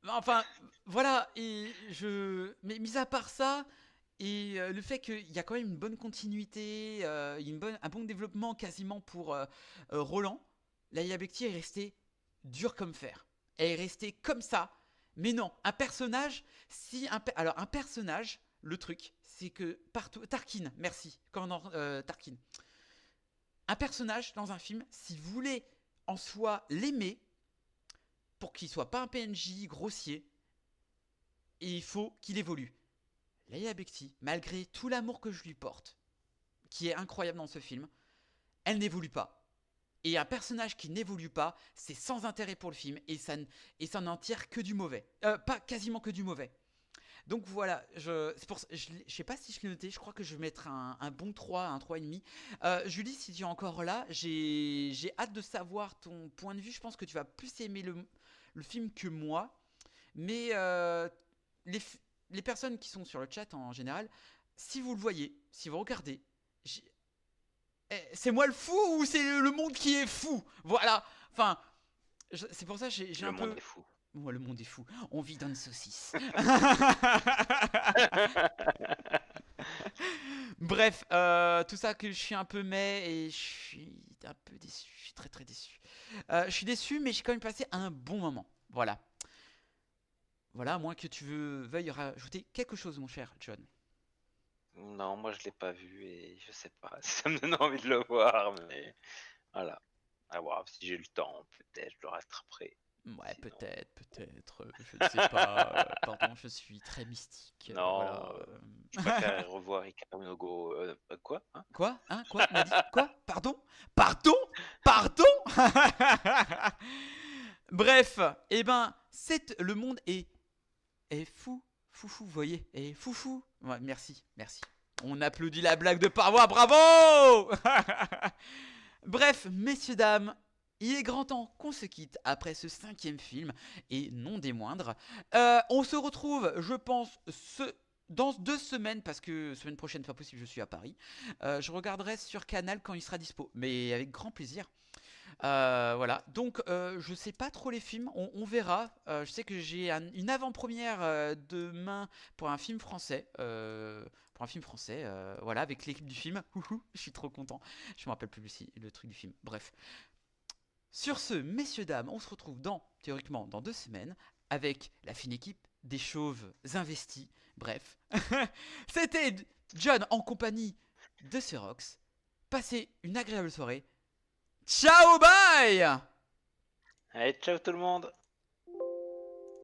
Enfin, voilà, mais mis à part ça, et le fait qu'il y a quand même une bonne continuité, un bon développement quasiment pour Roland, Laïla Bekti est restée dure comme fer. Elle est restée comme ça. Mais non, un personnage, alors un personnage, le truc, c'est que partout... Tarkin, merci, commandant Tarkin. Un personnage dans un film, si vous voulez en soi l'aimer, pour qu'il soit pas un PNJ grossier, il faut qu'il évolue. Laïla Bekti, malgré tout l'amour que je lui porte, qui est incroyable dans ce film, elle n'évolue pas. Et un personnage qui n'évolue pas, c'est sans intérêt pour le film, et ça n'en tire que du mauvais. Pas quasiment que du mauvais. Donc voilà, je sais pas si je l'ai noté, je crois que je vais mettre un bon 3, un 3,5. Julie, si tu es encore là, j'ai hâte de savoir ton point de vue. Je pense que tu vas plus aimer le film que moi. Mais les personnes qui sont sur le chat en général, si vous le voyez, si vous regardez, c'est moi le fou ou c'est le monde qui est fou? Voilà, enfin, c'est pour ça que j'ai un peu... Le monde est fou. Moi, le monde est fou. On vit dans une saucisse. Bref, tout ça que je suis un peu et je suis un peu déçu. Je suis très très déçu. Je suis déçu, mais j'ai quand même passé un bon moment. Voilà. Voilà, à moins que tu veuilles rajouter quelque chose, mon cher John. Non, moi je l'ai pas vu et je sais pas. Ça me donne envie de le voir, mais voilà. À voir si j'ai le temps, peut-être je le rattraperai. Ouais, sinon... peut-être, je ne sais pas. Pardon, je suis très mystique. Non, voilà. Je préfère revoir Ricardo Nogo. Quoi hein Quoi hein Quoi m'a dit quoi? Pardon? Bref, eh ben, le monde est fou, vous voyez, est fou. Ouais, merci. On applaudit la blague de Parvois, bravo. Bref, messieurs, dames, il est grand temps qu'on se quitte après ce 5e film, et non des moindres. On se retrouve, je pense, dans 2 semaines, parce que semaine prochaine, pas possible, je suis à Paris. Je regarderai sur Canal quand il sera dispo, mais avec grand plaisir. Voilà, donc je sais pas trop les films, on verra. Je sais que j'ai une avant-première demain pour un film français. Voilà, avec l'équipe du film. Ouhou, je suis trop content. Je me rappelle plus le truc du film. Bref. Sur ce, messieurs, dames, on se retrouve théoriquement dans 2 semaines avec la fine équipe des chauves investis. Bref. C'était John en compagnie de Cerox. Passez une agréable soirée. Ciao, bye! Allez, ciao tout le monde.